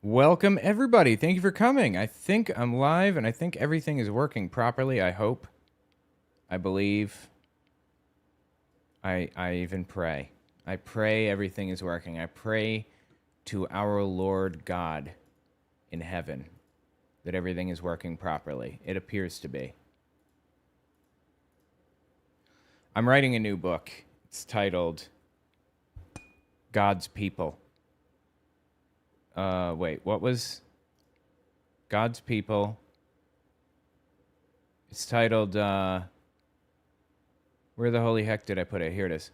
Welcome, everybody. Thank you for coming. I think I'm live, and I think everything is working properly. I hope. I believe. I even pray. I pray everything is working. I pray to our Lord God in heaven that everything is working properly. It appears to be. I'm writing a new book. It's titled God's People. Wait, what was God's People? It's titled, where the holy heck did I put it? Here it is.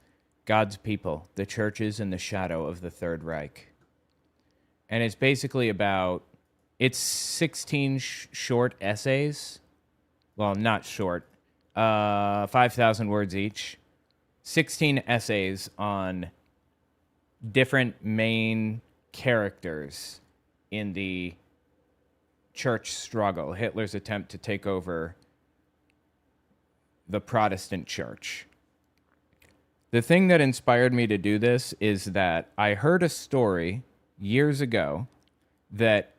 God's People, the Churches in the Shadow of the Third Reich. And it's basically about, it's 16 short essays. Well, not short. 5,000 words each. 16 essays on different main characters in the church struggle, Hitler's attempt to take over the Protestant church. The thing that inspired me to do this is that I heard a story years ago that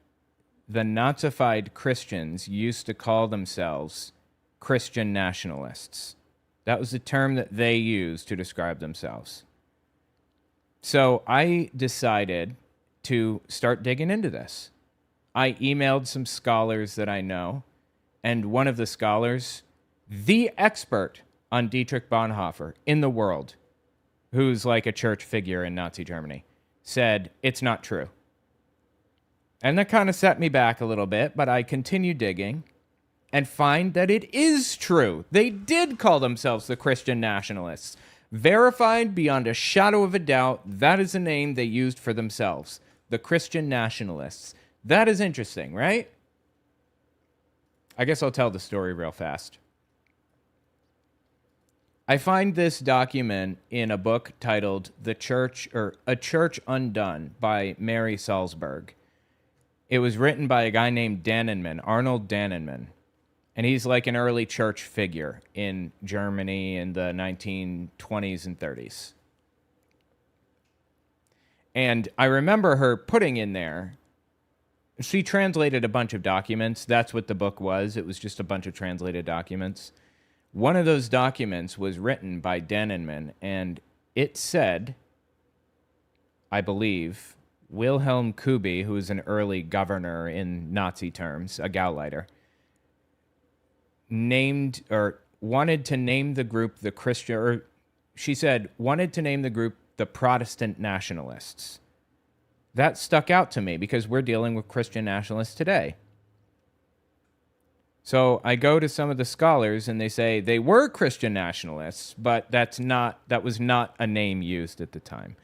the Nazified Christians used to call themselves Christian nationalists. That was the term that they used to describe themselves. So I decided to start digging into this. I emailed some scholars that I know, and one of the scholars, the expert on Dietrich Bonhoeffer in the world, who's like a church figure in Nazi Germany, said it's not true. And that kind of set me back a little bit, but I continue digging and find that it is true. They did call themselves the Christian nationalists. Verified beyond a shadow of a doubt, that is the name they used for themselves. The Christian nationalists. That is interesting, right? I guess I'll tell the story real fast. I find this document in a book titled The Church, or A Church Undone by Mary Salzberg. It was written by a guy named Dannenmann, Arnold Dannenmann. And he's like an early church figure in Germany in the 1920s and 30s. And I remember her putting in there, she translated a bunch of documents. That's what the book was. It was just a bunch of translated documents. One of those documents was written by Dannenmann, and it said, I believe, Wilhelm Kubi, who was an early governor in Nazi terms, a Gauleiter, named or wanted to name the group the Christian, or she said, wanted to name the group the Protestant nationalists. That stuck out to me because we're dealing with Christian nationalists today. So I go to some of the scholars and they say they were Christian nationalists, but that was not a name used at the time.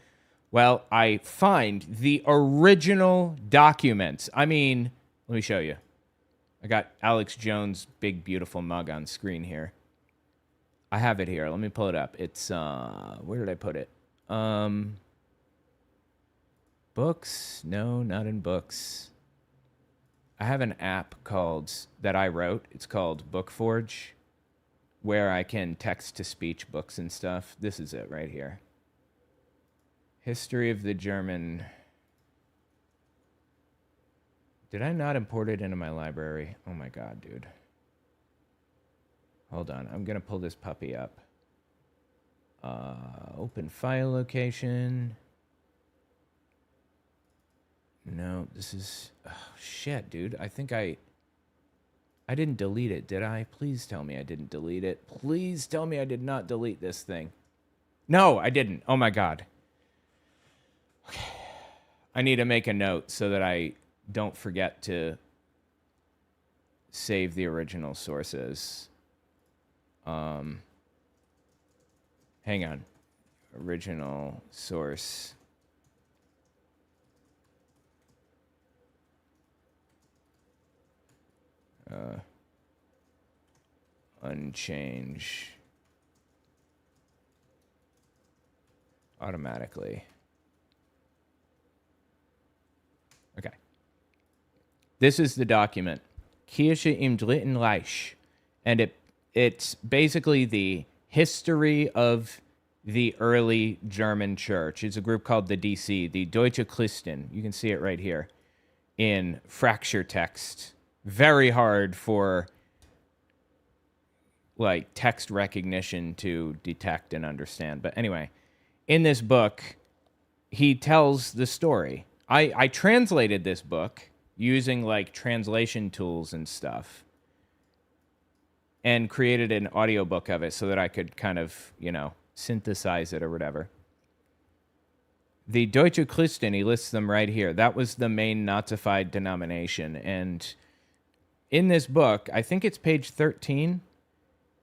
Well, I find the original documents. I mean, let me show you. I got Alex Jones' big, beautiful mug on screen here. I have it here. Let me pull it up. It's, where did I put it? Books? No, not in books. I have an app that I wrote. It's called BookForge, where I can text-to-speech books and stuff. This is it right here. History of the German. Did I not import it into my library? Oh my God, dude. Hold on. I'm going to pull this puppy up. Open file location. No, this is... Oh, shit, dude. I think I didn't delete it, did I? Please tell me I didn't delete it. Please tell me I did not delete this thing. No, I didn't. Oh, my God. Okay. I need to make a note so that I don't forget to save the original sources. Hang on. Original source. Unchange automatically. Okay. This is the document, Kirche im Dritten Reich, and it's basically the history of the early German church. It's a group called the DC, the Deutsche Christen. You can see it right here. in fracture text. Very hard for like text recognition to detect and understand. But anyway, in this book, he tells the story. I translated this book using like translation tools and stuff and created an audiobook of it so that I could kind of, synthesize it or whatever. The Deutsche Christen, he lists them right here. That was the main Nazified denomination. And in this book, I think it's page 13,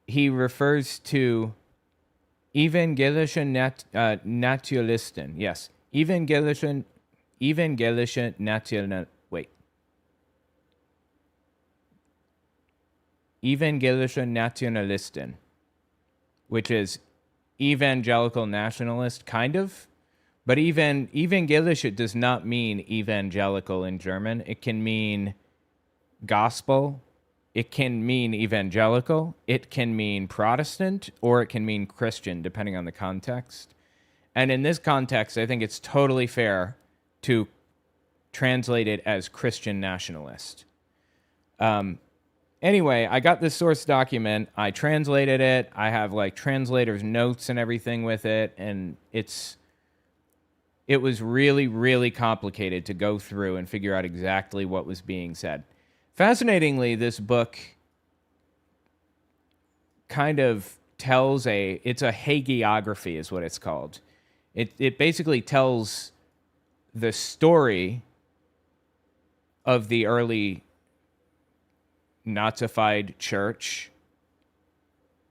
he refers to evangelische Nationalisten. Yes, evangelische Nationalisten, which is evangelical nationalist, kind of. But evangelische does not mean evangelical in German. It can mean gospel. It can mean evangelical. It can mean Protestant, or it can mean Christian, depending on the context. And in this context, I think it's totally fair to translate it as Christian nationalist. Anyway, I got this source document. I translated it. I have like translator's notes and everything with it. And it was really, really complicated to go through and figure out exactly what was being said. Fascinatingly, this book kind of tells it's a hagiography is what it's called. It basically tells the story of the early Nazified church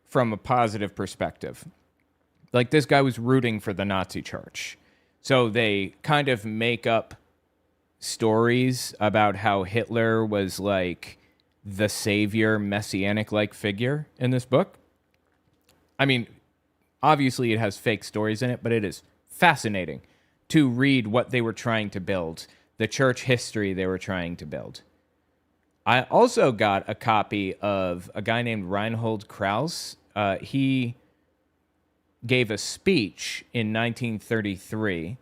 from a positive perspective. Like, this guy was rooting for the Nazi church. So they kind of make up stories about how Hitler was like the savior, messianic-like figure in this book. I mean, obviously it has fake stories in it, but it is fascinating to read what they were trying to build, the church history they were trying to build. I also got a copy of a guy named Reinhold Krauss. He gave a speech in 1933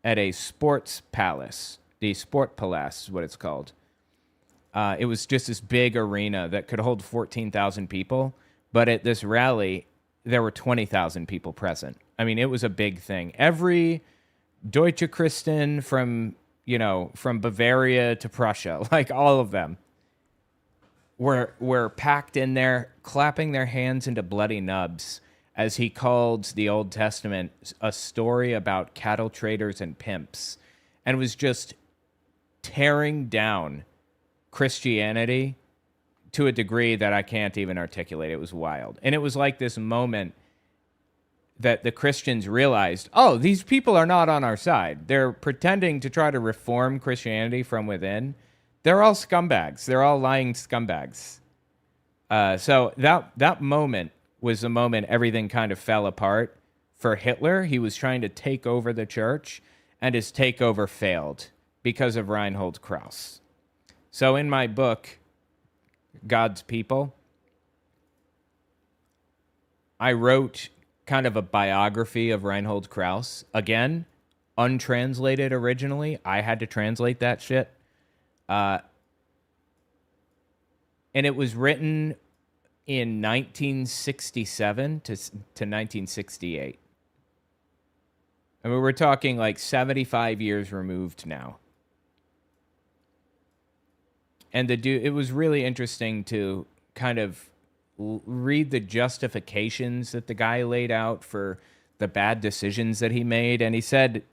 at a sports palace. The Sportpalast is what it's called. It was just this big arena that could hold 14,000 people. But at this rally, there were 20,000 people present. I mean, it was a big thing. Every Deutsche Christen from Bavaria to Prussia, like all of them, were packed in there, clapping their hands into bloody nubs as he called the Old Testament a story about cattle traders and pimps, and was just tearing down Christianity to a degree that I can't even articulate. It was wild. And it was like this moment that the Christians realized, oh, these people are not on our side. They're pretending to try to reform Christianity from within. They're all scumbags. They're all lying scumbags. So that moment was the moment everything kind of fell apart for Hitler. He was trying to take over the church, and his takeover failed because of Reinhold Krauss. So in my book, God's People, I wrote kind of a biography of Reinhold Krauss. Again, untranslated originally. I had to translate that shit. And it was written in 1967 to 1968. I mean, we're talking like 75 years removed now. And it was really interesting to kind of read the justifications that the guy laid out for the bad decisions that he made. And he said,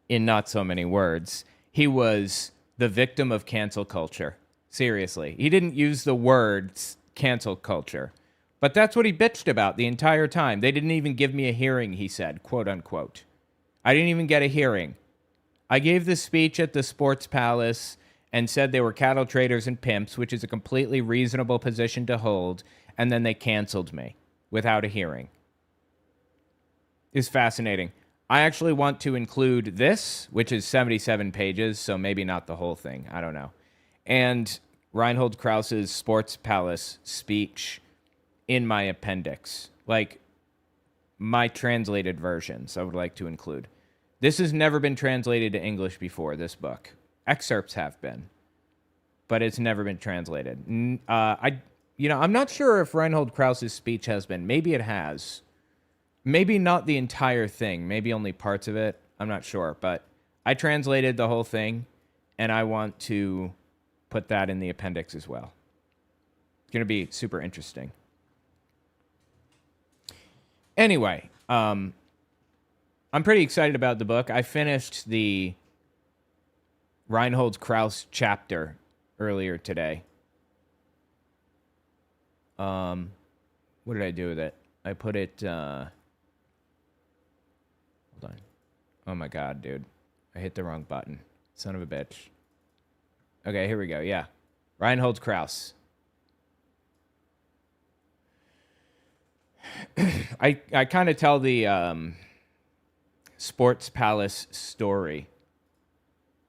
in not so many words, he was the victim of cancel culture. Seriously. He didn't use the words cancel culture, but that's what he bitched about the entire time. They didn't even give me a hearing, he said, quote unquote. I didn't even get a hearing. I gave this speech at the Sports Palace and said they were cattle traders and pimps, which is a completely reasonable position to hold, and then they canceled me without a hearing. It's fascinating. I actually want to include this, which is 77 pages, so maybe not the whole thing. I don't know. And Reinhold Krauss's Sports Palace speech in my appendix. Like, my translated versions I would like to include. This has never been translated to English before, this book. excerpts have been, but it's never been translated. I'm not sure if Reinhold Krauss's speech has been. Maybe it has. Maybe not the entire thing. Maybe only parts of it. I'm not sure, but I translated the whole thing, and I want to put that in the appendix as well. It's going to be super interesting. Anyway, I'm pretty excited about the book. I finished the Reinhold Krauss chapter earlier today. What did I do with it? I put it, hold on. Oh my God, dude. I hit the wrong button. Son of a bitch. Okay, here we go. Yeah. Reinhold Krauss. I kind of tell the Sports Palace story.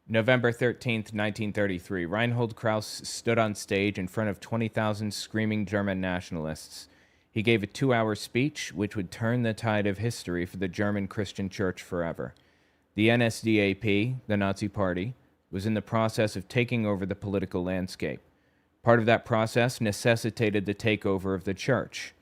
November 13th, 1933. Reinhold Krauss stood on stage in front of 20,000 screaming German nationalists. He gave a 2-hour speech which would turn the tide of history for the German Christian church forever. The NSDAP, the Nazi Party, was in the process of taking over the political landscape. Part of that process necessitated the takeover of the church.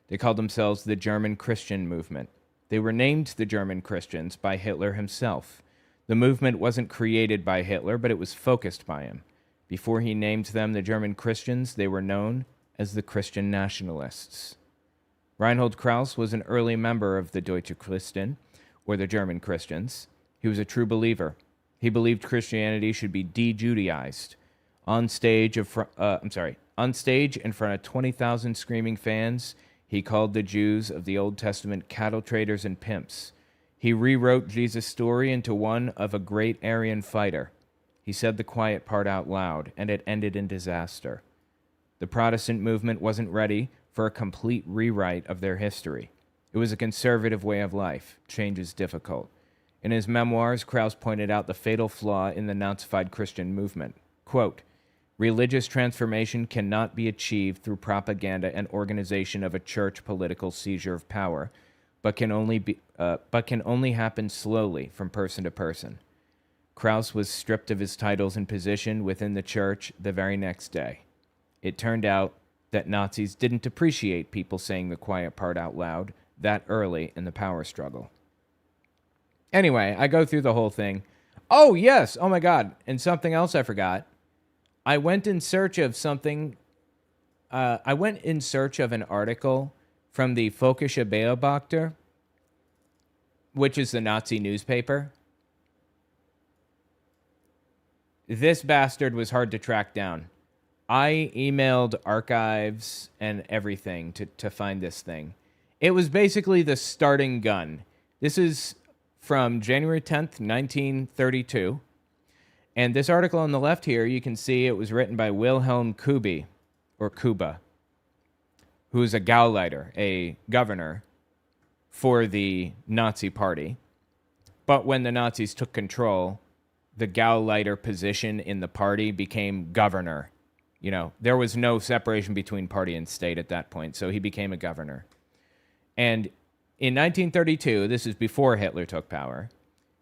They called themselves the German Christian Movement. They were named the German Christians by Hitler himself. The movement wasn't created by Hitler, but it was focused by him. Before he named them the German Christians, they were known as the Christian Nationalists. Reinhold Krauss was an early member of the Deutsche Christen, or the German Christians. He was a true believer. He believed Christianity should be de-Judaized. On stage in front of 20,000 screaming fans, he called the Jews of the Old Testament cattle traders and pimps. He rewrote Jesus' story into one of a great Aryan fighter. He said the quiet part out loud, and it ended in disaster. The Protestant movement wasn't ready for a complete rewrite of their history. It was a conservative way of life. Change is difficult. In his memoirs, Krauss pointed out the fatal flaw in the Nazified Christian movement. Quote, religious transformation cannot be achieved through propaganda and organization of a church political seizure of power, but can only happen slowly from person to person. Krauss was stripped of his titles and position within the church the very next day. It turned out that Nazis didn't appreciate people saying the quiet part out loud that early in the power struggle. Anyway, I go through the whole thing. Oh, yes. Oh, my God. And something else I forgot. I went in search of something. I went in search of an article from the Völkische Beobachter, which is the Nazi newspaper. This bastard was hard to track down. I emailed archives and everything to find this thing. It was basically the starting gun. This is from January 10th, 1932. And this article on the left here, you can see it was written by Wilhelm Kubi, or Kuba, who is a Gauleiter, a governor for the Nazi Party. But when the Nazis took control, the Gauleiter position in the party became governor. You know, there was no separation between party and state at that point, so he became a governor. And in 1932, this is before Hitler took power,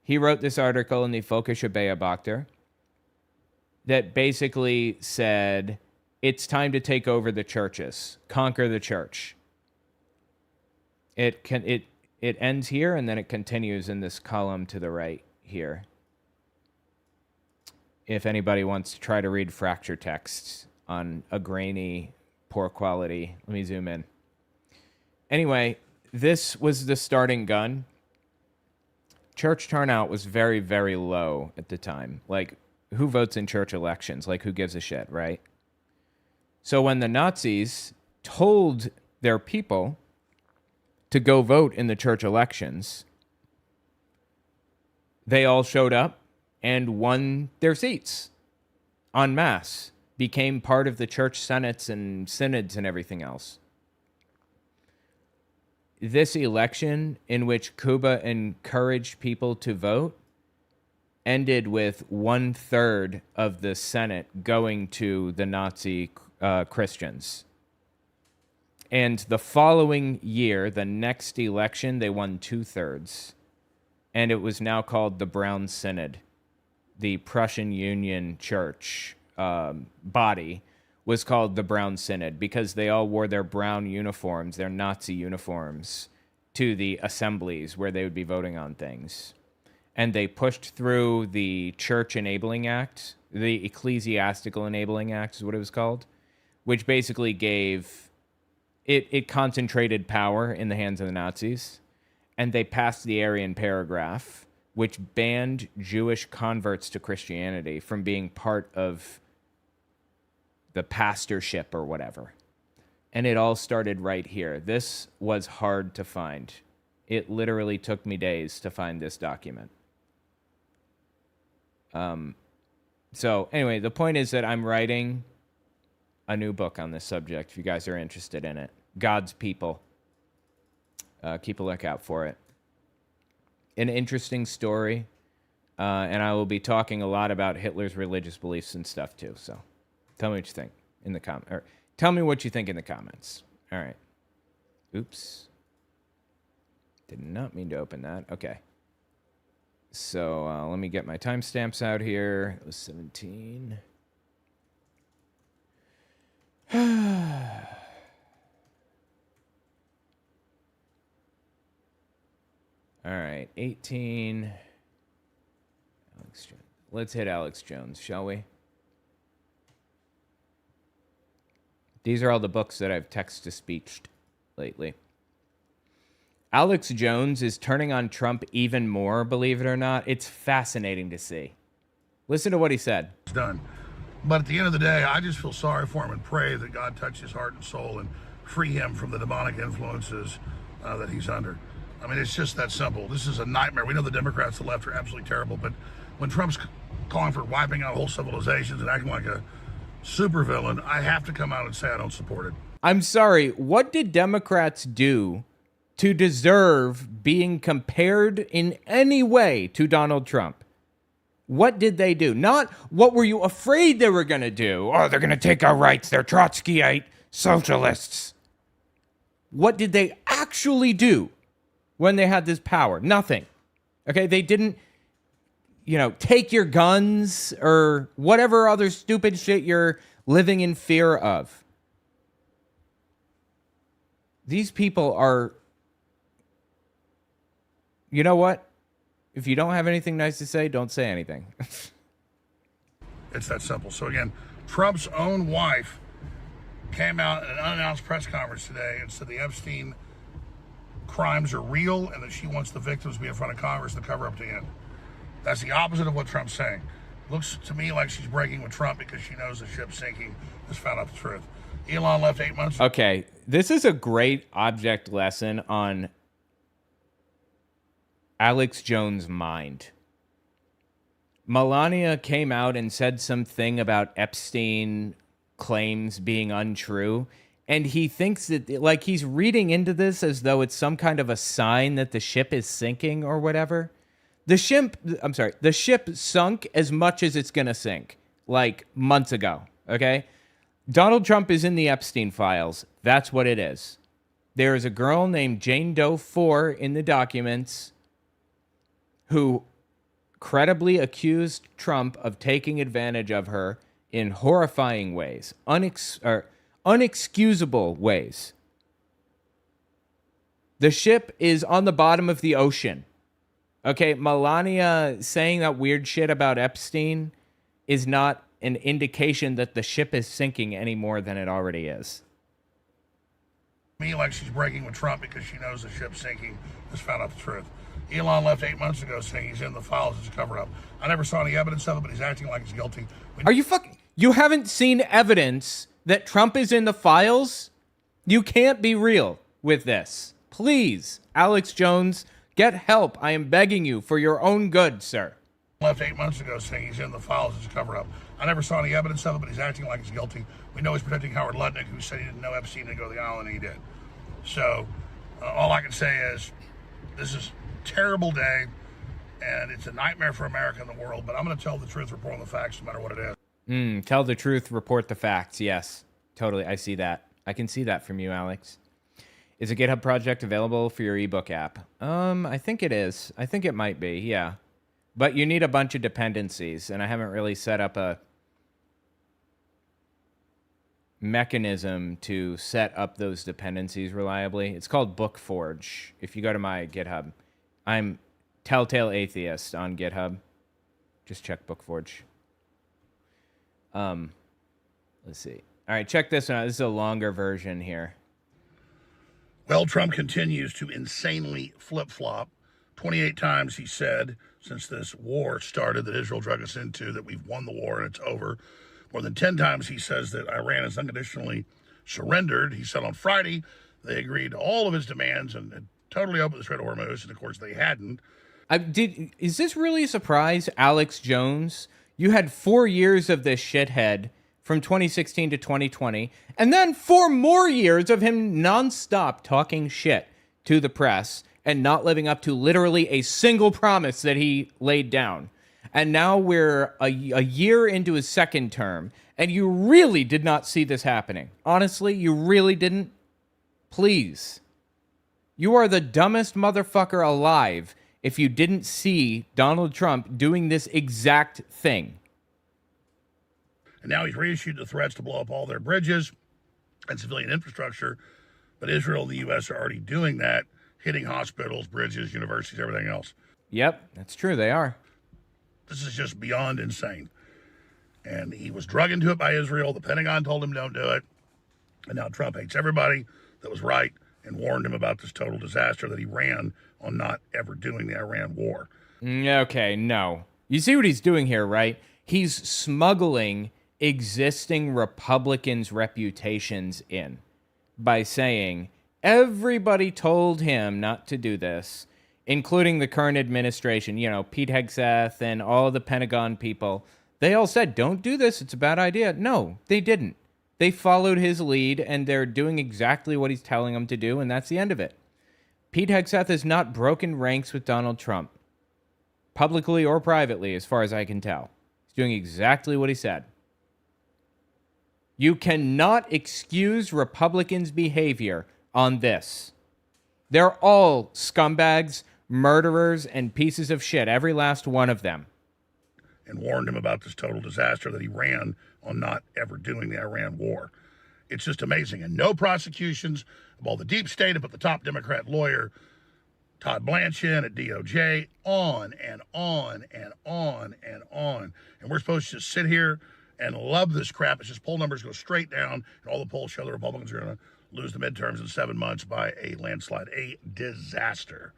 he wrote this article in the Völkische Beobachter that basically said, it's time to take over the churches, conquer the church. It ends here, and then it continues in this column to the right here. If anybody wants to try to read fracture texts on a grainy, poor quality, let me zoom in. Anyway, this was the starting gun. Church turnout was very, very low at the time. Like, who votes in church elections? Like, who gives a shit, right? So when the Nazis told their people to go vote in the church elections, they all showed up and won their seats en masse, became part of the church senates and synods and everything else. This election, in which Kuba encouraged people to vote, ended with 1/3 of the Senate going to the Nazi Christians. And the following year, the next election, they won 2/3. And it was now called the Brown Synod. the Prussian Union Church body was called the Brown Synod because they all wore their brown uniforms, their Nazi uniforms, to the assemblies where they would be voting on things. And they pushed through the Church Enabling Act, the Ecclesiastical Enabling Act is what it was called, which basically gave, it concentrated power in the hands of the Nazis. And they passed the Aryan Paragraph, which banned Jewish converts to Christianity from being part of the pastorship or whatever. And it all started right here. This was hard to find. It literally took me days to find this document. So anyway, the point is that I'm writing a new book on this subject, if you guys are interested in it. God's People. Keep a lookout for it. An interesting story. And I will be talking a lot about Hitler's religious beliefs and stuff too. So tell me what you think in the tell me what you think in the comments. All right. Oops. Did not mean to open that. Okay. So let me get my timestamps out here. It was 17. All right, 18. Alex Jones. Let's hit Alex Jones, shall we? These are all the books that I've text-to-speeched lately. Alex Jones is turning on Trump even more, believe it or not. It's fascinating to see. Listen to what he said. It's done. But at the end of the day, I just feel sorry for him and pray that God touch his heart and soul and free him from the demonic influences that he's under. I mean, it's just that simple. This is a nightmare. We know the Democrats, the left, are absolutely terrible. But when Trump's calling for wiping out whole civilizations and acting like a supervillain, I have to come out and say I don't support it. I'm sorry. What did Democrats do to deserve being compared in any way to Donald Trump? What did they do? Not what were you afraid they were going to do? Oh, they're going to take our rights. They're Trotskyite socialists. What did they actually do when they had this power? Nothing. Okay, they didn't, take your guns or whatever other stupid shit you're living in fear of. These people are, you know what? If you don't have anything nice to say, don't say anything. It's that simple. So again, Trump's own wife came out at an unannounced press conference today and said the Epstein crimes are real and that she wants the victims to be in front of Congress and the cover-up to end. That's the opposite of what Trump's saying. Looks to me like she's breaking with Trump because she knows the ship's sinking, has found out the truth. Elon left 8 months ago. Okay, this is a great object lesson on Alex Jones' mind. Melania came out and said something about Epstein claims being untrue, and he thinks that, like, he's reading into this as though it's some kind of a sign that the ship is sinking or whatever. The ship sunk as much as it's gonna sink, like months ago, okay? Donald Trump is in the Epstein files. That's what it is. There is a girl named Jane Doe 4 in the documents who credibly accused Trump of taking advantage of her in horrifying ways, unexcusable ways. The ship is on the bottom of the ocean. Okay, Melania saying that weird shit about Epstein is not an indication that the ship is sinking any more than it already is. Me like she's breaking with Trump because she knows the ship's sinking, has found out the truth. Elon left 8 months ago saying he's in the files as a cover-up. I never saw any evidence of it, but he's acting like he's guilty. Are you fucking... You haven't seen evidence that Trump is in the files? You can't be real with this. Please, Alex Jones, get help. I am begging you for your own good, sir. Left 8 months ago saying he's in the files as a cover-up. I never saw any evidence of it, but he's acting like he's guilty. We know he's protecting Howard Lutnick, who said he didn't know Epstein didn't go to the island, and he did. So all I can say is this is terrible day, and it's a nightmare for America and the world, but I'm going to tell the truth, report on the facts, no matter what it is. Tell the truth, report the facts. Yes, totally. I see that. I can see that from you, Alex. Is a GitHub project available for your ebook app? I think it is. I think it might be, yeah. But you need a bunch of dependencies, and I haven't really set up a mechanism to set up those dependencies reliably. It's called Bookforge. If you go to my GitHub, I'm Telltale Atheist on GitHub. Just check Bookforge. Let's see. All right, check this out. This is a longer version here. Well, Trump continues to insanely flip-flop. 28 times he said since this war started that Israel drug us into that we've won the war and it's over. More than 10 times he says that Iran has unconditionally surrendered. He said on Friday they agreed to all of his demands and totally opened the Strait of Hormuz, and of course they hadn't. Is this really a surprise, Alex Jones? You had 4 years of this shithead from 2016 to 2020, and then 4 more years of him nonstop talking shit to the press and not living up to literally a single promise that he laid down. And now we're a year into his second term, and you really did not see this happening. Honestly, you really didn't. Please. You are the dumbest motherfucker alive if you didn't see Donald Trump doing this exact thing. And now he's reissued the threats to blow up all their bridges and civilian infrastructure. But Israel and the U.S. are already doing that, hitting hospitals, bridges, universities, everything else. Yep, that's true. They are. This is just beyond insane. And he was drug into it by Israel. The Pentagon told him don't do it. And now Trump hates everybody that was right and warned him about this total disaster that he ran on not ever doing the Iran war. Okay, no. You see what he's doing here, right? He's smuggling existing Republicans' reputations in by saying everybody told him not to do this, including the current administration, you know, Pete Hegseth and all the Pentagon people. They all said, don't do this, it's a bad idea. No, they didn't. They followed his lead, and they're doing exactly what he's telling them to do, and that's the end of it. Pete Hegseth has not broken ranks with Donald Trump, publicly or privately, as far as I can tell. He's doing exactly what he said. You cannot excuse Republicans' behavior on this. They're all scumbags, murderers, and pieces of shit, every last one of them. And warned him about this total disaster that he ran on not ever doing the Iran war. It's just amazing. And no prosecutions of all the deep state, but the top Democrat lawyer, Todd Blanchett at DOJ, on and on and on and on. And we're supposed to just sit here and love this crap. It's just poll numbers go straight down, and all the polls show the Republicans are going to lose the midterms in 7 months by a landslide. A disaster.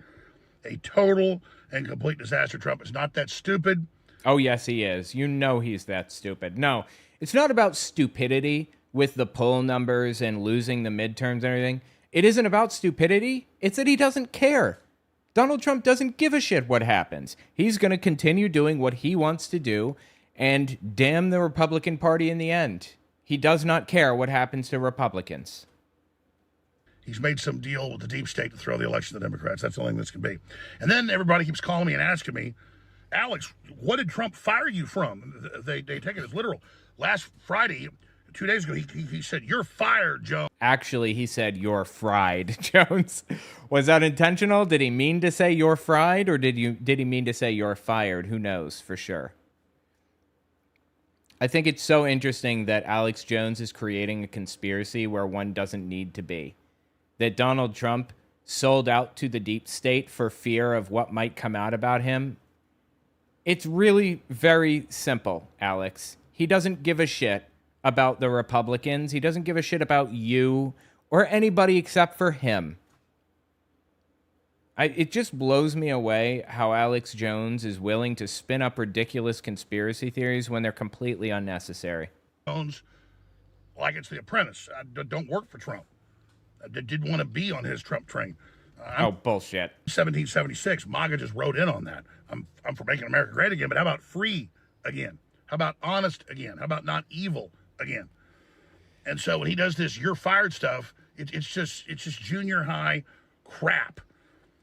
A total and complete disaster. Trump is not that stupid. Oh, yes, he is. You know he's that stupid. No, it's not about stupidity with the poll numbers and losing the midterms and everything. It isn't about stupidity. It's that he doesn't care. Donald Trump doesn't give a shit what happens. He's going to continue doing what he wants to do, and damn the Republican Party in the end. He does not care what happens to Republicans. He's made some deal with the deep state to throw the election to the Democrats. That's the only thing this can be. And then everybody keeps calling me and asking me, Alex, what did Trump fire you from? They take it as literal. Last Friday, 2 days ago, he said, you're fired, Jones. Actually, he said, you're fried, Jones. Was that intentional? Did he mean to say you're fried, or did he mean to say you're fired? Who knows for sure? I think it's so interesting that Alex Jones is creating a conspiracy where one doesn't need to be. That Donald Trump sold out to the deep state for fear of what might come out about him. It's really very simple, Alex. He doesn't give a shit about the Republicans. He doesn't give a shit about you or anybody except for him. It just blows me away how Alex Jones is willing to spin up ridiculous conspiracy theories when they're completely unnecessary. Jones, like it's The Apprentice. Don't work for Trump. I didn't want to be on his Trump train. Oh, bullshit. 1776, MAGA just wrote in on that. I'm for making America great again, but how about free again? How about honest again? How about not evil again? And so when he does this "you're fired" stuff, it's just junior high crap.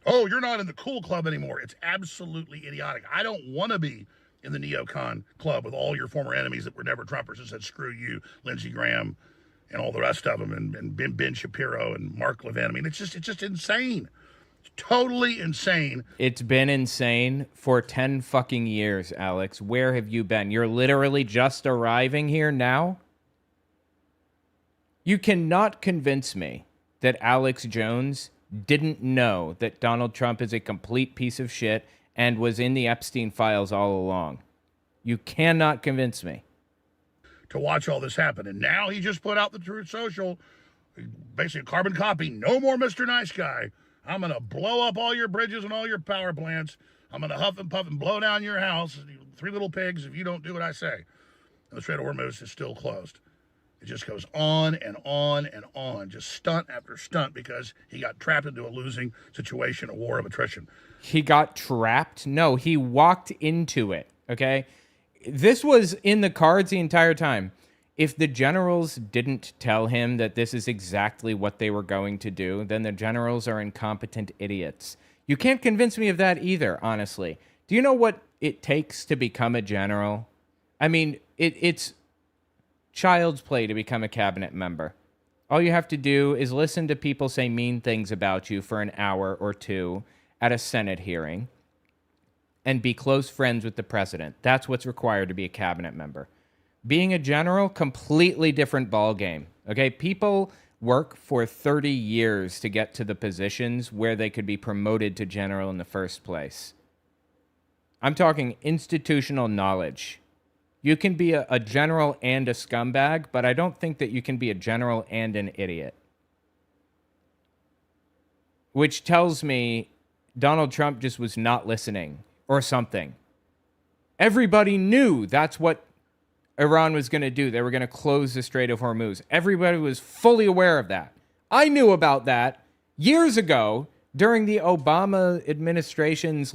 Oh, you're not in the cool club anymore. It's absolutely idiotic. I don't want to be in the neocon club with all your former enemies that were never Trumpers and said screw you, Lindsey Graham, and all the rest of them, and Ben Shapiro and Mark Levin. I mean, it's just insane. Totally insane. It's been insane for 10 fucking years, Alex. Where have you been? You're literally just arriving here now? You cannot convince me that Alex Jones didn't know that Donald Trump is a complete piece of shit and was in the Epstein files all along. You cannot convince me. To watch all this happen. And now he just put out the Truth Social, basically a carbon copy. No more Mr. Nice Guy. I'm going to blow up all your bridges and all your power plants. I'm going to huff and puff and blow down your house, 3 little pigs, if you don't do what I say. And the Strait of Hormuz is still closed. It just goes on and on and on, just stunt after stunt, because he got trapped into a losing situation, a war of attrition. He got trapped? No, he walked into it, okay? This was in the cards the entire time. If the generals didn't tell him that this is exactly what they were going to do, then the generals are incompetent idiots. You can't convince me of that either, honestly. Do you know what it takes to become a general? I mean, it's child's play to become a cabinet member. All you have to do is listen to people say mean things about you for an hour or two at a Senate hearing and be close friends with the president. That's what's required to be a cabinet member. Being a general, completely different ballgame. Okay, people work for 30 years to get to the positions where they could be promoted to general in the first place. I'm talking institutional knowledge. You can be a general and a scumbag, but I don't think that you can be a general and an idiot. Which tells me Donald Trump just was not listening or something. Everybody knew that's what Iran was going to do. They were going to close the Strait of Hormuz. Everybody was fully aware of that. I knew about that years ago during the Obama administration's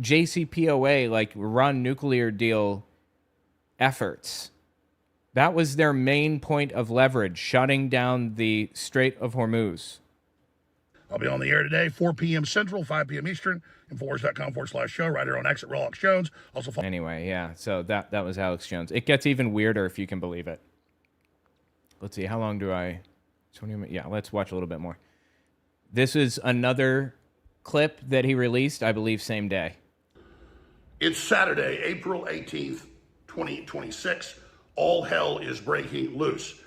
JCPOA, Iran nuclear deal efforts. That was their main point of leverage, shutting down the Strait of Hormuz. I'll be on the air today, 4 p.m. Central, 5 p.m. Eastern, Infowars.com/show, right here on X at Alex Jones. Also, anyway, yeah, so that was Alex Jones. It gets even weirder if you can believe it. Let's see, how long do I... 20 minutes? Yeah, let's watch a little bit more. This is another clip that he released, I believe, same day. It's Saturday, April 18th, 2026. All hell is breaking loose.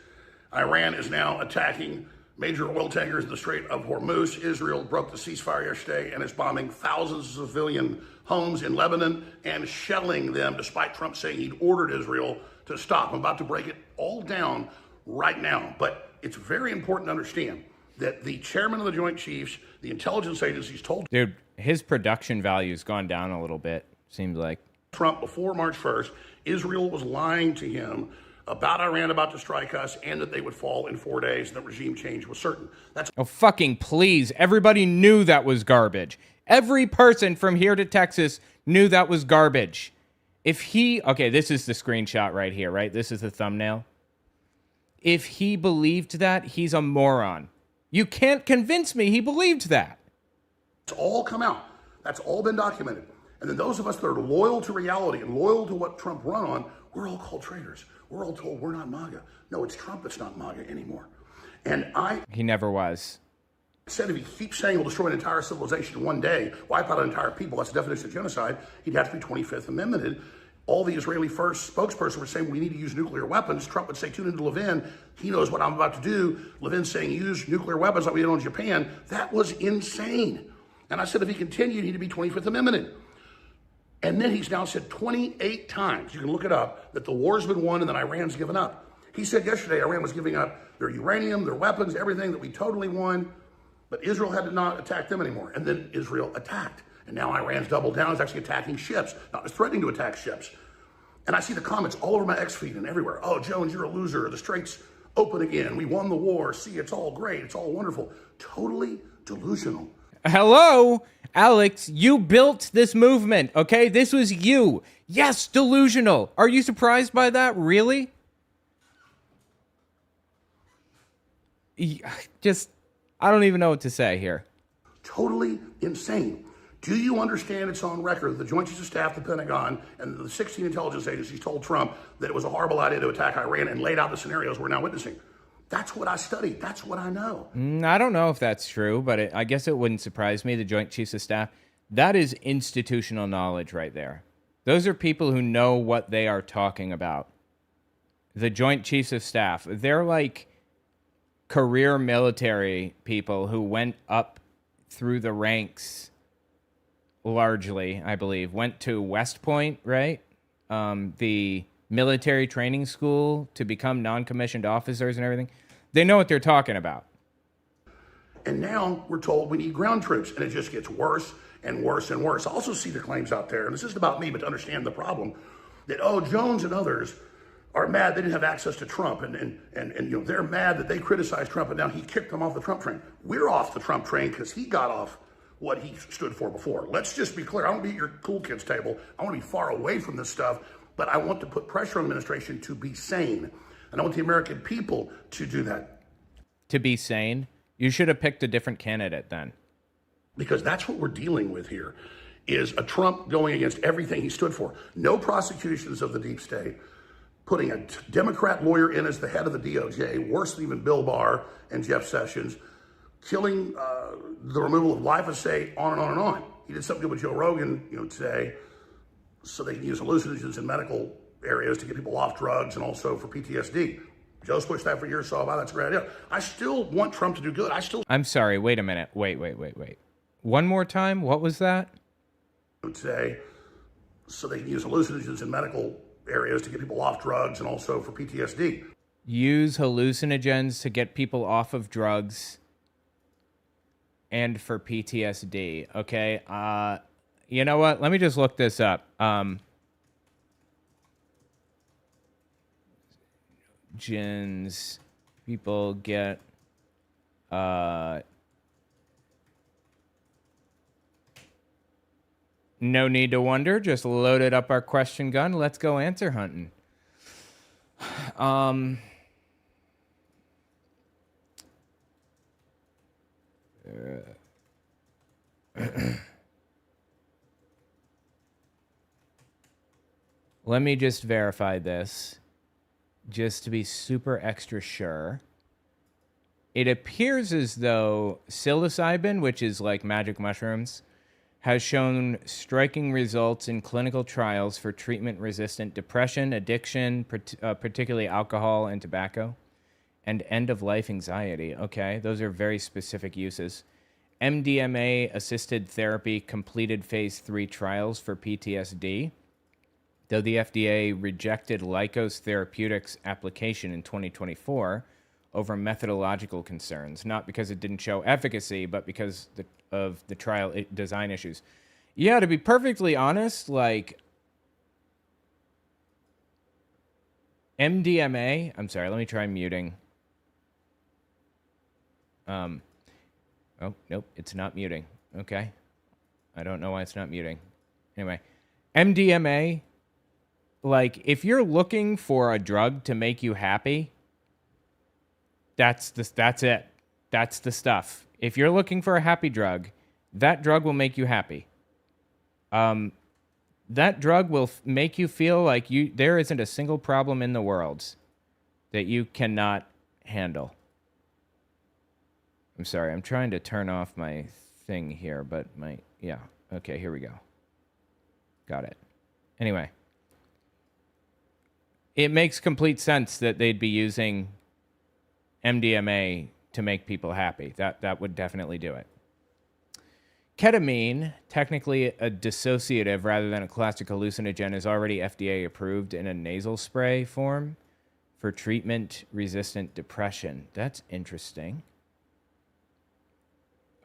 Iran is now attacking major oil tankers in the Strait of Hormuz. Israel broke the ceasefire yesterday and is bombing thousands of civilian homes in Lebanon and shelling them, despite Trump saying he'd ordered Israel to stop. I'm about to break it all down right now. But it's very important to understand that the chairman of the Joint Chiefs, the intelligence agencies told... Dude, his production value's gone down a little bit, seems like. Trump, before March 1st, Israel was lying to him about Iran about to strike us and that they would fall in 4 days and that regime change was certain. That's... Oh, fucking please. Everybody knew that was garbage. Every person from here to Texas knew that was garbage. If he... Okay, this is the screenshot right here, right? This is the thumbnail. If he believed that, he's a moron. You can't convince me he believed that. It's all come out. That's all been documented. And then those of us that are loyal to reality and loyal to what Trump run on, we're all called traitors. We're all told we're not MAGA. No, it's Trump that's not MAGA anymore. And He never was. Said if he keeps saying he'll destroy an entire civilization in one day, wipe out an entire people, that's the definition of genocide, he'd have to be 25th Amendmented. All the Israeli first spokesperson were saying we need to use nuclear weapons. Trump would say, tune into Levin. He knows what I'm about to do. Levin's saying use nuclear weapons like we did on Japan. That was insane. And I said if he continued, he'd be 25th Amendmented. And then he's now said 28 times, you can look it up, that the war's been won and that Iran's given up. He said yesterday Iran was giving up their uranium, their weapons, everything, that we totally won, but Israel had to not attack them anymore. And then Israel attacked. And now Iran's doubled down, is actually attacking ships, not just threatening to attack ships. And I see the comments all over my X feed and everywhere. Oh, Jones, you're a loser. The Strait's open again. We won the war. See, it's all great. It's all wonderful. Totally delusional. Hello, Alex, you built this movement, okay? This was you. Yes, delusional. Are you surprised by that? Really? I don't even know what to say here. Totally insane. Do you understand it's on record that the Joint Chiefs of Staff, the Pentagon, and the 16 intelligence agencies told Trump that it was a horrible idea to attack Iran and laid out the scenarios we're now witnessing? That's what I studied. That's what I know. I don't know if that's true, but I guess it wouldn't surprise me. The Joint Chiefs of Staff, that is institutional knowledge right there. Those are people who know what they are talking about. The Joint Chiefs of Staff, they're like career military people who went up through the ranks largely, I believe. Went to West Point, right? The military training school to become non-commissioned officers and everything. They know what they're talking about. And now we're told we need ground troops, and it just gets worse and worse and worse. I also see the claims out there, and this isn't about me, but to understand the problem, that, oh, Jones and others are mad they didn't have access to Trump, and you know, they're mad that they criticized Trump, and now he kicked them off the Trump train. We're off the Trump train because he got off what he stood for before. Let's just be clear. I don't want to be at your cool kids table. I want to be far away from this stuff, but I want to put pressure on the administration to be sane. And I want the American people to do that. To be sane? You should have picked a different candidate then. Because that's what we're dealing with here, is a Trump going against everything he stood for. No prosecutions of the deep state, putting a Democrat lawyer in as the head of the DOJ, worse than even Bill Barr and Jeff Sessions, killing the removal of glyphosate, on and on and on. He did something good with Joe Rogan, today, so they can use hallucinogens in medical areas to get people off drugs and also for PTSD. Joe's pushed that for years, so that's a great idea. I still want Trump to do good. I'm sorry, wait a minute. Wait. One more time, what was that? Today, so they can use hallucinogens in medical areas to get people off drugs and also for PTSD. Use hallucinogens to get people off of drugs and for PTSD. Okay. You know what? Let me just look this up. Gens people get no need to wonder. Just loaded up our question gun. Let's go answer hunting. Let me just verify this, just to be super extra sure. It appears as though psilocybin, which is like magic mushrooms, has shown striking results in clinical trials for treatment-resistant depression, addiction, particularly alcohol and tobacco, and end-of-life anxiety. Okay, those are very specific uses. MDMA-assisted therapy completed phase 3 trials for PTSD, though the FDA rejected Lykos Therapeutics' application in 2024 over methodological concerns, not because it didn't show efficacy, but because of the trial design issues. Yeah, to be perfectly honest, like MDMA, I'm sorry, let me try muting. Oh, nope, it's not muting. Okay. I don't know why it's not muting. Anyway, MDMA, like if you're looking for a drug to make you happy, that's it. That's the stuff. If you're looking for a happy drug, that drug will make you happy. That drug will make you feel like there isn't a single problem in the world that you cannot handle. I'm sorry, I'm trying to turn off my thing here, but yeah. Okay, here we go. Got it. Anyway. It makes complete sense that they'd be using MDMA to make people happy. That would definitely do it. Ketamine, technically a dissociative rather than a classic hallucinogen, is already FDA approved in a nasal spray form for treatment-resistant depression. That's interesting.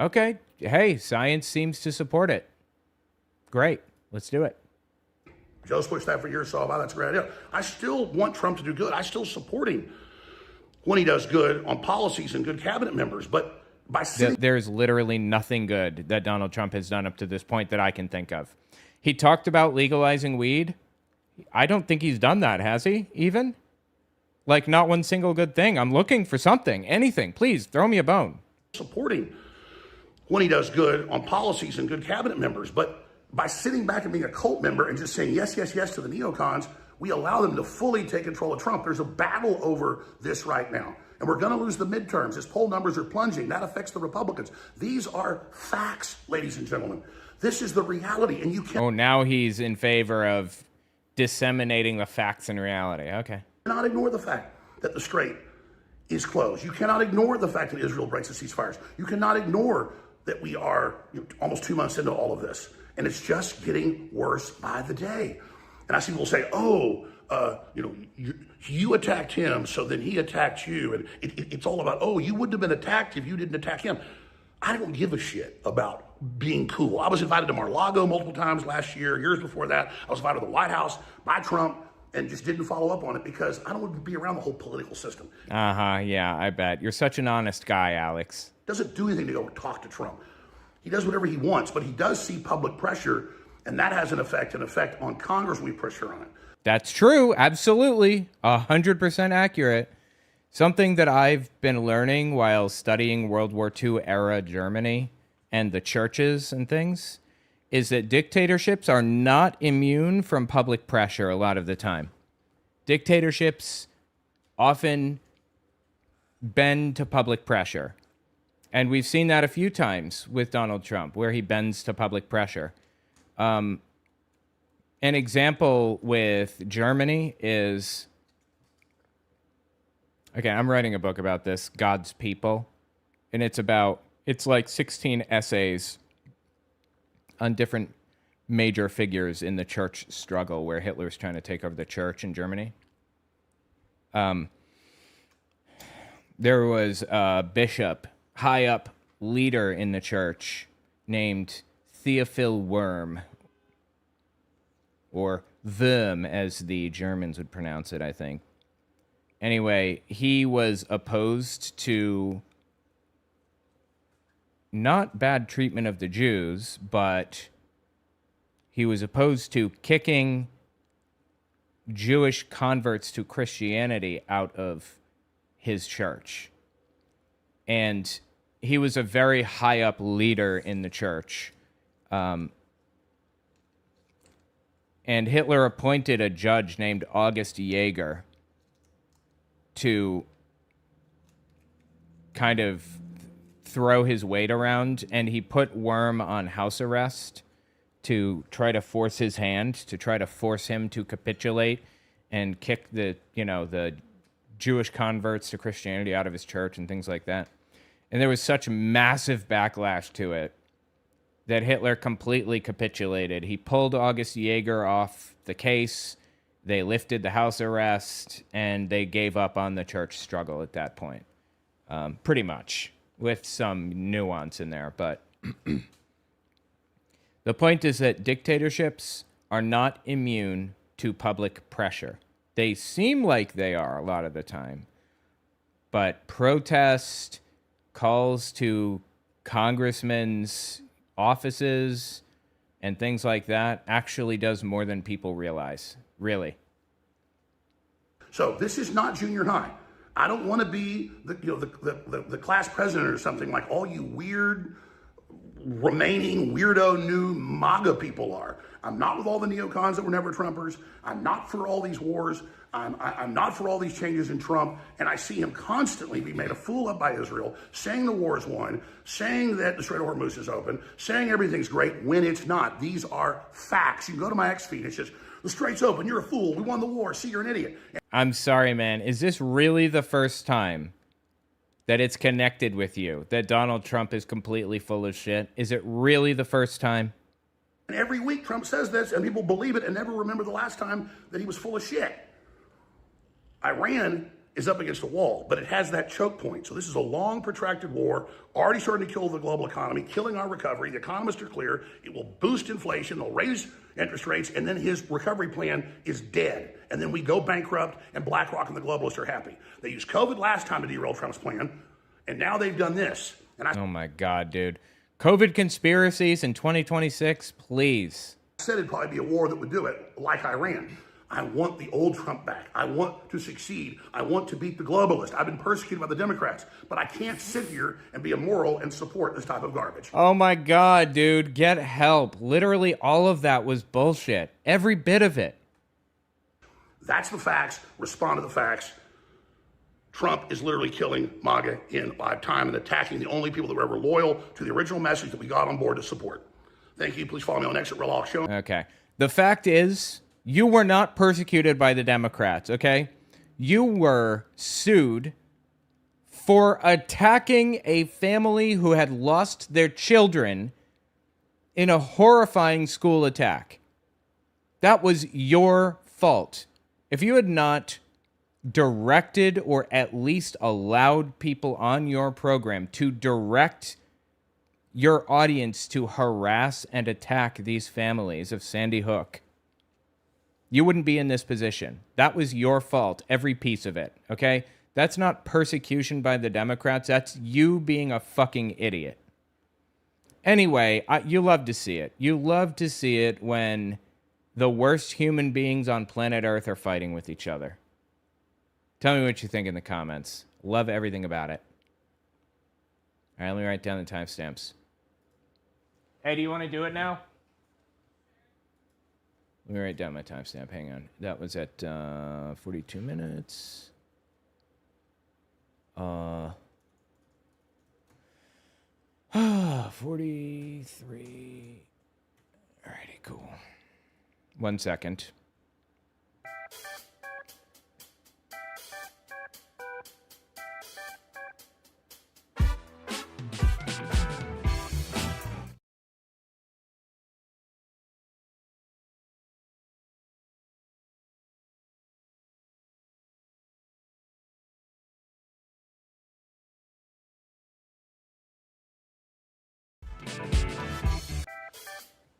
Okay. Hey, science seems to support it. Great. Let's do it. Joe's pushed that for years, so that's a great idea. I still want Trump to do good. I still support him when he does good on policies and good cabinet members. But by there's literally nothing good that Donald Trump has done up to this point that I can think of. He talked about legalizing weed. I don't think he's done that, has he? Even? Like, not one single good thing. I'm looking for something, anything. Please, throw me a bone. Supporting when he does good on policies and good cabinet members. But by sitting back and being a cult member and just saying yes, yes, yes to the neocons, we allow them to fully take control of Trump. There's a battle over this right now. And we're going to lose the midterms. His poll numbers are plunging. That affects the Republicans. These are facts, ladies and gentlemen. This is the reality. And you now he's in favor of disseminating the facts and reality. Okay. cannot ignore the fact that the Strait is closed. You cannot ignore the fact that Israel breaks the ceasefires. You cannot ignore that we are almost 2 months into all of this. And it's just getting worse by the day. And I see people say, you attacked him, so then he attacked you. And it's all about, you wouldn't have been attacked if you didn't attack him. I don't give a shit about being cool. I was invited to Mar-a-Lago multiple times last year, years before that. I was invited to the White House by Trump and just didn't follow up on it because I don't want to be around the whole political system. Yeah, I bet. You're such an honest guy, Alex. Doesn't do anything to go talk to Trump. He does whatever he wants, but he does see public pressure, and that has an effect on Congress when we pressure on it. That's true. Absolutely. 100% accurate. Something that I've been learning while studying World War II era Germany and the churches and things is that dictatorships are not immune from public pressure a lot of the time. Dictatorships often bend to public pressure. And we've seen that a few times with Donald Trump, where he bends to public pressure. An example with Germany is, okay, I'm writing a book about this, God's People. And it's like 16 essays on different major figures in the church struggle where Hitler's trying to take over the church in Germany. There was a bishop, high up leader in the church named Theophil Worm, or Worm as the Germans would pronounce it, I think. Anyway, he was opposed to not bad treatment of the Jews, but he was opposed to kicking Jewish converts to Christianity out of his church. And he was a very high up leader in the church. And Hitler appointed a judge named August Jaeger to kind of throw his weight around, and he put Worm on house arrest to try to force his hand, to try to force him to capitulate and kick the Jewish converts to Christianity out of his church and things like that. And there was such massive backlash to it that Hitler completely capitulated. He pulled August Jaeger off the case, they lifted the house arrest, and they gave up on the church struggle at that point. Pretty much, with some nuance in there. But the point is that dictatorships are not immune to public pressure. They seem like they are a lot of the time. But protest, calls to congressmen's offices and things like that actually does more than people realize. Really. So this is not junior high. I don't want to be the class president or something like all you weird remaining weirdo new MAGA people are. I'm not with all the neocons that were never Trumpers. I'm not for all these wars. I'm not for all these changes in Trump. And I see him constantly be made a fool of by Israel, saying the war is won, saying that the Strait of Hormuz is open, saying everything's great when it's not. These are facts. You can go to my X feed. It's just, the Strait's open. You're a fool. We won the war. See, you're an idiot. I'm sorry, man. Is this really the first time that it's connected with you, that Donald Trump is completely full of shit? Is it really the first time? And every week Trump says this, and people believe it and never remember the last time that he was full of shit. Iran is up against a wall, but it has that choke point. So this is a long, protracted war, already starting to kill the global economy, killing our recovery. The economists are clear. It will boost inflation. They'll raise interest rates, and then his recovery plan is dead. And then we go bankrupt, and BlackRock and the globalists are happy. They used COVID last time to derail Trump's plan, and now they've done this. Oh, my God, dude. COVID conspiracies in 2026, please. I said it'd probably be a war that would do it, like Iran. I want the old Trump back. I want to succeed. I want to beat the globalists. I've been persecuted by the Democrats, but I can't sit here and be immoral and support this type of garbage. Oh my God, dude, get help. Literally all of that was bullshit. Every bit of it. That's the facts. Respond to the facts. Trump is literally killing MAGA in live time and attacking the only people that were ever loyal to the original message that we got on board to support. Thank you. Please follow me on Exit Real Talk Show. Okay. The fact is, you were not persecuted by the Democrats, okay? You were sued for attacking a family who had lost their children in a horrifying school attack. That was your fault. If you had not directed or at least allowed people on your program to direct your audience to harass and attack these families of Sandy Hook, you wouldn't be in this position. That was your fault, every piece of it, okay? That's not persecution by the Democrats. That's you being a fucking idiot. Anyway, you love to see it. You love to see it when the worst human beings on planet Earth are fighting with each other. Tell me what you think in the comments. Love everything about it. All right, let me write down the timestamps. Hey, do you want to do it now? Let me write down my timestamp. Hang on. That was at 42 minutes. 43. Alrighty, cool. 1 second.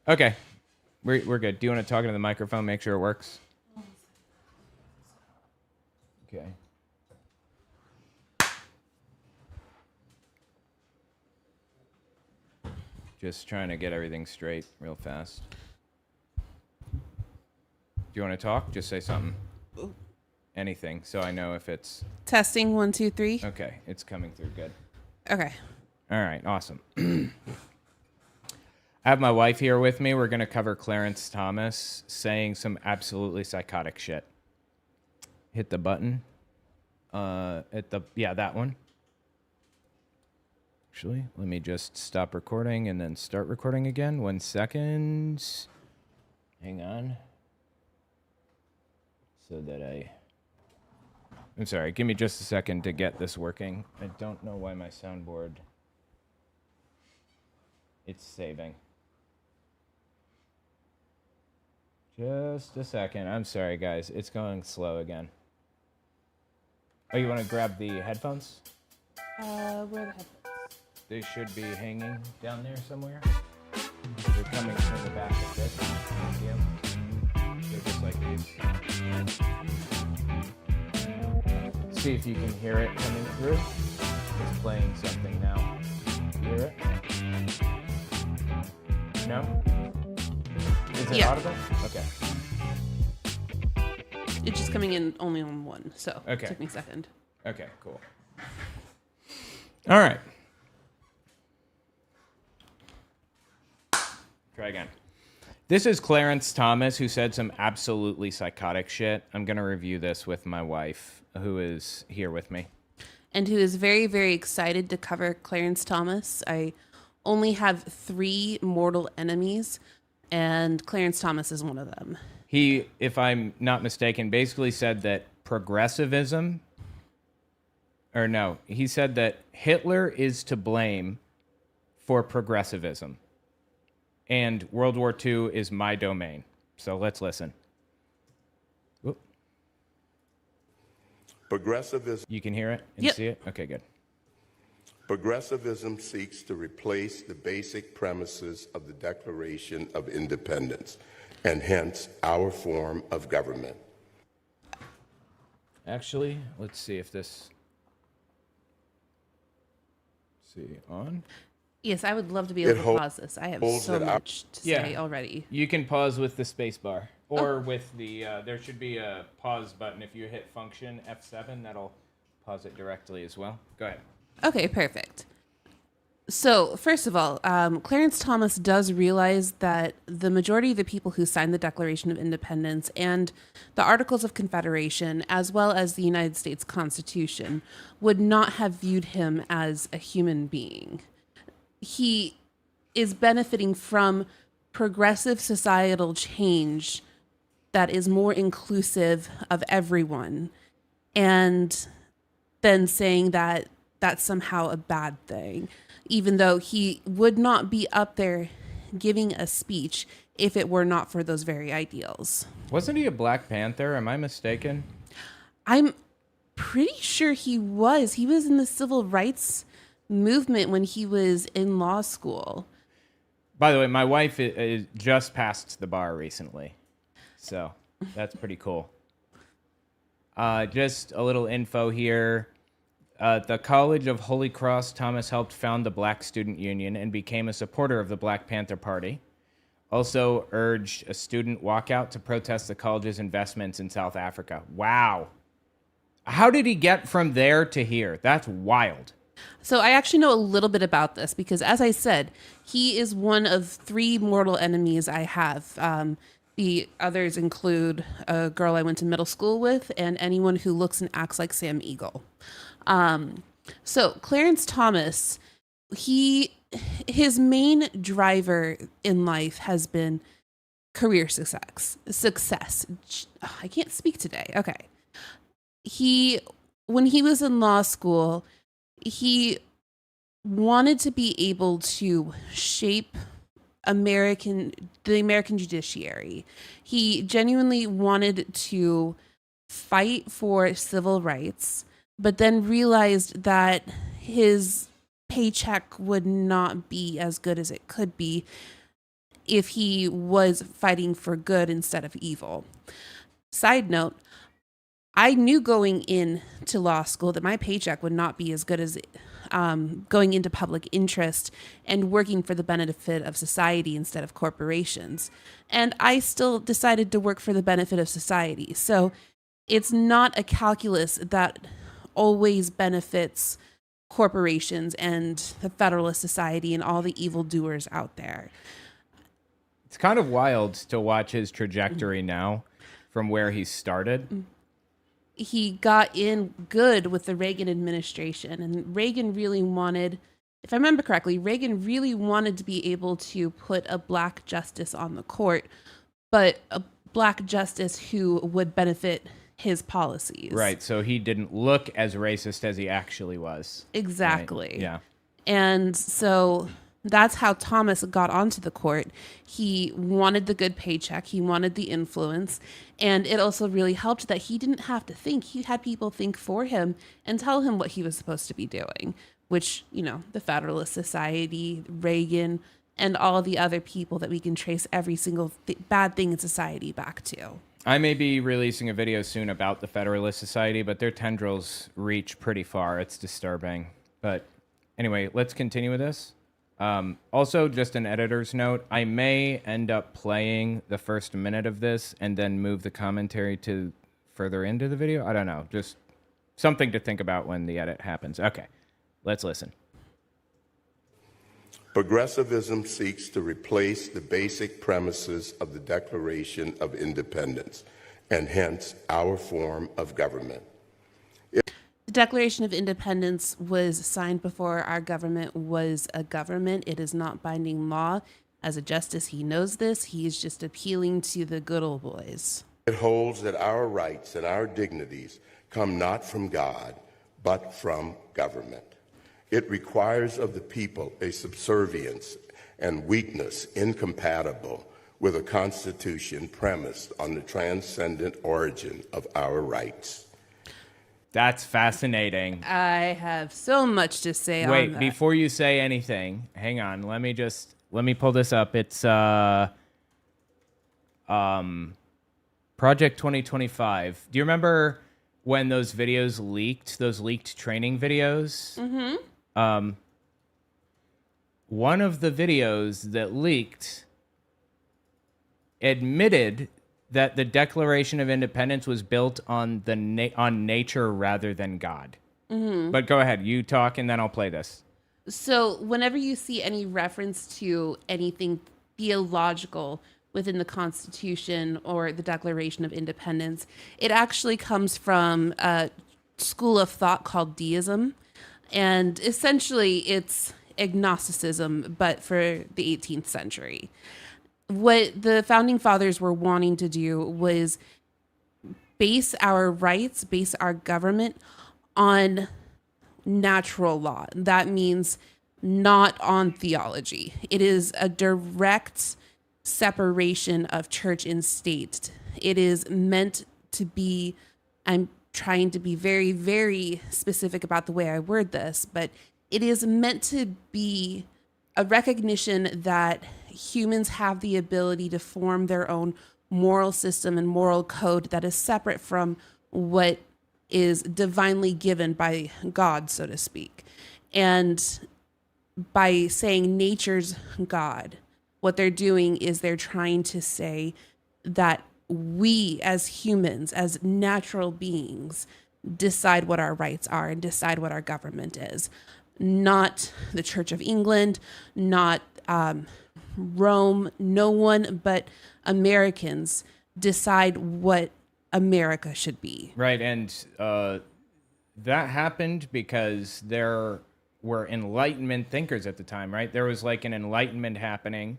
Okay, we're good. Do you want to talk into the microphone, make sure it works? Okay. Just trying to get everything straight real fast. Do you want to talk? Just say something. Ooh. Anything, so I know if it's... Testing 1, 2, 3. Okay, it's coming through good. Okay. All right, awesome. I have my wife here with me. We're going to cover Clarence Thomas saying some absolutely psychotic shit. Hit the button. That one. Actually, let me just stop recording and then start recording again. 1 second. Hang on. So that I'm sorry, give me just a second to get this working. I don't know why my soundboard... It's saving. Just a second. I'm sorry, guys. It's going slow again. Oh, you want to grab the headphones? Where are the headphones? They should be hanging down there somewhere. They're coming from the back of this. You see them? They're just like these. See if you can hear it coming through. It's playing something now. Hear it? No? Is it audible? Okay. It's just coming in only on one, so Okay. it took me a second. Okay, cool. All right. Try again. This is Clarence Thomas, who said some absolutely psychotic shit. I'm going to review this with my wife, who is here with me. And who is very, very excited to cover Clarence Thomas. I only have 3 mortal enemies, and Clarence Thomas is one of them. He, if I'm not mistaken, basically said that progressivism, or no, he said that Hitler is to blame for progressivism. And World War II is my domain. So let's listen. Whoop. Progressivism. You can hear it and Yep. see it? Okay, good. Progressivism seeks to replace the basic premises of the Declaration of Independence, and hence our form of government. Actually, let's see if this... See, on? Yes, I would love to be able to pause this. I have holds so it up. much to say already. You can pause with the space bar. Or with the... there should be a pause button. If you hit function F7, that'll pause it directly as well. Go ahead. Okay, perfect. So, first of all, Clarence Thomas does realize that the majority of the people who signed the Declaration of Independence and the Articles of Confederation, as well as the United States Constitution, would not have viewed him as a human being. He is benefiting from progressive societal change that is more inclusive of everyone, and then saying that that's somehow a bad thing, even though he would not be up there giving a speech if it were not for those very ideals. Wasn't he a Black Panther? Am I mistaken? I'm pretty sure he was. He was in the civil rights movement when he was in law school. By the way, my wife just passed the bar recently, so that's pretty cool. Just a little info here. The College of Holy Cross, Thomas helped found the Black Student Union and became a supporter of the Black Panther Party. Also urged a student walkout to protest the college's investments in South Africa. Wow. How did he get from there to here? That's wild. So I actually know a little bit about this because, as I said, he is one of 3 mortal enemies I have. The others include a girl I went to middle school with and anyone who looks and acts like Sam Eagle. So Clarence Thomas, his main driver in life has been career success. I can't speak today. Okay. When he was in law school, he wanted to be able to shape the American judiciary. He genuinely wanted to fight for civil rights, but then realized that his paycheck would not be as good as it could be if he was fighting for good instead of evil. Side note, I knew going into law school that my paycheck would not be as good as going into public interest and working for the benefit of society instead of corporations. And I still decided to work for the benefit of society. So it's not a calculus that always benefits corporations and the Federalist Society and all the evildoers out there. It's kind of wild to watch his trajectory now from where he started. He got in good with the Reagan administration, and Reagan really wanted, if I remember correctly, Reagan really wanted to be able to put a Black justice on the court, but a Black justice who would benefit his policies. Right, so he didn't look as racist as he actually was. Exactly. Right? Yeah. And so that's how Thomas got onto the court. He wanted the good paycheck. He wanted the influence. And it also really helped that he didn't have to think. He had people think for him and tell him what he was supposed to be doing, which, the Federalist Society, Reagan, and all the other people that we can trace every single bad thing in society back to. I may be releasing a video soon about the Federalist Society, but their tendrils reach pretty far. It's disturbing. But anyway, let's continue with this. Also, just an editor's note, I may end up playing the first minute of this and then move the commentary to further into the video. I don't know. Just something to think about when the edit happens. Okay, let's listen. Progressivism seeks to replace the basic premises of the Declaration of Independence, and hence our form of government. The Declaration of Independence was signed before our government was a government. It is not binding law. As a justice, he knows this. He is just appealing to the good old boys. It holds that our rights and our dignities come not from God, but from government. It requires of the people a subservience and weakness incompatible with a constitution premised on the transcendent origin of our rights. That's fascinating. I have so much to say on that. Wait, before you say anything, hang on. Let me pull this up. It's Project 2025. Do you remember when those videos leaked? Those leaked training videos? Mm-hmm. One of the videos that leaked admitted that the Declaration of Independence was built on on nature rather than God. Mm-hmm. But go ahead, you talk, and then I'll play this. So whenever you see any reference to anything theological within the Constitution or the Declaration of Independence, it actually comes from a school of thought called deism. And essentially it's agnosticism, but for the 18th century. What the founding fathers were wanting to do was base our rights, base our government on natural law. That means not on theology. It is a direct separation of church and state. It is meant to be, I'm trying to be very, very specific about the way I word this, but it is meant to be a recognition that humans have the ability to form their own moral system and moral code that is separate from what is divinely given by God, so to speak. And by saying nature's God, what they're doing is they're trying to say that we as humans, as natural beings, decide what our rights are and decide what our government is. Not the Church of England, not Rome, no one but Americans decide what America should be. Right, and that happened because there were Enlightenment thinkers at the time, right? There was like an Enlightenment happening,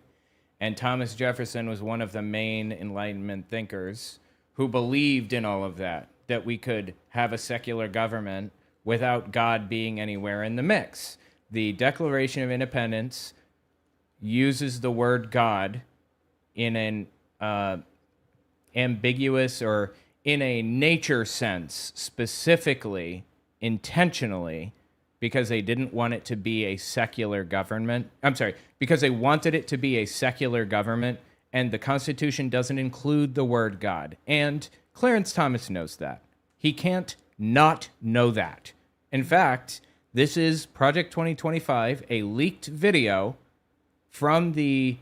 and Thomas Jefferson was one of the main Enlightenment thinkers who believed in all of that, that we could have a secular government without God being anywhere in the mix. The Declaration of Independence uses the word God in an ambiguous or in a nature sense, specifically, intentionally, because they didn't want it to be a secular government. I'm sorry, because they wanted it to be a secular government, and the Constitution doesn't include the word God. And Clarence Thomas knows that. He can't not know that. In fact, this is Project 2025, a leaked video from the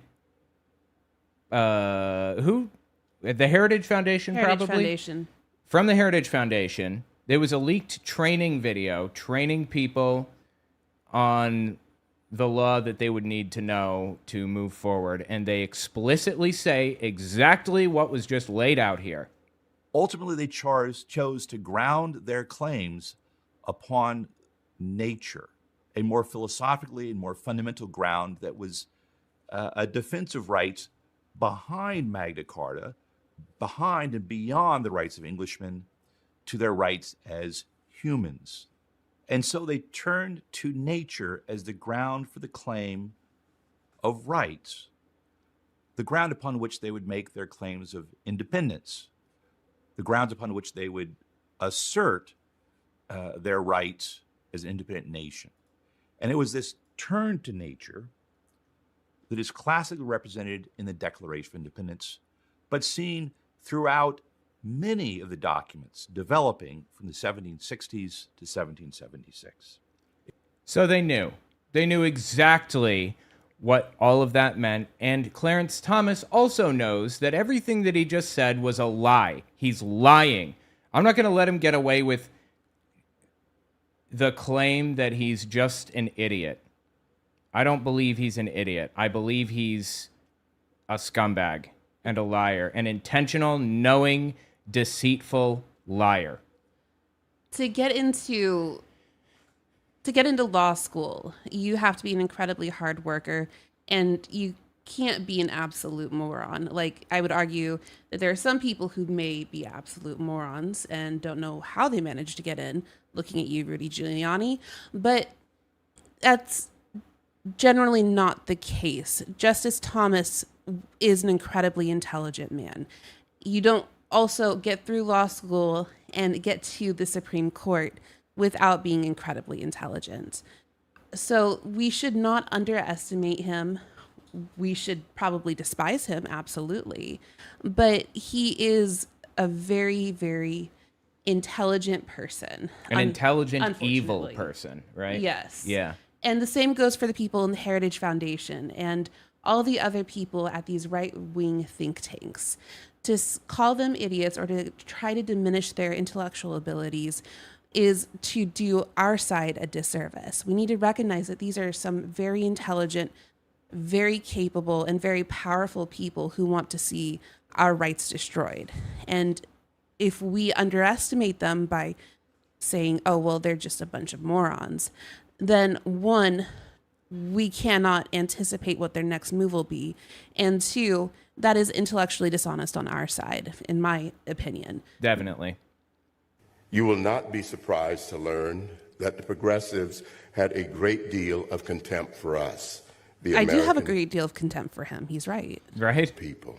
the Heritage Foundation, Heritage probably? Foundation. From the Heritage Foundation. There was a leaked training video training people on the law that they would need to know to move forward. And they explicitly say exactly what was just laid out here. Ultimately, they chose to ground their claims upon nature, a more philosophically and more fundamental ground that was a defense of rights behind Magna Carta, behind and beyond the rights of Englishmen to their rights as humans. And so they turned to nature as the ground for the claim of rights, the ground upon which they would make their claims of independence, the grounds upon which they would assert their rights as an independent nation. And it was this turn to nature that is classically represented in the Declaration of Independence, but seen throughout many of the documents developing from the 1760s to 1776. So they knew. They knew exactly what all of that meant. And Clarence Thomas also knows that everything that he just said was a lie. He's lying. I'm not going to let him get away with the claim that he's just an idiot. I don't believe he's an idiot. I believe he's a scumbag and a liar, an intentional, knowing, deceitful liar. To get into law school, you have to be an incredibly hard worker, and you can't be an absolute moron. Like, I would argue that there are some people who may be absolute morons and don't know how they managed to get in, looking at you, Rudy Giuliani, but that's generally not the case. Justice Thomas is an incredibly intelligent man. You don't also get through law school and get to the Supreme Court without being incredibly intelligent. So we should not underestimate him. We should probably despise him, absolutely. But he is a very, very intelligent person. An intelligent, evil person, right? Yes. Yeah. And the same goes for the people in the Heritage Foundation and all the other people at these right-wing think tanks. To call them idiots or to try to diminish their intellectual abilities is to do our side a disservice. We need to recognize that these are some very intelligent, very capable, and very powerful people who want to see our rights destroyed. And if we underestimate them by saying, oh, well, they're just a bunch of morons, then one, we cannot anticipate what their next move will be. And two, that is intellectually dishonest on our side, in my opinion. Definitely. You will not be surprised to learn that the progressives had a great deal of contempt for us, the I do have a American great deal of contempt for him. He's right. Right? people.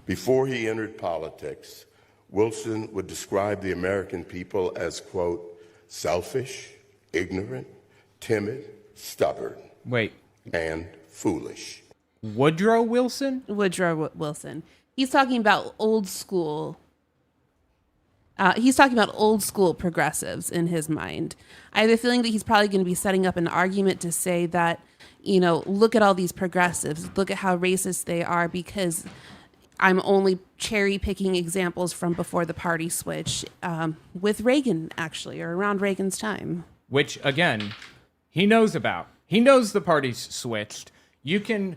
Before he entered politics, Wilson would describe the American people as, quote, selfish, ignorant, timid, stubborn, Wait, and foolish. Woodrow Wilson? Woodrow Wilson. He's talking about old school. He's talking about old school progressives in his mind. I have a feeling that he's probably going to be setting up an argument to say that, you know, look at all these progressives, look at how racist they are, because I'm only cherry picking examples from before the party switch, with Reagan, actually, or around Reagan's time. Which, again, he knows about. He knows the party's switched. You can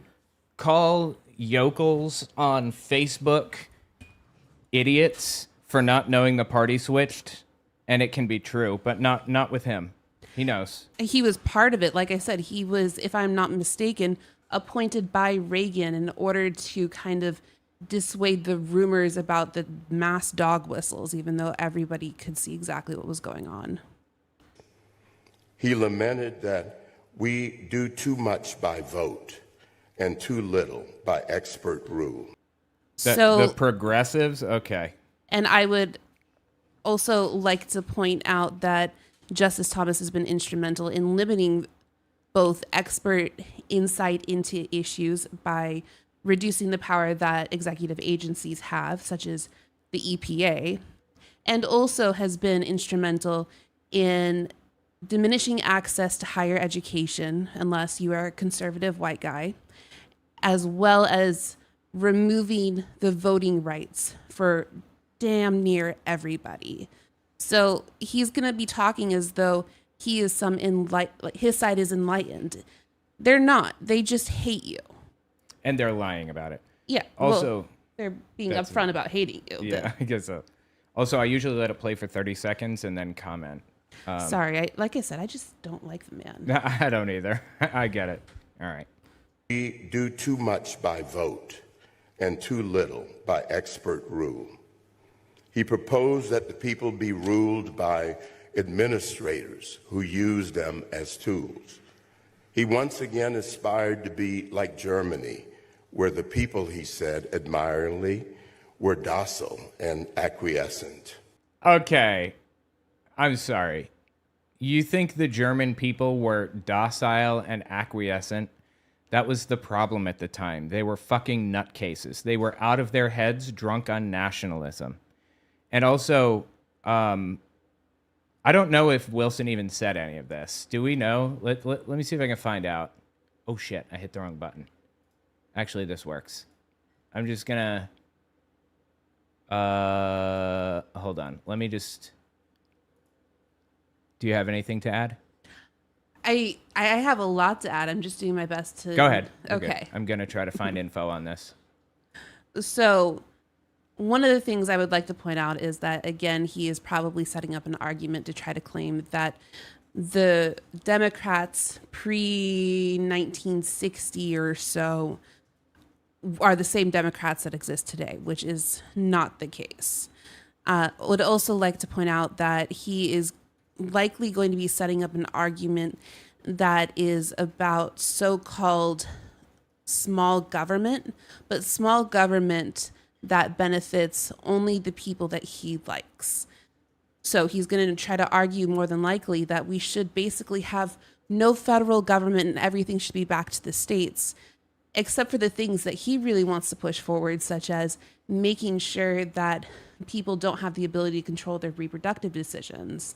call yokels on Facebook idiots for not knowing the party switched, and it can be true, but not with him. He knows. He was part of it. Like I said, he was, if I'm not mistaken, appointed by Reagan in order to kind of dissuade the rumors about the mass dog whistles, even though everybody could see exactly what was going on. He lamented that we do too much by vote and too little by expert rule. The progressives? Okay. And I would also like to point out that Justice Thomas has been instrumental in limiting both expert insight into issues by reducing the power that executive agencies have, such as the EPA, and also has been instrumental in diminishing access to higher education, unless you are a conservative white guy, as well as removing the voting rights for damn near everybody. So he's going to be talking as though he is his side is enlightened. They're not. They just hate you. And they're lying about it. Yeah. Also, well, they're being upfront about hating you. Yeah, I guess so. Also, I usually let it play for 30 seconds and then comment. Sorry. Like I said, I just don't like the man. I don't either. I get it. All right. We do too much by vote and too little by expert rule. He proposed that the people be ruled by administrators who use them as tools. He once again aspired to be like Germany, where the people, he said admiringly, were docile and acquiescent. Okay. I'm sorry. You think the German people were docile and acquiescent? That was the problem at the time. They were fucking nutcases. They were out of their heads, drunk on nationalism. And also, I don't know if Wilson even said any of this. Do we know? Let me see if I can find out. Oh, shit. I hit the wrong button. Actually, this works. I'm just gonna... hold on. Let me just... Do you have anything to add? I have a lot to add. I'm just doing my best to... Go ahead. You're Okay. good. I'm going to try to find info on this. So one of the things I would like to point out is that, again, he is probably setting up an argument to try to claim that the Democrats pre-1960 or so are the same Democrats that exist today, which is not the case. Would also like to point out that he is likely going to be setting up an argument that is about so-called small government, but small government that benefits only the people that he likes. So he's going to try to argue more than likely that we should basically have no federal government and everything should be back to the states, except for the things that he really wants to push forward, such as making sure that people don't have the ability to control their reproductive decisions,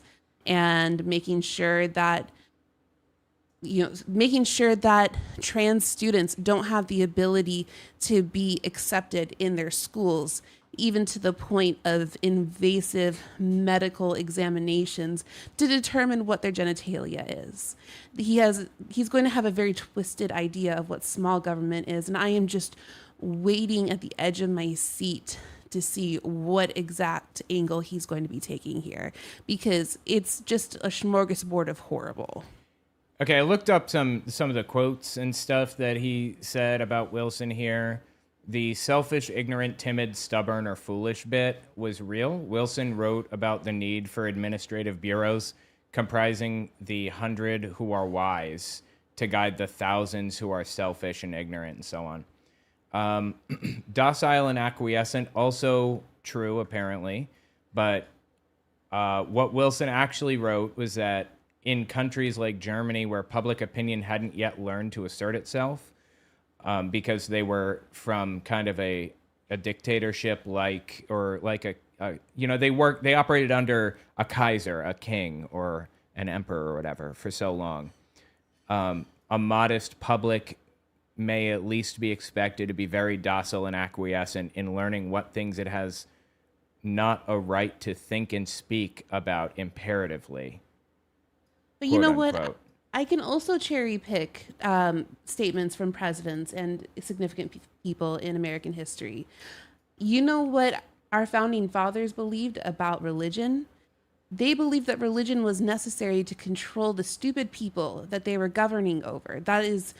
and making sure that trans students don't have the ability to be accepted in their schools, even to the point of invasive medical examinations to determine what their genitalia is. He's going to have a very twisted idea of what small government is, and I am just waiting at the edge of my seat to see what exact angle he's going to be taking here, because it's just a smorgasbord of horrible. Okay, I looked up some of the quotes and stuff that he said about Wilson here. The selfish, ignorant, timid, stubborn, or foolish bit was real. Wilson wrote about the need for administrative bureaus comprising the 100 who are wise to guide the thousands who are selfish and ignorant, and so on. Docile and acquiescent, also true, apparently. But what Wilson actually wrote was that in countries like Germany, where public opinion hadn't yet learned to assert itself, because they were from kind of a dictatorship, they operated under a Kaiser, a king, or an emperor or whatever for so long. A modest public may at least be expected to be very docile and acquiescent in learning what things it has not a right to think and speak about imperatively. But you know Unquote. what? I can also cherry pick statements from presidents and significant people in American history. You know what our founding fathers believed about religion? They believed that religion was necessary to control the stupid people that they were governing over. That is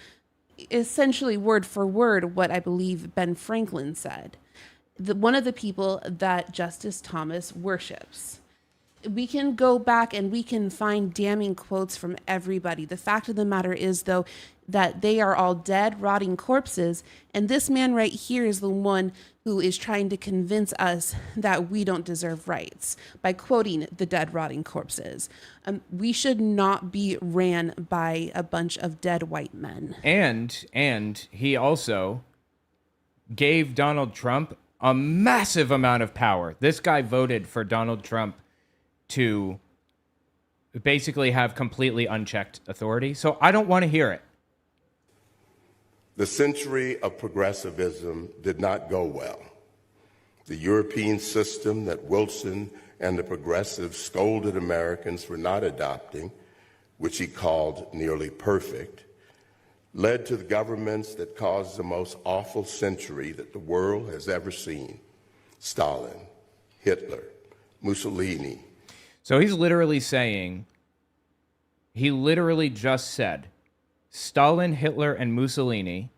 essentially word for word what I believe Ben Franklin said. One of the people that Justice Thomas worships. We can go back and we can find damning quotes from everybody. The fact of the matter is, though, that they are all dead, rotting corpses. And this man right here is the one who is trying to convince us that we don't deserve rights by quoting the dead, rotting corpses. We should not be ran by a bunch of dead white men. And he also gave Donald Trump a massive amount of power. This guy voted for Donald Trump to basically have completely unchecked authority. So I don't want to hear it. The century of progressivism did not go well. The European system that Wilson and the progressives scolded Americans for not adopting, which he called nearly perfect, led to the governments that caused the most awful century that the world has ever seen. Stalin, Hitler, Mussolini. So he's literally saying, he literally just said, Stalin, Hitler, and Mussolini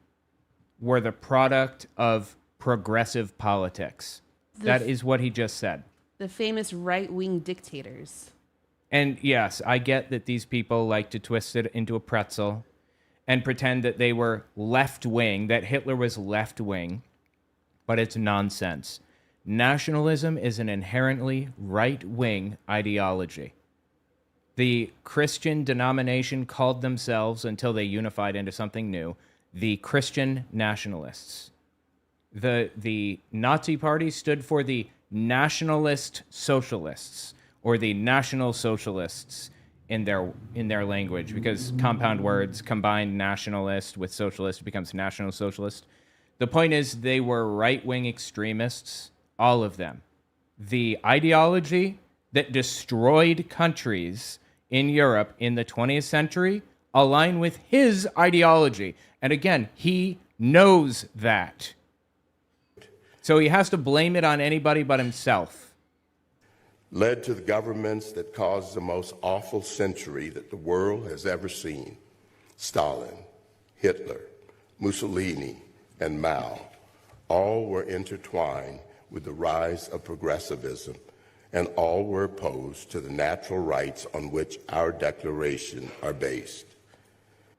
were the product of progressive politics. That is what he just said. The famous right-wing dictators. And yes, I get that these people like to twist it into a pretzel and pretend that they were left-wing, that Hitler was left-wing, but it's nonsense. Nationalism is an inherently right-wing ideology. The Christian denomination called themselves, until they unified into something new, the Christian Nationalists. The Nazi Party stood for the Nationalist Socialists, or the National Socialists in their language, because compound words combine nationalist with socialist becomes National Socialist. The point is, they were right-wing extremists, all of them. The ideology that destroyed countries in Europe in the 20th century align with his ideology. And again, he knows that. So he has to blame it on anybody but himself. Led to the governments that caused the most awful century that the world has ever seen. Stalin, Hitler, Mussolini, and Mao all were intertwined with the rise of progressivism, and all were opposed to the natural rights on which our Declaration are based.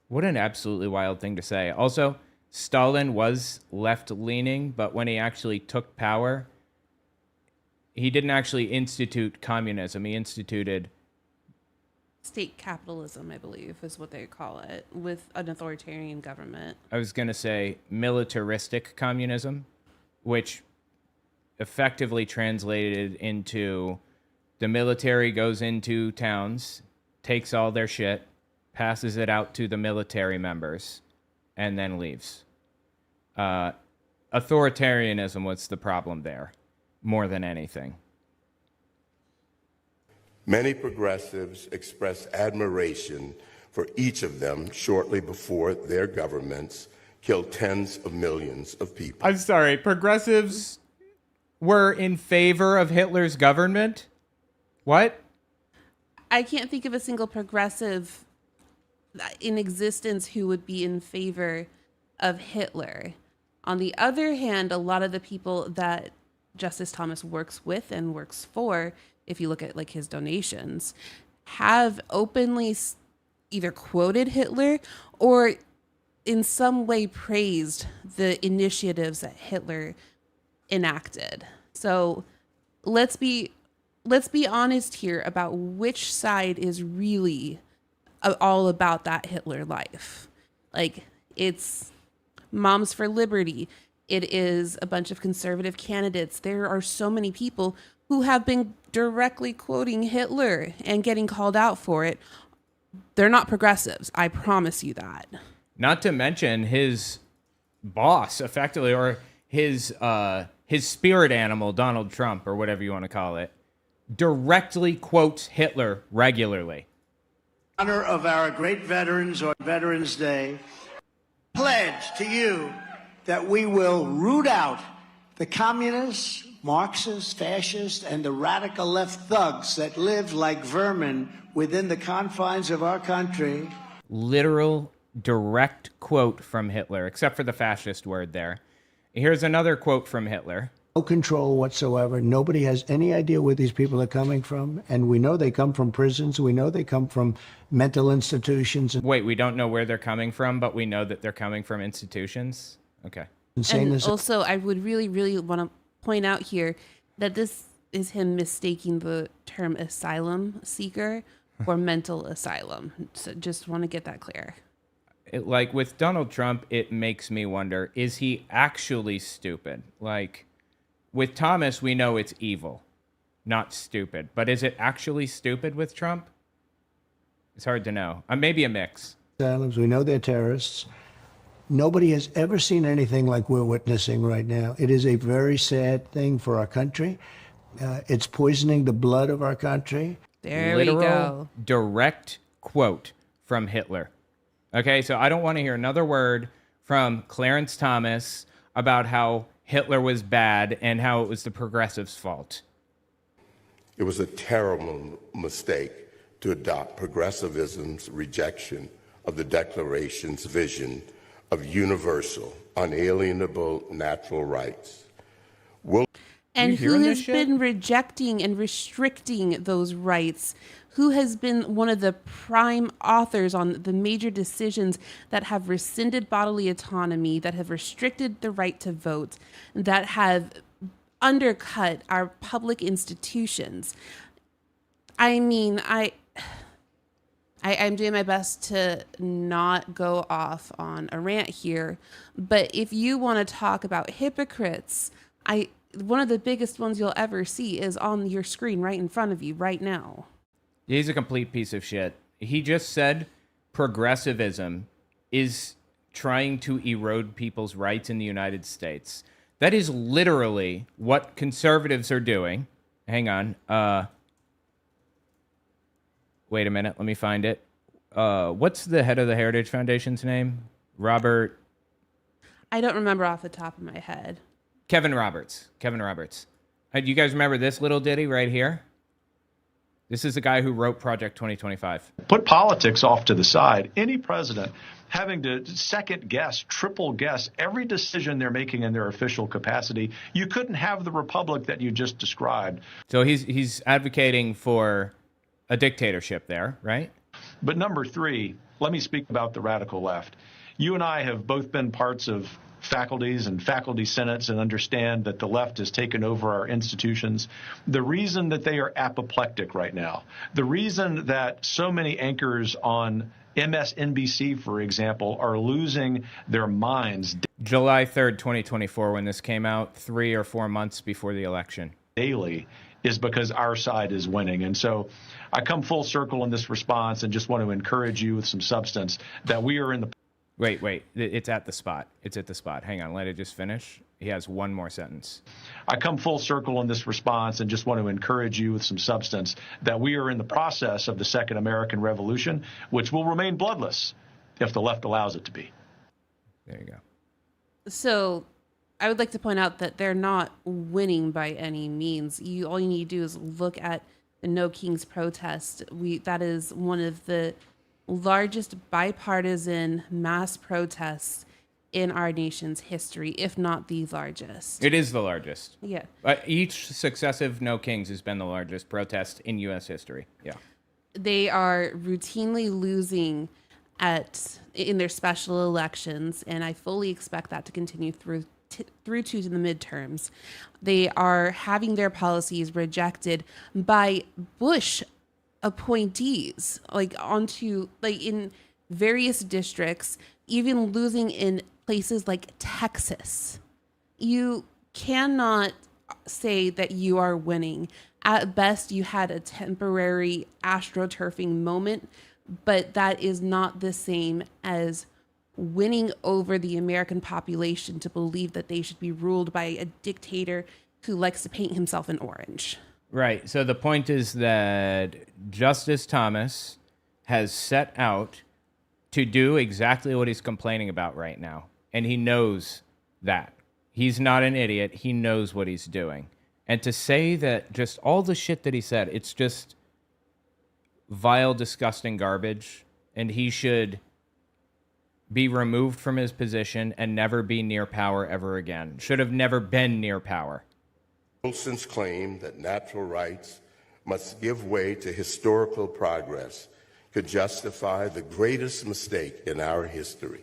What an absolutely wild thing to say. Also, Stalin was left-leaning, but when he actually took power, he didn't actually institute communism. He instituted State capitalism, I believe, is what they call it, with an authoritarian government. I was going to say militaristic communism, which effectively translated into the military goes into towns, takes all their shit, passes it out to the military members, and then leaves. Authoritarianism was the problem there. more than anything. Many progressives expressed admiration for each of them shortly before their governments killed tens of millions of people. I'm sorry, progressives were in favor of Hitler's government? What? I can't think of a single progressive in existence who would be in favor of Hitler. On the other hand, a lot of the people that Justice Thomas works with and works for, if you look at like his donations, have openly either quoted Hitler or in some way praised the initiatives that Hitler enacted. So let's be honest here about which side is really all about that Hitler life. Like, it's Moms for Liberty. It is a bunch of conservative candidates. There are so many people who have been directly quoting Hitler and getting called out for it. They're not progressives. I promise you that. Not to mention his boss, effectively, or his spirit animal, Donald Trump, or whatever you want to call it, directly quotes Hitler regularly. In honor of our great veterans on Veterans Day, pledge to you that we will root out the communists, Marxists, fascists, and the radical left thugs that live like vermin within the confines of our country. Literal direct quote from Hitler, except for the fascist word there. Here's another quote from Hitler. No control whatsoever. Nobody has any idea where these people are coming from. And we know they come from prisons. We know they come from mental institutions. Wait, we don't know where they're coming from, but we know that they're coming from institutions? Okay. And also, I would really, really want to point out here that this is him mistaking the term asylum seeker for mental asylum. So just want to get that clear. Like with Donald Trump, it makes me wonder, is he actually stupid? Like with Thomas, we know it's evil, not stupid. But is it actually stupid with Trump? It's hard to know. Maybe a mix. Asylums, we know they're terrorists. Nobody has ever seen anything like we're witnessing right now. It is a very sad thing for our country. It's poisoning the blood of our country. There Literal, we go. Direct quote from Hitler. Okay, so I don't want to hear another word from Clarence Thomas about how Hitler was bad and how it was the progressives' fault. It was a terrible mistake to adopt progressivism's rejection of the Declaration's vision of universal, unalienable natural rights. And who has been rejecting and restricting those rights? Who has been one of the prime authors on the major decisions that have rescinded bodily autonomy, that have restricted the right to vote, that have undercut our public institutions? I mean, I'm doing my best to not go off on a rant here, but if you want to talk about hypocrites, one of the biggest ones you'll ever see is on your screen right in front of you right now. He's a complete piece of shit. He just said progressivism is trying to erode people's rights in the United States. That is literally what conservatives are doing. Hang on. Wait a minute. Let me find it. What's the head of the Heritage Foundation's name? Robert. I don't remember off the top of my head. Kevin Roberts. Kevin Roberts. Do you guys remember this little ditty right here? This is the guy who wrote Project 2025. Put politics off to the side. Any president having to second guess, triple guess every decision they're making in their official capacity, you couldn't have the republic that you just described. So he's advocating for a dictatorship there, right? But number three, let me speak about the radical left. You and I have both been parts of faculties and faculty senates and understand that the left has taken over our institutions. The reason that they are apoplectic right now, the reason that so many anchors on MSNBC, for example, are losing their minds. July 3rd, 2024, when this came out, 3 or 4 months before the election. Daily is because our side is winning. And so I come full circle in this response and just want to encourage you with some substance that we are in the... Wait. It's at the spot. It's at the spot. Hang on. Let it just finish. He has one more sentence. I come full circle in this response and just want to encourage you with some substance that we are in the process of the Second American Revolution, which will remain bloodless if the left allows it to be. There you go. So I would like to point out that they're not winning by any means. All you need to do is look at the No Kings protest. That is one of the largest bipartisan mass protests in our nation's history, if not the largest. It is the largest. Yeah. Each successive No Kings has been the largest protest in U.S. history. Yeah. They are routinely losing in their special elections, and I fully expect that to continue through to the midterms. They are having their policies rejected by Bush appointees, in various districts, even losing in places like Texas. You cannot say that you are winning. At best, you had a temporary astroturfing moment, but that is not the same as winning over the American population to believe that they should be ruled by a dictator who likes to paint himself in orange. Right. So the point is that Justice Thomas has set out to do exactly what he's complaining about right now. And he knows that. He's not an idiot. He knows what he's doing. And to say that just all the shit that he said, it's just vile, disgusting garbage. And he should be removed from his position and never be near power ever again. Should have never been near power. Wilson's claim that natural rights must give way to historical progress could justify the greatest mistake in our history.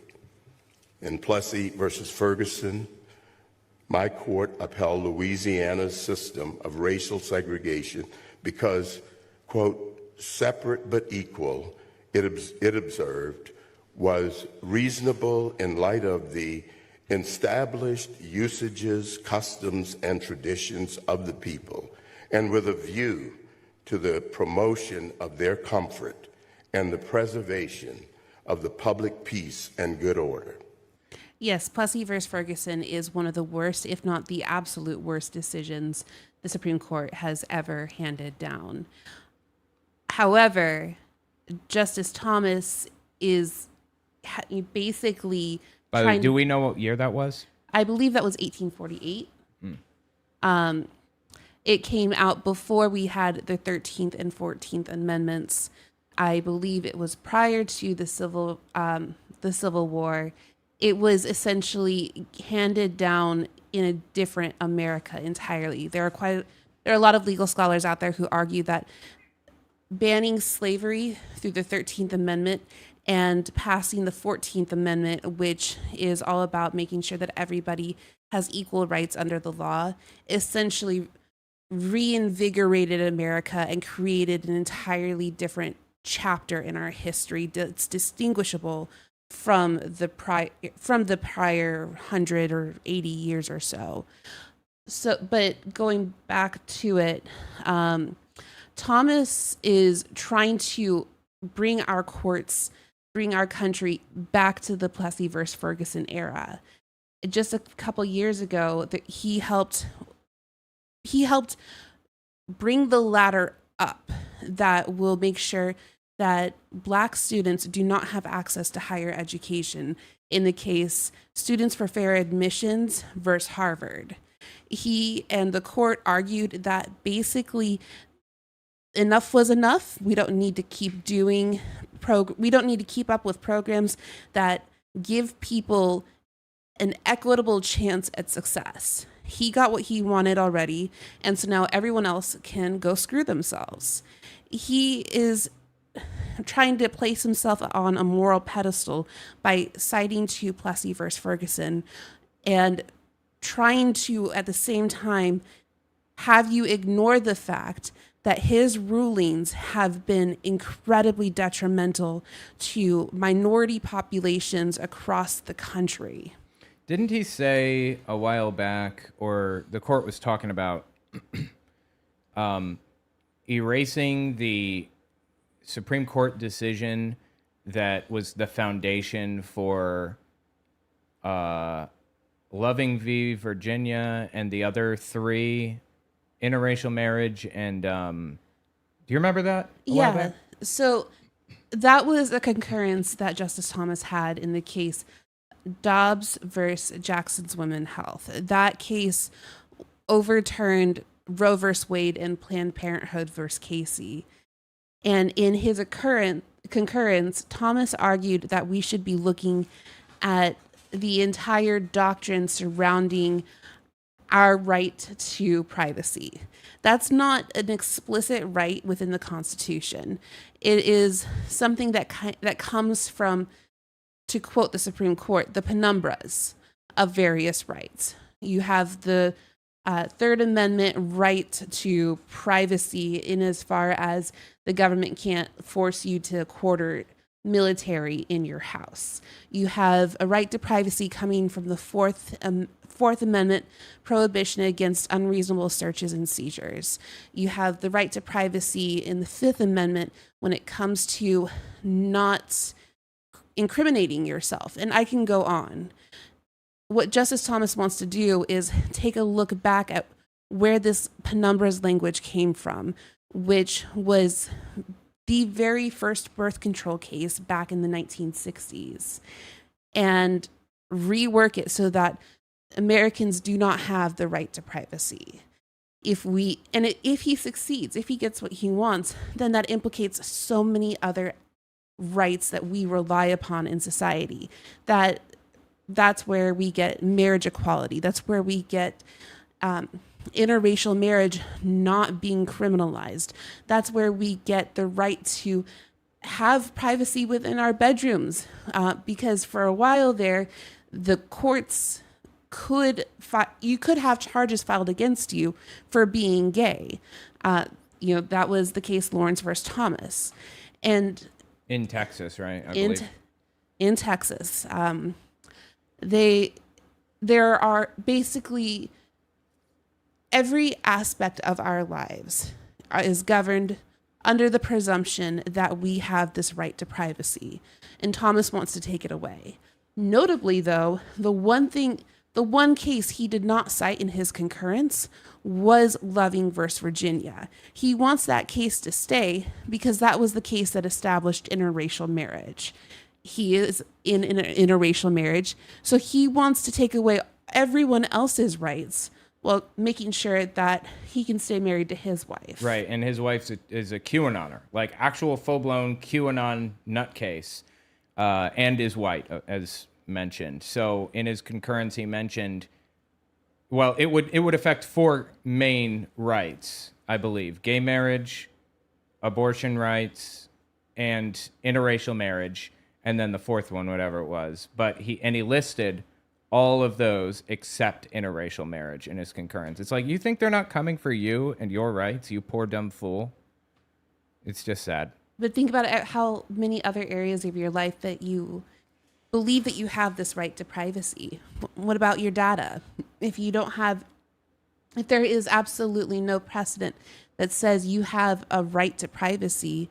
In Plessy versus Ferguson, my court upheld Louisiana's system of racial segregation because, quote, separate but equal, it observed, was reasonable in light of the established usages, customs, and traditions of the people, and with a view to the promotion of their comfort and the preservation of the public peace and good order. Yes, Plessy versus Ferguson is one of the worst, if not the absolute worst decisions the Supreme Court has ever handed down. However, Justice Thomas is basically By the way, do we know what year that was? I believe that was 1848. It came out before we had the 13th and 14th Amendments. I believe it was prior to the Civil War. It was essentially handed down in a different America entirely. There are a lot of legal scholars out there who argue that banning slavery through the 13th Amendment and passing the 14th Amendment, which is all about making sure that everybody has equal rights under the law, essentially reinvigorated America and created an entirely different chapter in our history that's distinguishable from the prior 100 or 80 years or so. But going back to it, Thomas is trying to bring our country back to the Plessy versus Ferguson era. Just a couple years ago, he helped bring the ladder up that will make sure that Black students do not have access to higher education. In the case, Students for Fair Admissions versus Harvard. He and the court argued that basically enough was enough. We don't need to keep up with programs that give people an equitable chance at success. He got what he wanted already, and so now everyone else can go screw themselves. He is trying to place himself on a moral pedestal by citing to Plessy versus Ferguson and trying to, at the same time, have you ignore the fact that his rulings have been incredibly detrimental to minority populations across the country. Didn't he say a while back, or the court was talking about erasing the Supreme Court decision that was the foundation for Loving v. Virginia, and the other 3, interracial marriage, and do you remember that? Yeah. So that was a concurrence that Justice Thomas had in the case Dobbs versus Jackson's Women's Health. That case overturned Roe versus Wade and Planned Parenthood versus Casey. And in his concurrence, Thomas argued that we should be looking at the entire doctrine surrounding our right to privacy. That's not an explicit right within the Constitution. It is something that comes from, to quote the Supreme Court, the penumbras of various rights. You have the Third Amendment right to privacy in as far as the government can't force you to quarter military in your house. You have a right to privacy coming from the Fourth Amendment prohibition against unreasonable searches and seizures. You have the right to privacy in the Fifth Amendment when it comes to not incriminating yourself. And I can go on. What Justice Thomas wants to do is take a look back at where this penumbras language came from, which was the very first birth control case back in the 1960s, and rework it so that Americans do not have the right to privacy. If he succeeds, if he gets what he wants, then that implicates so many other rights that we rely upon in society. That's where we get marriage equality. That's where we get interracial marriage not being criminalized. That's where we get the right to have privacy within our bedrooms. Because for a while there, the courts you could have charges filed against you for being gay. That was the case Lawrence versus Thomas. And in Texas, right? I believe. In Texas. There are basically every aspect of our lives is governed under the presumption that we have this right to privacy, and Thomas wants to take it away. Notably, though, the one case he did not cite in his concurrence was Loving versus Virginia. He wants that case to stay because that was the case that established interracial marriage. He is in an interracial marriage, so he wants to take away everyone else's rights while making sure that he can stay married to his wife. Right, and his wife is a QAnoner, like actual full-blown QAnon nutcase, and is white, as mentioned. So in his concurrence, he mentioned, well, it would affect 4 main rights, I believe: gay marriage, abortion rights, and interracial marriage, and then the 4th one, whatever it was. But he listed all of those except interracial marriage in his concurrence. It's like, you think they're not coming for you and your rights, you poor dumb fool? It's just sad. But think about how many other areas of your life that you believe that you have this right to privacy. What about your data? If there is absolutely no precedent that says you have a right to privacy,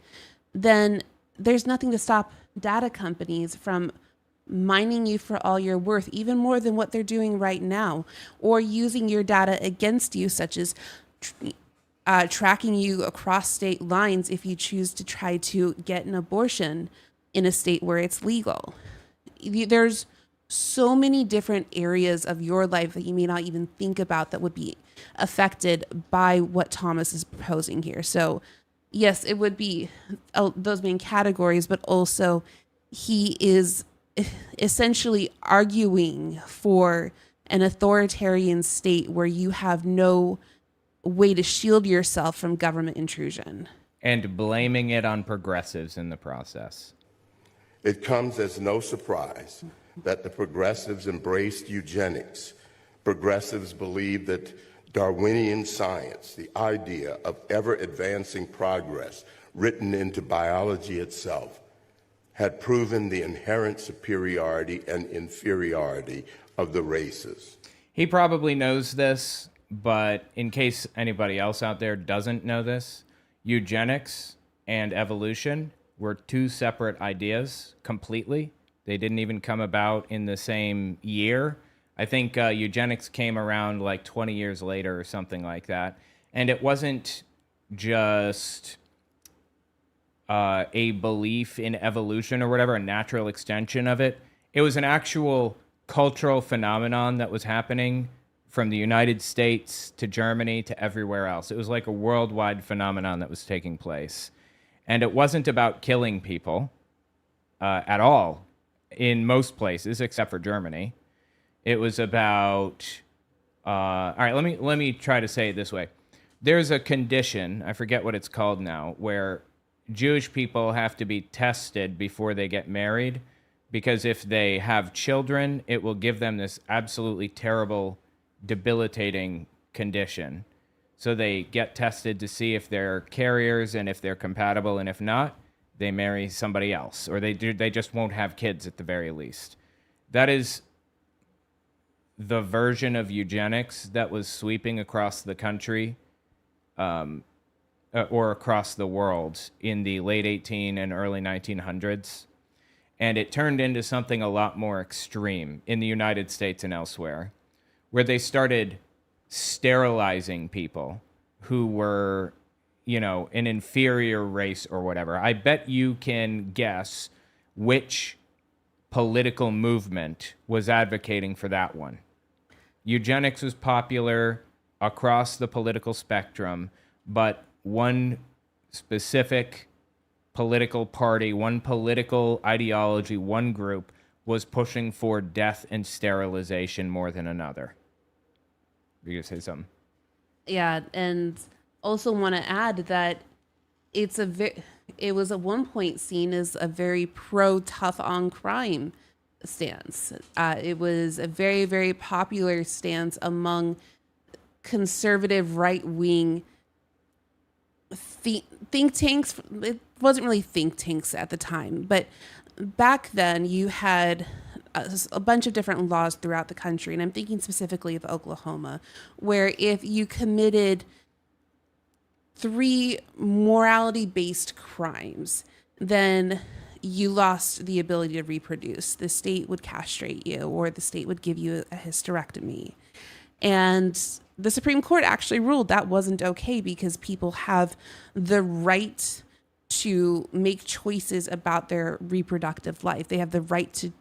then there's nothing to stop data companies from mining you for all you're worth, even more than what they're doing right now, or using your data against you, such as tracking you across state lines if you choose to try to get an abortion in a state where it's legal. There's so many different areas of your life that you may not even think about that would be affected by what Thomas is proposing here. So yes, it would be those main categories, but also he is essentially arguing for an authoritarian state where you have no way to shield yourself from government intrusion. And blaming it on progressives in the process. It comes as no surprise that the progressives embraced eugenics. Progressives believe that Darwinian science, the idea of ever-advancing progress written into biology itself, had proven the inherent superiority and inferiority of the races. He probably knows this, but in case anybody else out there doesn't know this, eugenics and evolution were 2 separate ideas completely. They didn't even come about in the same year. I think eugenics came around like 20 years later or something like that. And it wasn't just a belief in evolution or whatever, a natural extension of it. It was an actual cultural phenomenon that was happening from the United States to Germany to everywhere else. It was like a worldwide phenomenon that was taking place. And it wasn't about killing people at all in most places, except for Germany. It was about, all right, let me try to say it this way. There's a condition, I forget what it's called now, where Jewish people have to be tested before they get married, because if they have children, it will give them this absolutely terrible, debilitating condition. So they get tested to see if they're carriers and if they're compatible, and if not, they marry somebody else, or they just won't have kids at the very least. That is the version of eugenics that was sweeping across the country, or across the world in the late 18 and early 1900s. And it turned into something a lot more extreme in the United States and elsewhere, where they started sterilizing people who were, an inferior race or whatever. I bet you can guess which political movement was advocating for that one. Eugenics was popular across the political spectrum, but one specific political party, one political ideology, one group was pushing for death and sterilization more than another. You gonna say something? Yeah, and also want to add that it was at one point seen as a very pro tough on crime stance. It was a very, very popular stance among conservative right-wing think tanks. It wasn't really think tanks at the time, but back then you had a bunch of different laws throughout the country, and I'm thinking specifically of Oklahoma, where if you committed 3 morality-based crimes, then you lost the ability to reproduce. The state would castrate you, or the state would give you a hysterectomy. And the Supreme Court actually ruled that wasn't okay, because people have the right to make choices about their reproductive life. They have the right to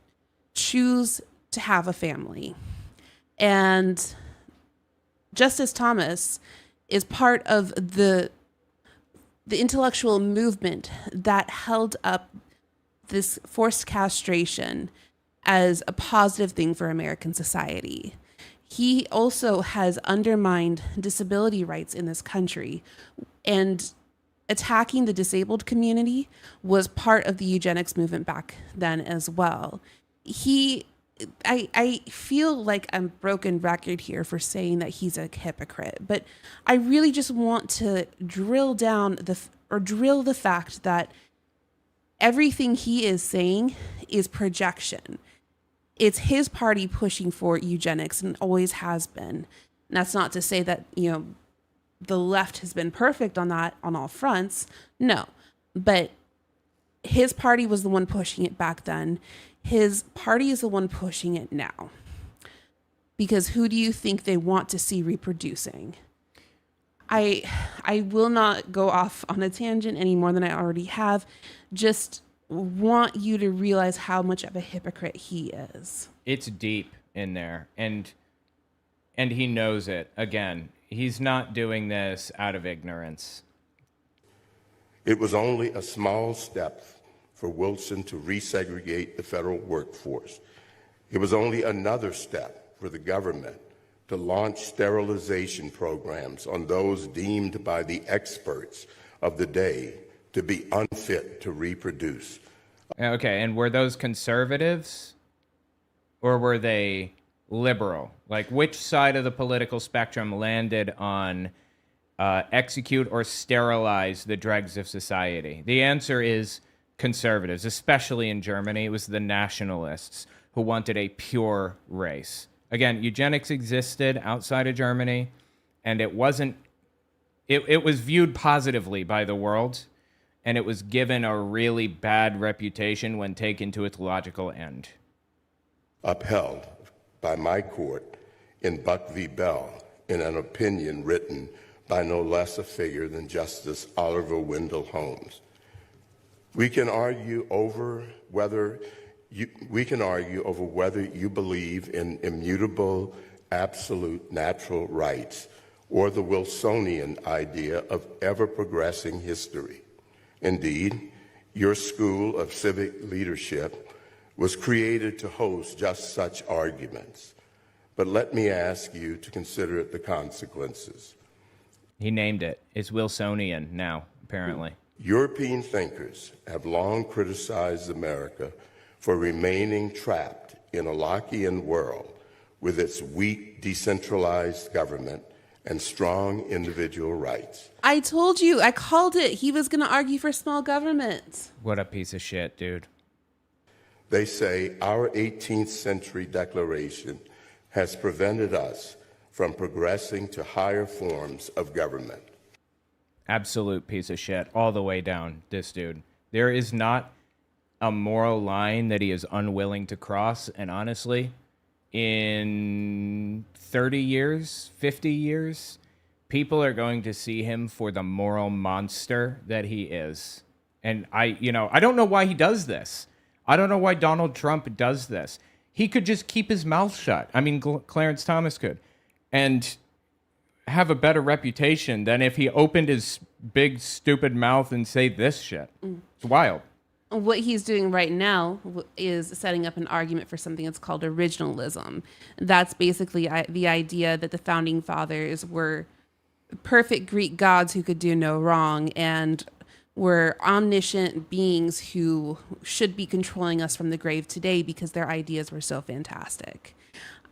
choose to have a family. And Justice Thomas is part of the intellectual movement that held up this forced castration as a positive thing for American society. He also has undermined disability rights in this country, and attacking the disabled community was part of the eugenics movement back then as well. I feel like I'm a broken record here for saying that he's a hypocrite, but I really just want to drill the fact that everything he is saying is projection. It's his party pushing for eugenics, and always has been. And that's not to say that, the left has been perfect on that on all fronts. No, but his party was the one pushing it back then. His party is the one pushing it now. Because who do you think they want to see reproducing? I will not go off on a tangent any more than I already have. Just want you to realize how much of a hypocrite he is. It's deep in there, and he knows it. Again, he's not doing this out of ignorance. It was only a small step for Wilson to resegregate the federal workforce. It was only another step for the government to launch sterilization programs on those deemed by the experts of the day to be unfit to reproduce. Okay, and were those conservatives or were they liberal? Like, which side of the political spectrum landed on execute or sterilize the dregs of society? The answer is conservatives, especially in Germany. It was the nationalists who wanted a pure race. Again, eugenics existed outside of Germany, and it was viewed positively by the world, and it was given a really bad reputation when taken to its logical end. Upheld by my court in Buck v. Bell in an opinion written by no less a figure than Justice Oliver Wendell Holmes. We can argue over whether you believe in immutable, absolute natural rights or the Wilsonian idea of ever-progressing history. Indeed, your school of civic leadership was created to host just such arguments. But let me ask you to consider the consequences. He named it. It's Wilsonian now, apparently. European thinkers have long criticized America for remaining trapped in a Lockean world with its weak, decentralized government and strong individual rights. I told you, I called it. He was going to argue for small government. What a piece of shit, dude. They say our 18th century declaration has prevented us from progressing to higher forms of government. Absolute piece of shit all the way down, this dude. There is not a moral line that he is unwilling to cross. And honestly, in 30 years, 50 years, people are going to see him for the moral monster that he is. And I don't know why he does this. I don't know why Donald Trump does this. He could just keep his mouth shut. I mean, Clarence Thomas could. And have a better reputation than if he opened his big, stupid mouth and say this shit. It's wild. What he's doing right now is setting up an argument for something that's called originalism. That's basically the idea that the founding fathers were perfect Greek gods who could do no wrong and were omniscient beings who should be controlling us from the grave today because their ideas were so fantastic.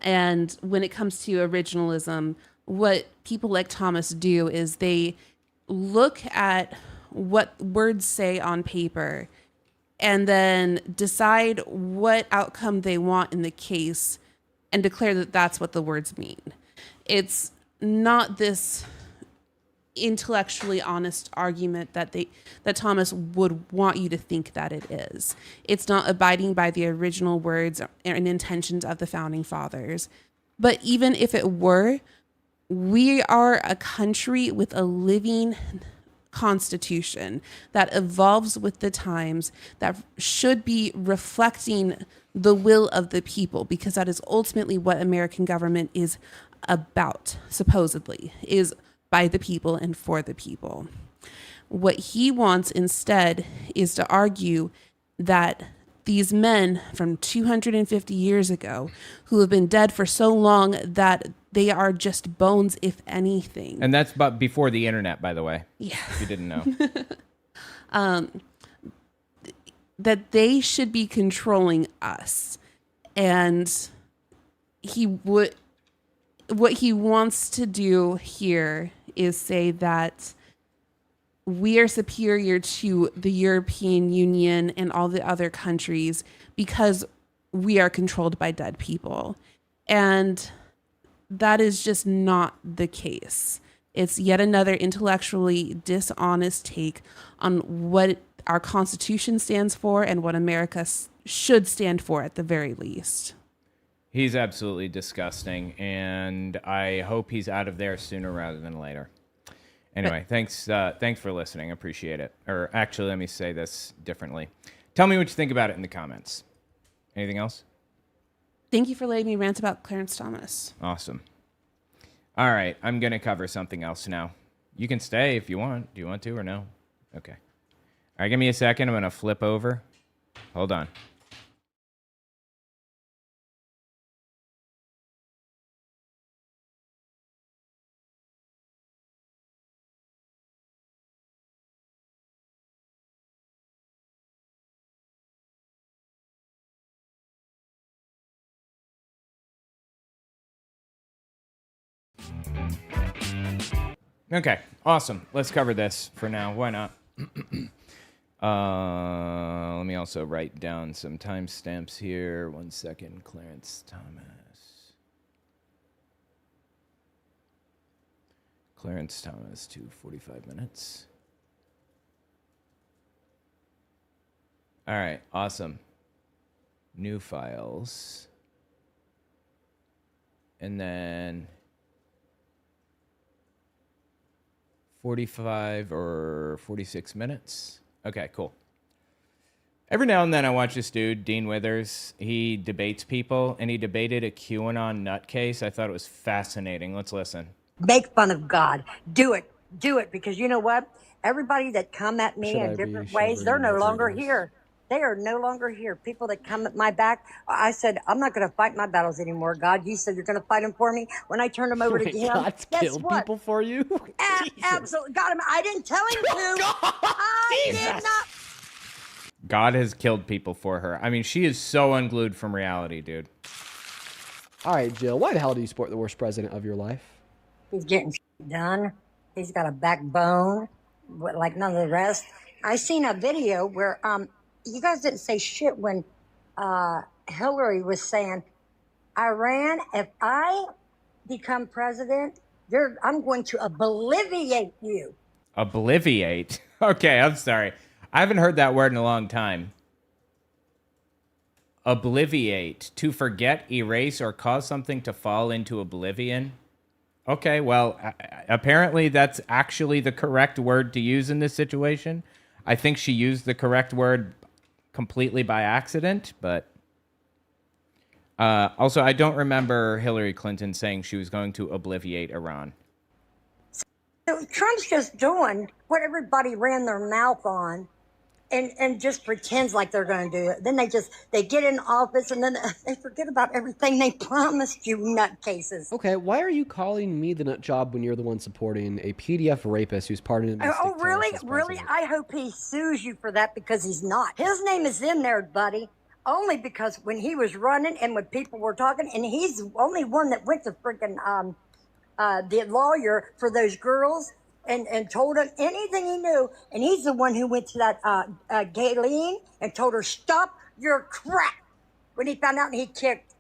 And when it comes to originalism, what people like Thomas do is they look at what words say on paper and then decide what outcome they want in the case and declare that that's what the words mean. It's not this intellectually honest argument that Thomas would want you to think that it is. It's not abiding by the original words and intentions of the founding fathers. But even if it were, we are a country with a living constitution that evolves with the times, that should be reflecting the will of the people, because that is ultimately what American government is about, supposedly, is by the people and for the people. What he wants instead is to argue that these men from 250 years ago who have been dead for so long that they are just bones, if anything. And that's about before the internet, by the way. Yeah. If you didn't know. That they should be controlling us. And what he wants to do here is say that we are superior to the European Union and all the other countries because we are controlled by dead people. And that is just not the case. It's yet another intellectually dishonest take on what our Constitution stands for and what America should stand for at the very least. He's absolutely disgusting, and I hope he's out of there sooner rather than later. Anyway, thanks for listening. I appreciate it. Or actually, let me say this differently. Tell me what you think about it in the comments. Anything else? Thank you for letting me rant about Clarence Thomas. Awesome. All right, I'm going to cover something else now. You can stay if you want. Do you want to or no? Okay. All right, give me a second. I'm going to flip over. Hold on. Okay, awesome. Let's cover this for now. Why not? Let me also write down some timestamps here. 1 second. Clarence Thomas. Clarence Thomas, 2:45 minutes. All right, awesome. New files. And then 45 or 46 minutes. Okay, cool. Every now and then I watch this dude, Dean Withers. He debates people, and he debated a QAnon nutcase. I thought it was fascinating. Let's listen. Make fun of God. Do it. Do it. Because you know what? Everybody that come at me in different ways, they're no longer here. They are no longer here. People that come at my back, I said, I'm not going to fight my battles anymore. God, you said you're going to fight them for me. When I turned them over to him, God's guess killed what? people for you? Absolutely. God, I didn't tell him to. I did not. God has killed people for her. I mean, she is so unglued from reality, dude. All right, Jill, why the hell do you support the worst president of your life? He's getting done. He's got a backbone, like none of the rest. I seen a video where you guys didn't say shit when Hillary was saying, Iran, if I become president, I'm going to obliviate you. Obliviate? Okay, I'm sorry. I haven't heard that word in a long time. Obliviate. To forget, erase, or cause something to fall into oblivion. Okay, well, apparently that's actually the correct word to use in this situation. I think she used the correct word completely by accident, but also I don't remember Hillary Clinton saying she was going to obliviate Iran. So Trump's just doing what everybody ran their mouth on and just pretends like they're going to do it. Then they get in office and then they forget about everything they promised you, nutcases. Okay, why are you calling me the nut job when you're the one supporting a PDF rapist who's pardoned? Oh, really? Really? I hope he sues you for that because he's not. His name is in there, buddy. Only because when he was running and when people were talking, and he's the only one that went to freaking the lawyer for those girls and told him anything he knew. And he's the one who went to that Galen and told her, stop your crap. When he found out he kicked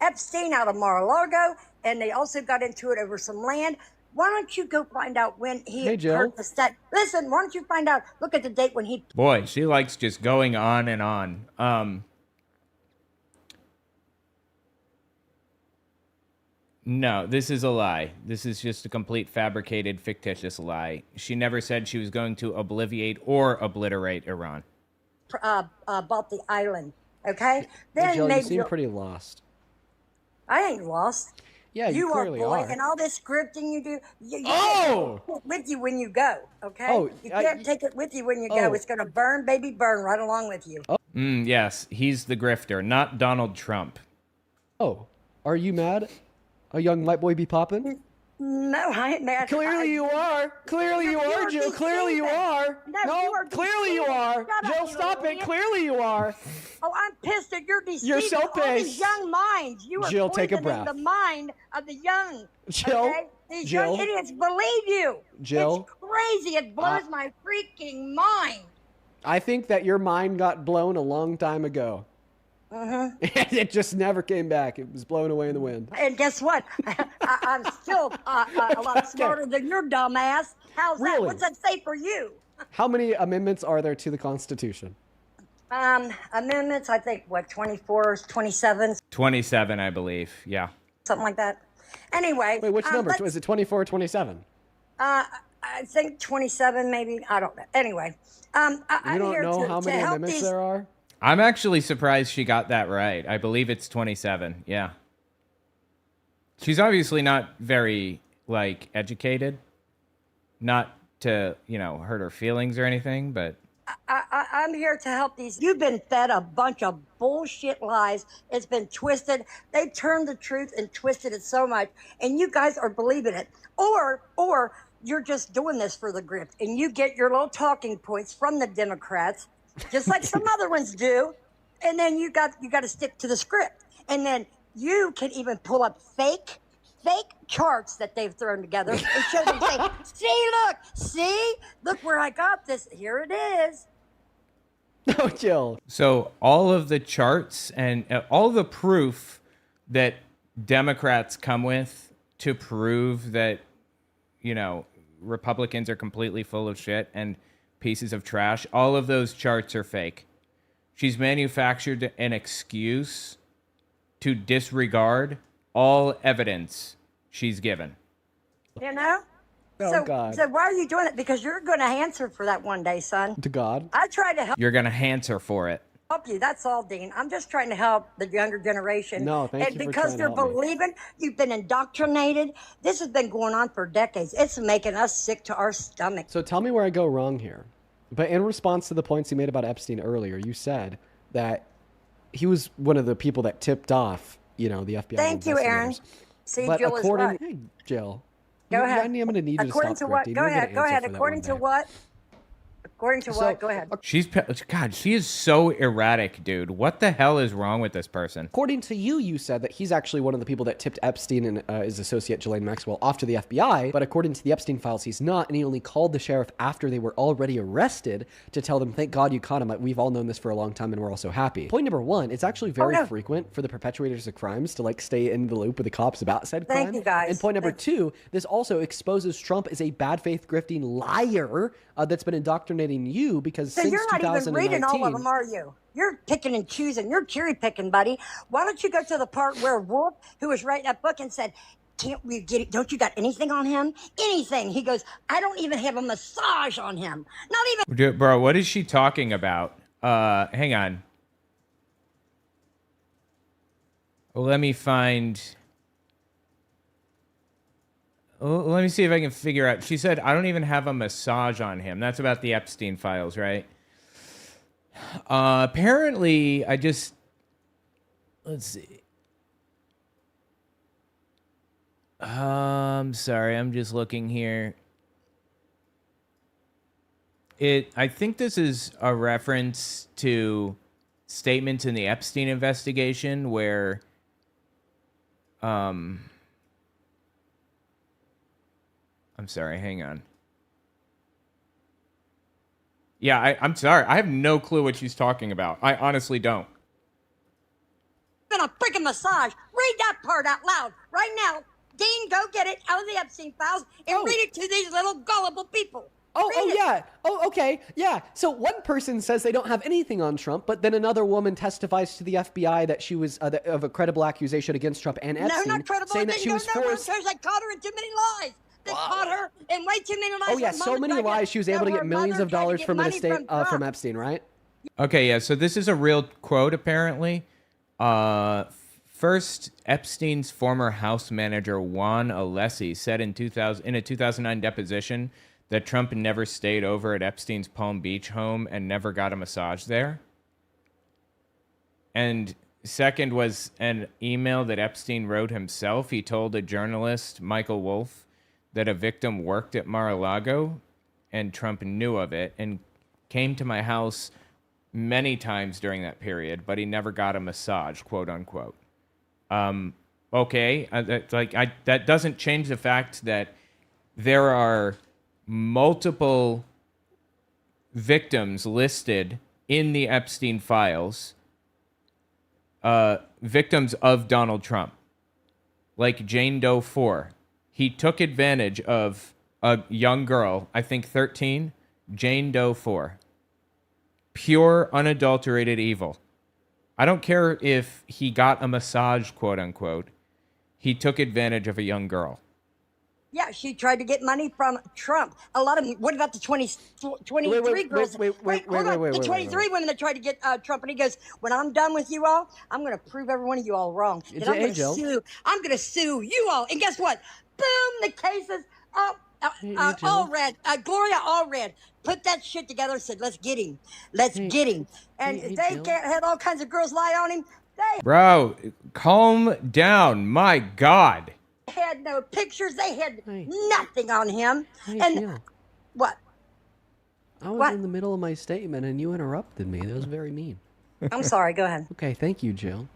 Epstein out of Mar-a-Lago, and they also got into it over some land. Why don't you go find out when he purchased that? Listen, why don't you find out? Look at the date when he... Boy, she likes just going on and on. No, this is a lie. This is just a complete fabricated, fictitious lie. She never said she was going to obliviate or obliterate Iran. Bought the island, okay? Then Jill, you seem pretty lost. I ain't lost. Yeah, you clearly are, boy. are. And all this scripting you do, you Oh! take it with you when you go, okay? Oh, you can't take it with you when you go. It's going to burn, baby, burn right along with you. Oh. Yes, he's the grifter, not Donald Trump. Oh, are you mad? A young white boy be popping? No, I ain't mad. Clearly you are. Clearly you are, Jill. Clearly you are. No, clearly you are. Jill, stop it. Clearly you are. Oh, I'm pissed at your deceiving You're so all pissed. these young minds. You are Jill, take a poisoning breath. the mind of the young. Jill, okay? These Jill. young idiots believe you. Jill. It's crazy. It blows my freaking mind. I think that your mind got blown a long time ago. And it just never came back. It was blown away in the wind. And guess what? I'm still a lot smarter than your dumb ass. How's that? Really? What's that say for you? How many amendments are there to the Constitution? Amendments, I think, 24, 27? 27, I believe. Yeah. Something like that. Anyway. Wait, which number? Is it 24 or 27? I think 27, maybe. I don't know. Anyway. You don't know how many amendments there are? I'm actually surprised she got that right. I believe it's 27. Yeah. She's obviously not very, educated. Not to, hurt her feelings or anything, but... I'm here to help these. You've been fed a bunch of bullshit lies. It's been twisted. They turned the truth and twisted it so much, and you guys are believing it. Or you're just doing this for the grift, and you get your little talking points from the Democrats, just like some other ones do, and then you got to stick to the script. And then you can even pull up fake charts that they've thrown together and show them, say, look where I got this. Here it is. No, Jill. So all of the charts and all the proof that Democrats come with to prove that, Republicans are completely full of shit and pieces of trash, all of those charts are fake. She's manufactured an excuse to disregard all evidence she's given. You know? Oh, God. So why are you doing it? Because you're going to answer for that one day, son. To God. I try to help You're going to answer for it. you. That's all, Dean. I'm just trying to help the younger generation. No, thank and you for because trying to they're help me. believing, you've been indoctrinated. This has been going on for decades. It's making us sick to our stomach. So tell me where I go wrong here. But in response to the points you made about Epstein earlier, you said that he was one of the people that tipped off, the FBI. Thank you, Aaron. investigators. See, But Jill is right. Hey, Jill. Go ahead. I'm going to need you to According stop to what? grifting. Go You're gonna ahead. Go answer ahead. for that According one to day. what? According to what? Go ahead. God, she is so erratic, dude. What the hell is wrong with this person? According to you, you said that he's actually one of the people that tipped Epstein and his associate Ghislaine Maxwell off to the FBI. But according to the Epstein files, he's not. And he only called the sheriff after they were already arrested to tell them, thank God you caught him. We've all known this for a long time and we're all so happy. Point number one, it's actually very frequent for the perpetrators of crimes to stay in the loop with the cops about said crime. Thank you, guys. And point number two, this also exposes Trump as a bad faith grifting liar that's been indoctrinating you because So since you're not even 2019, reading all of them, are you? You're picking and choosing. You're cherry picking, buddy. Why don't you go to the part where Wolf, who was writing that book, and said, "Can't we get it? Don't you got anything on him? Anything?" He goes, "I don't even have a massage on him. Not even." Bro, what is she talking about? Hang on. Let me find... Let me see if I can figure out. She said, I don't even have a massage on him. That's about the Epstein files, right? Apparently, let's see. I'm sorry, I'm just looking here. I think this is a reference to statements in the Epstein investigation where, I'm sorry, hang on. Yeah, I'm sorry. I have no clue what she's talking about. I honestly don't. a freaking massage. Read that part out loud right now. Dean, go get it out of the Epstein files and read it to these little gullible people. Yeah. Oh, okay. Yeah. So one person says they don't have anything on Trump, but then another woman testifies to the FBI that she was of a credible accusation against Trump and Epstein, No, not credible. saying that she was forced. They caught her in too many lies. They caught her in way too many lies. Oh yeah, so many lies. She was able to get millions of dollars from an estate from Epstein, right? Okay, yeah. So this is a real quote, apparently. First, Epstein's former house manager Juan Alessi said in a 2009 deposition that Trump never stayed over at Epstein's Palm Beach home and never got a massage there. And second was an email that Epstein wrote himself. He told a journalist, Michael Wolff, that a victim worked at Mar-a-Lago and Trump knew of it and came to my house many times during that period, but he never got a massage, quote unquote. Okay, that doesn't change the fact that there are multiple victims listed in the Epstein files, victims of Donald Trump, like Jane Doe 4. He took advantage of a young girl, I think 13, Jane Doe 4. Pure, unadulterated evil. I don't care if he got a massage, quote unquote. He took advantage of a young girl. Yeah, she tried to get money from Trump. A lot of them. What about the 23 girls? The 23 women that tried to get Trump, and he goes, "When I'm done with you all, I'm going to prove every one of you all wrong. And I'm going to sue. I'm going to sue you all. And guess what? Boom! The cases all red. Gloria all red. Put that shit together and said, "Let's get him. Let's get him." And they had all kinds of girls lie on him. Bro, calm down. My God. Had no pictures. They had nothing on him. And what? I was in the middle of my statement and you interrupted me. That was very mean. I'm sorry. Go ahead. Okay, thank you, Jill.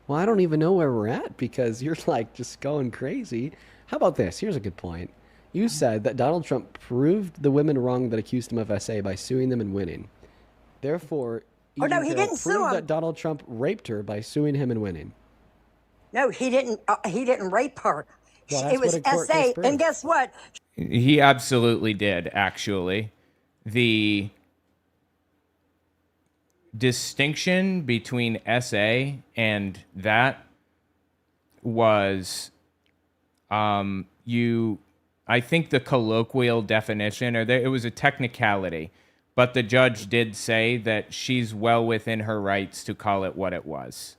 Well, I don't even know where we're at because you're like just going crazy. How about this? Here's a good point. You said that Donald Trump proved the women wrong that accused him of SA by suing them and winning. Therefore, he didn't sue him. That Donald Trump raped her by suing him and winning. No, he didn't. He didn't rape her. Well, it was SA, and guess what? He absolutely did. Actually, the distinction between SA and that, was I think the colloquial definition, it was a technicality, but the judge did say that she's well within her rights to call it what it was.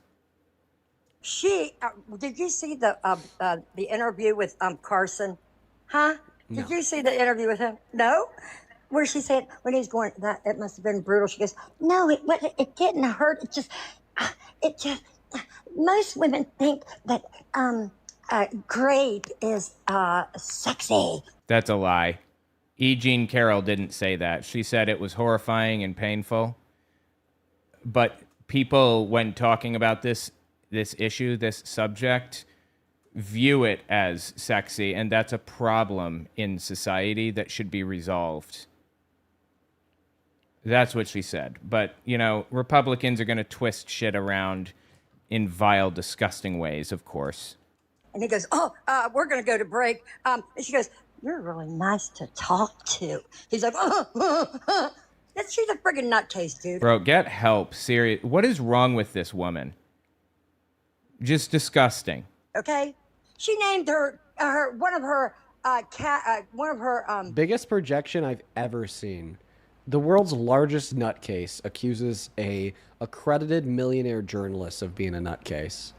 Did you see the interview with Carson? Huh? Did you see the interview with him? No? Where she said, when he's going, that it must have been brutal. She goes, no, it didn't hurt. It just, most women think that grape is sexy. That's a lie. E. Jean Carroll didn't say that. She said it was horrifying and painful. But people, when talking about this issue, this subject, view it as sexy, and that's a problem in society that should be resolved. That's what she said. But, Republicans are going to twist shit around in vile, disgusting ways, of course. And he goes, we're going to go to break. And she goes, you're really nice to talk to. He's like, she's a friggin' nutcase, dude. Bro, get help. Serious. What is wrong with this woman? Just disgusting. Okay? She named one of her biggest projection I've ever seen. The world's largest nutcase accuses a accredited millionaire journalist of being a nutcase.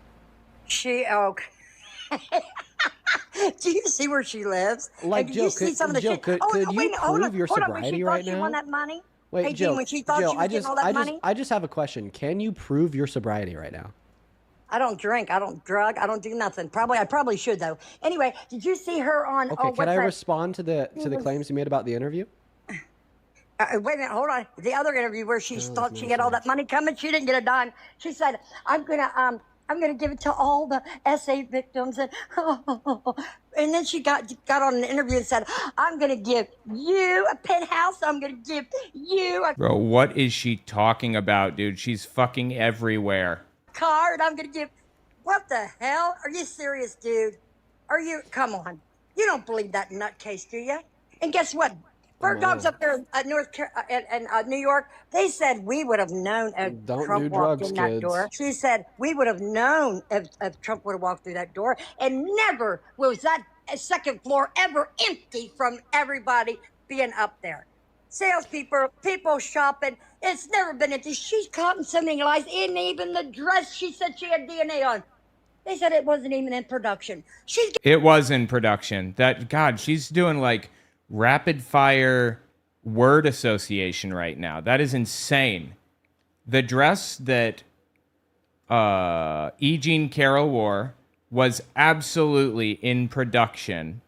Do you see where she lives? Like, did Jill, you see some of the Jill, shit? could you prove your sobriety right now? When she won that money? Wait, hey, Jill, Jean, when she thought she was getting all that money? I just have a question. Can you prove your sobriety right now? I don't drink. I don't drug. I don't do nothing. I probably should though. Anyway, did you see her on? Okay, can I respond to the claims you made about the interview? Wait a minute, hold on. The other interview where she thought she had all that money coming, she didn't get a dime. She said, I'm gonna give it to all the SA victims, and then she got on an interview and said, I'm gonna give you a penthouse. I'm gonna give you a Bro, what is she talking about, dude? She's fucking everywhere. car, and I'm gonna give. What the hell? Are you serious, dude? Come on. You don't believe that nutcase, do you? And guess what? Bird dogs up there at New York, they said we would have known if Trump walked in that door. She said we would have known if Trump would have walked through that door, and never was that second floor ever empty from everybody being up there. Salespeople, people shopping, it's never been empty. She's caught in so many lies, and even the dress she said she had DNA on. They said it wasn't even in production. It was in production. She's doing like rapid fire word association right now. That is insane. The dress that E. Jean Carroll wore was absolutely in production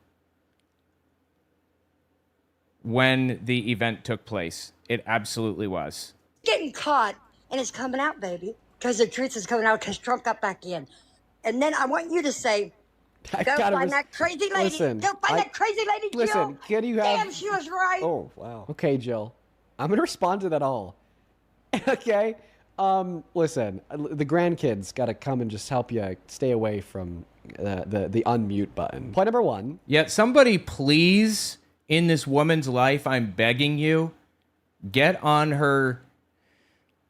when the event took place. It absolutely was. Getting caught, and it's coming out, baby, because the truth is coming out because Trump got back in. And then I want you to say, go find that crazy lady. Listen, Go find that crazy lady, Jill. Listen, can you have... Damn, she was right. Oh, wow. Okay, Jill. I'm going to respond to that all. Okay? Listen, the grandkids got to come and just help you stay away from the unmute button. Point number one. Yeah, somebody please, in this woman's life, I'm begging you, get on her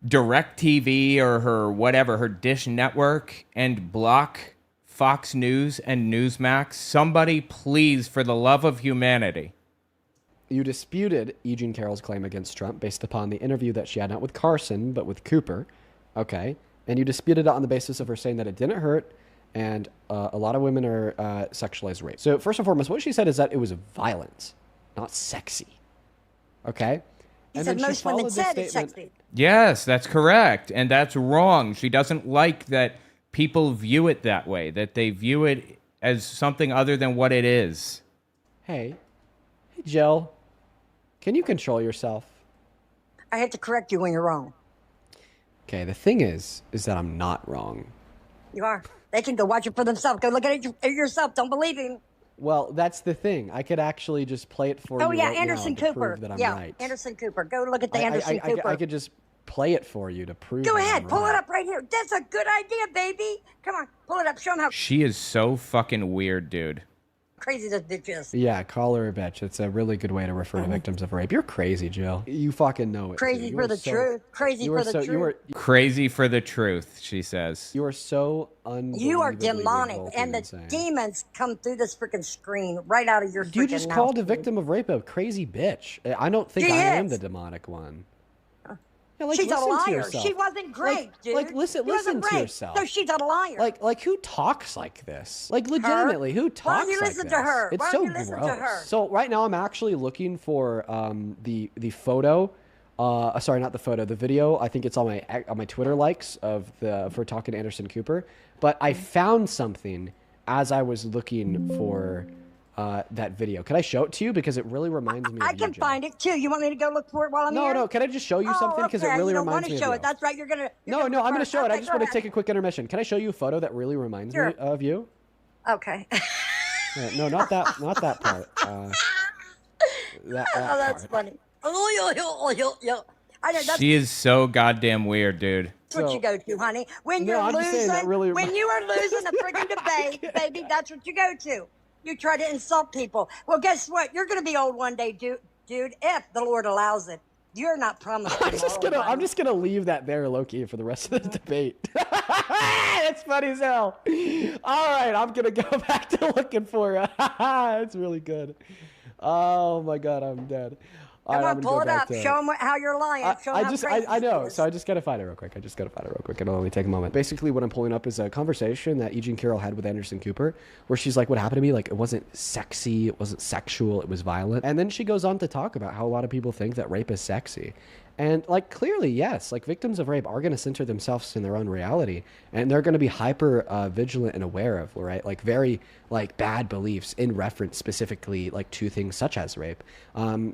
DirecTV or her whatever, her Dish Network, and block Fox News and Newsmax. Somebody please, for the love of humanity. You disputed E. Jean Carroll's claim against Trump based upon the interview that she had not with Carson, but with Cooper. Okay. And you disputed it on the basis of her saying that it didn't hurt, and a lot of women are sexualized rape. So first and foremost, what she said is that it was violent, not sexy. Okay? He said most women said it's sexy. Yes, that's correct. And that's wrong. She doesn't like that people view it that way, that they view it as something other than what it is. Hey, Jill, can you control yourself? I have to correct you when you're wrong. Okay, the thing is that I'm not wrong. You are. They can go watch it for themselves. Go look at it yourself. Don't believe him. Well, that's the thing. I could actually just play it for you right Anderson now to Cooper. prove that I'm yeah, right. Anderson Cooper. Go look at the Anderson Cooper. I could just play it for you to prove. Go that ahead, I'm pull right. it up right here. That's a good idea, baby. Come on, pull it up. Show them how She is so fucking weird, dude. crazy this bitch is. Yeah, call her a bitch. It's a really good way to refer to victims of rape. You're crazy, Jill. You fucking know it. Crazy too. for the truth. Crazy for the truth. Crazy for the truth, she says. You are so You are unbelievably demonic, revolting and the insane. demons come through this freaking screen right out of your freaking You just mouth. called a victim of rape a crazy bitch. I don't think She I am is. the demonic one. Yeah, like, She's a listen to liar. yourself. She wasn't great, dude. Like, listen She wasn't to great. yourself. So she's a liar. Like who talks like this? Like, legitimately, who talks Why don't you like listen this? to her? It's Why so don't you listen gross. to her? So right now, I'm actually looking for the photo. Sorry, not the photo. The video. I think it's on my Twitter likes for talking to Anderson Cooper. But I found something as I was looking for that video. Can I show it to you because it really reminds me of I you, can Jen. find it too. You want me to go look for it while I'm here? No. Can I just show you something because it really you don't reminds want me to of show you? it. That's right. You're gonna. No, I'm going to show it. I just want to to take a quick intermission. Can I show you a photo that really reminds me Sure. of you? Okay. No, not that. Not that part. That Oh, that's part. funny. I know that's She is so goddamn weird, dude. what you go to, honey. When you're I'm just saying that losing, really when you are losing a friggin' debate, baby, that's what you go to. You try to insult people. Well, guess what? You're gonna be old one day, dude. If the Lord allows it. You're not promised. I'm just gonna leave that there, low-key, for the rest of the debate. That's funny as hell. All right, I'm gonna go back to looking for it. It's really good. Oh my god, I'm dead. All Come right, on, pull it up. Show them how you're lying. Show them how crazy I know. it is. So I just gotta find it real quick. It'll only take a moment. Basically, what I'm pulling up is a conversation that Eugene Carroll had with Anderson Cooper, where she's like, "What happened to me? Like, it wasn't sexy, it wasn't sexual, it was violent." And then she goes on to talk about how a lot of people think that rape is sexy. And like, clearly, yes, like victims of rape are going to center themselves in their own reality, and they're going to be hyper vigilant and aware of, right, like very like bad beliefs in reference specifically like to things such as rape.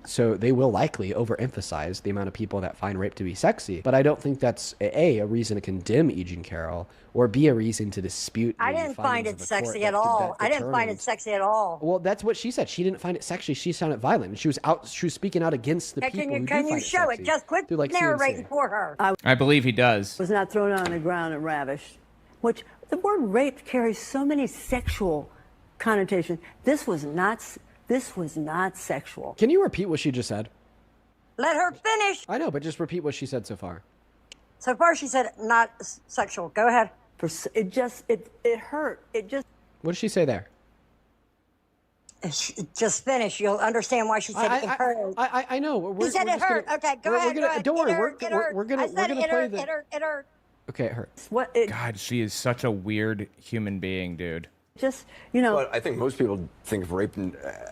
So they will likely overemphasize the amount of people that find rape to be sexy. But I don't think that's a reason to condemn Eugene Carroll or B, a reason to dispute. I didn't find it sexy at all. I didn't find it sexy at all. Well, that's what she said. She didn't find it sexy. She found it violent. And she was speaking out against the people who do Can you find show it it? Just quit like narrating CNC. for her. I believe he does. Was not thrown on the ground and ravished. Which the word rape carries so many sexual connotations. This was not sexual. Can you repeat what she just said? Let her finish. I know, but just repeat what she said so far. So far, she said not sexual. Go ahead. It hurt. It just. What did she say there? Just finish. You'll understand why she said it hurt. I know. He said it hurt. Okay, go ahead. Don't worry. We're gonna I said play it hurt. It hurt. Okay, it hurts. God, she is such a weird human being, dude. Just, you know. But I think most people think of rape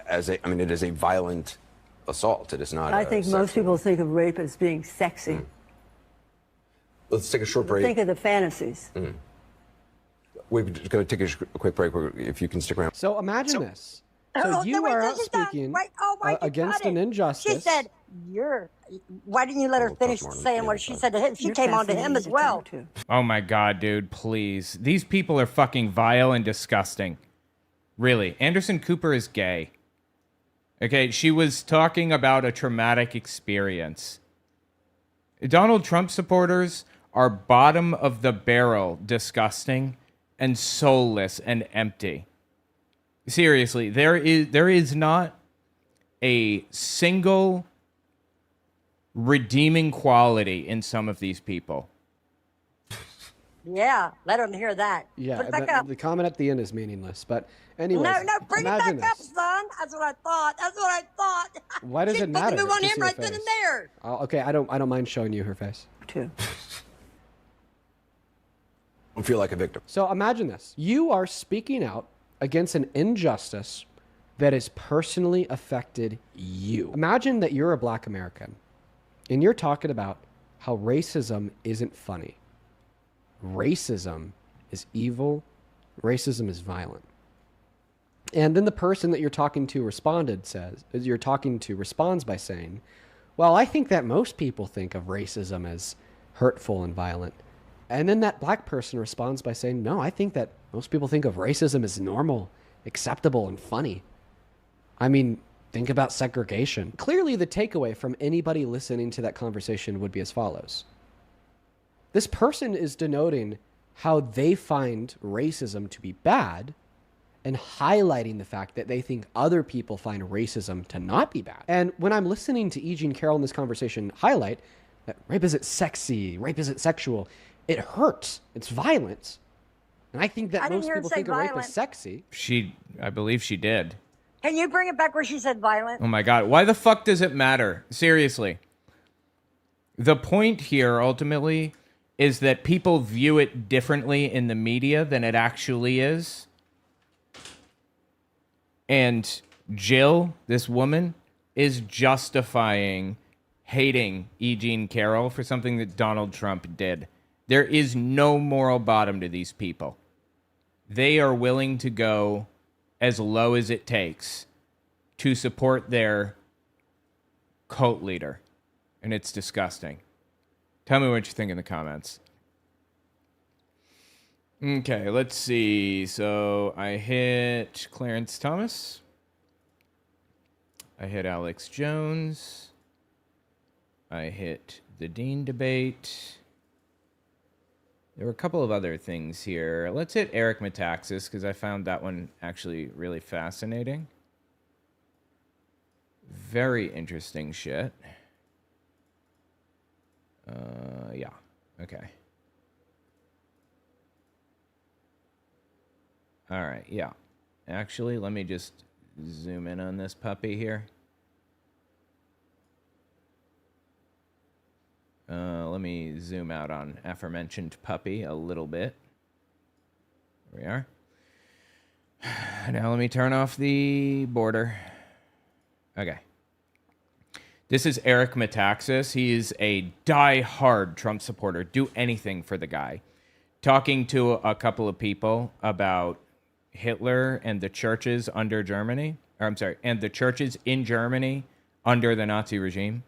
as it is a violent assault. It is not. I think most people think of rape as being sexy. Let's take a short break. Think of the fantasies. We're going to take a quick break. If you can stick around. So imagine this. So you are out speaking against an injustice. She said, why didn't you let her finish saying what she said to him? She came on to him as well. Oh my God, dude, please. These people are fucking vile and disgusting. Really. Anderson Cooper is gay. Okay, she was talking about a traumatic experience. Donald Trump supporters are bottom of the barrel disgusting and soulless and empty. Seriously, there is not a single redeeming quality in some of these people. Yeah, let them hear that. Yeah, Put it back up. the comment at the end is meaningless. But anyways, No, bring it imagine back up, this. son. That's what I thought. Why does She's it matter? Put the move on to him see right her then and face? there. Okay, I don't mind showing you her face. Too. Don't feel like a victim. So imagine this. You are speaking out against an injustice that has personally affected you. Imagine that you're a black American and you're talking about how racism isn't funny. Racism is evil. Racism is violent. And then the person that you're talking to responds by saying, well, I think that most people think of racism as hurtful and violent. And then that black person responds by saying, no, I think that most people think of racism as normal, acceptable, and funny. I mean, think about segregation. Clearly, the takeaway from anybody listening to that conversation would be as follows. This person is denoting how they find racism to be bad, and highlighting the fact that they think other people find racism to not be bad. And when I'm listening to E. Jean Carroll in this conversation highlight that rape isn't sexy, rape isn't sexual, it hurts. It's violence. And I think that most people think of rape as sexy. I believe she did. Can you bring it back where she said violent? Oh my God. Why the fuck does it matter? Seriously. The point here ultimately is that people view it differently in the media than it actually is. And Jill, this woman, is justifying hating E. Jean Carroll for something that Donald Trump did. There is no moral bottom to these people. They are willing to go as low as it takes to support their cult leader. And it's disgusting. Tell me what you think in the comments. Okay, let's see. So I hit Clarence Thomas. I hit Alex Jones. I hit the Dean debate. There were a couple of other things here. Let's hit Eric Metaxas, because I found that one actually really fascinating. Very interesting shit. Yeah. Okay. All right, yeah. Actually, let me just zoom in on this puppy here. Let me zoom out on aforementioned puppy a little bit. There we are. Now let me turn off the border. Okay. This is Eric Metaxas. He is a die-hard Trump supporter. Do anything for the guy. Talking to a couple of people about Hitler and the churches under Germany. And the churches in Germany under the Nazi regime.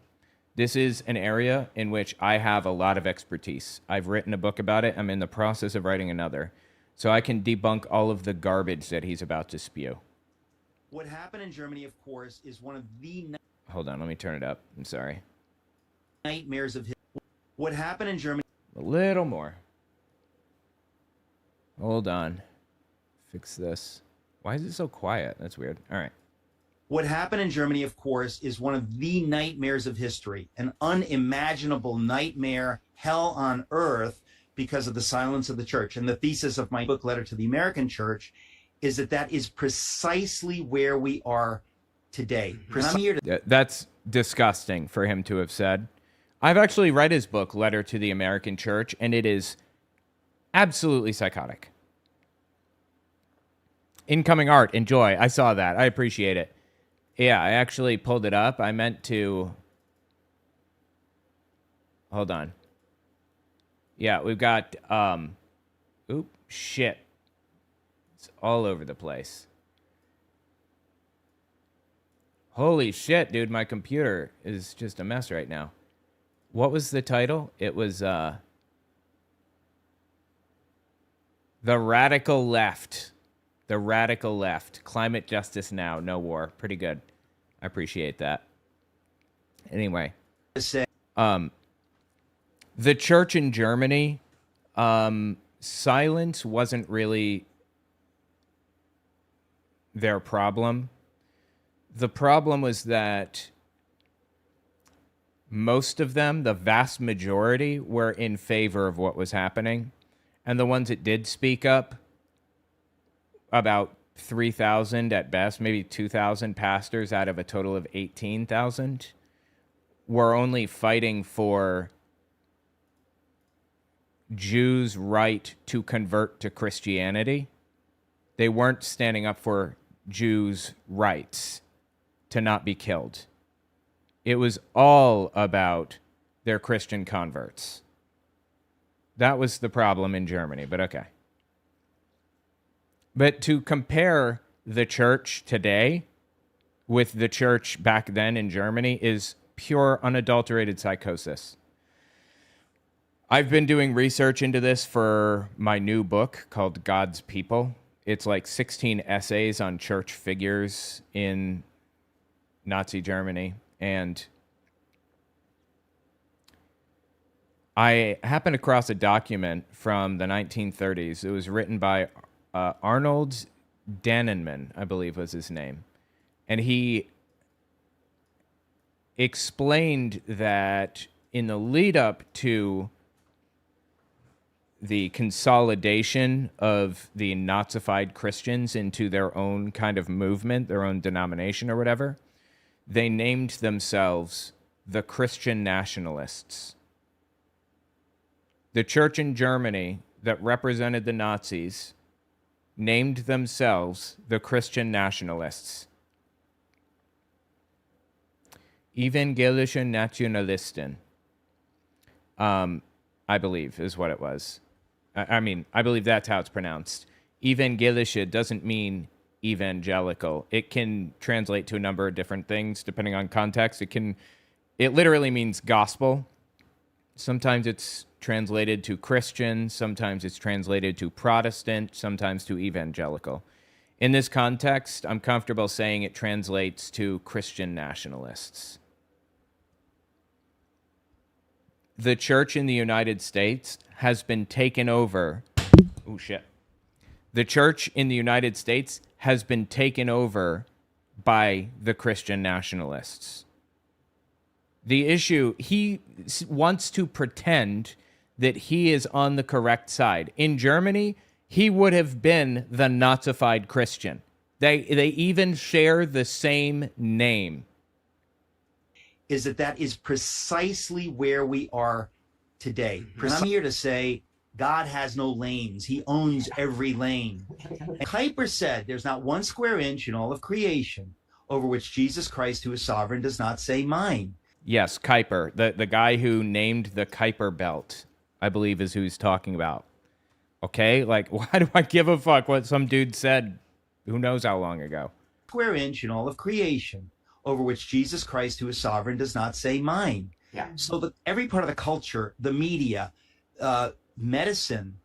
This is an area in which I have a lot of expertise. I've written a book about it. I'm in the process of writing another. So I can debunk all of the garbage that he's about to spew. What happened in Germany, of course, is one of the... Hold on, let me turn it up. I'm sorry. Nightmares of Hitler. What happened in Germany... A little more. Hold on. Fix this. Why is it so quiet? That's weird. All right. What happened in Germany, of course, is one of the nightmares of history, an unimaginable nightmare, hell on earth, because of the silence of the church. And the thesis of my book, Letter to the American Church, is that that is precisely where we are today. That's disgusting for him to have said. I've actually read his book, Letter to the American Church, and it is absolutely psychotic. Incoming art, enjoy. I saw that. I appreciate it. Yeah, I actually pulled it up. I meant to... Hold on. Yeah, we've got... Oop, shit. It's all over the place. Holy shit, dude. My computer is just a mess right now. What was the title? It was, The Radical Left. The Radical Left. Climate Justice Now. No War. Pretty good. I appreciate that. Anyway. The church in Germany, silence wasn't really their problem. The problem was that most of them, the vast majority, were in favor of what was happening. And the ones that did speak up, about 3,000 at best, maybe 2,000 pastors out of a total of 18,000, were only fighting for Jews' right to convert to Christianity. They weren't standing up for Jews' rights to not be killed. It was all about their Christian converts. That was the problem in Germany, but okay. But to compare the church today with the church back then in Germany is pure, unadulterated psychosis. I've been doing research into this for my new book called God's People. It's like 16 essays on church figures in Nazi Germany. And I happened across a document from the 1930s. It was written by Arnold Dannenman, I believe was his name. And he explained that in the lead up to the consolidation of the Nazified Christians into their own kind of movement, their own denomination or whatever, they named themselves the Christian Nationalists. The church in Germany that represented the Nazis named themselves the Christian Nationalists. Evangelische Nationalisten, I believe is what it was. I believe that's how it's pronounced. Evangelische doesn't mean evangelical. It can translate to a number of different things depending on context. It literally means gospel. Sometimes it's translated to Christian, sometimes it's translated to Protestant, sometimes to evangelical. In this context, I'm comfortable saying it translates to Christian nationalists. The church in the United States has been taken over. Oh, shit. The church in the United States has been taken over by the Christian nationalists. The issue, he wants to pretend that he is on the correct side. In Germany, he would have been the Nazified Christian. They even share the same name. Is that is precisely where we are today. And I'm here to say God has no lanes. He owns every lane. And Kuyper said there's not one square inch in all of creation over which Jesus Christ, who is sovereign, does not say mine. Yes, Kuyper, the guy who named the Kuyper belt, I believe is who he's talking about. Okay? Like, why do I give a fuck what some dude said who knows how long ago? Square inch in all of creation over which Jesus Christ, who is sovereign, does not say mine. Yeah. So that every part of the culture, the media, medicine,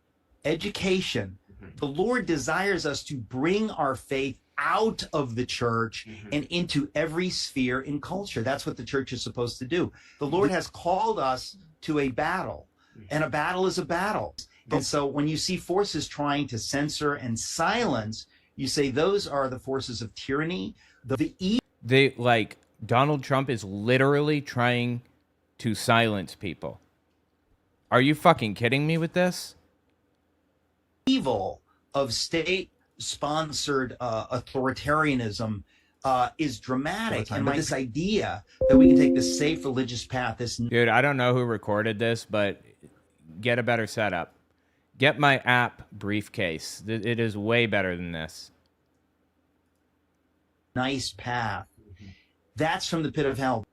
education, the Lord desires us to bring our faith out of the church and into every sphere in culture. That's what the church is supposed to do. The Lord has called us to a battle, and a battle is a battle. And so when you see forces trying to censor and silence, you say those are the forces of tyranny. Donald Trump is literally trying to silence people. Are you fucking kidding me with this? Evil of state-sponsored authoritarianism is dramatic. And this idea that we can take this safe religious path, Dude, I don't know who recorded this, but get a better setup. Get my app briefcase. It is way better than this. Nice path. That's from the pit of hell.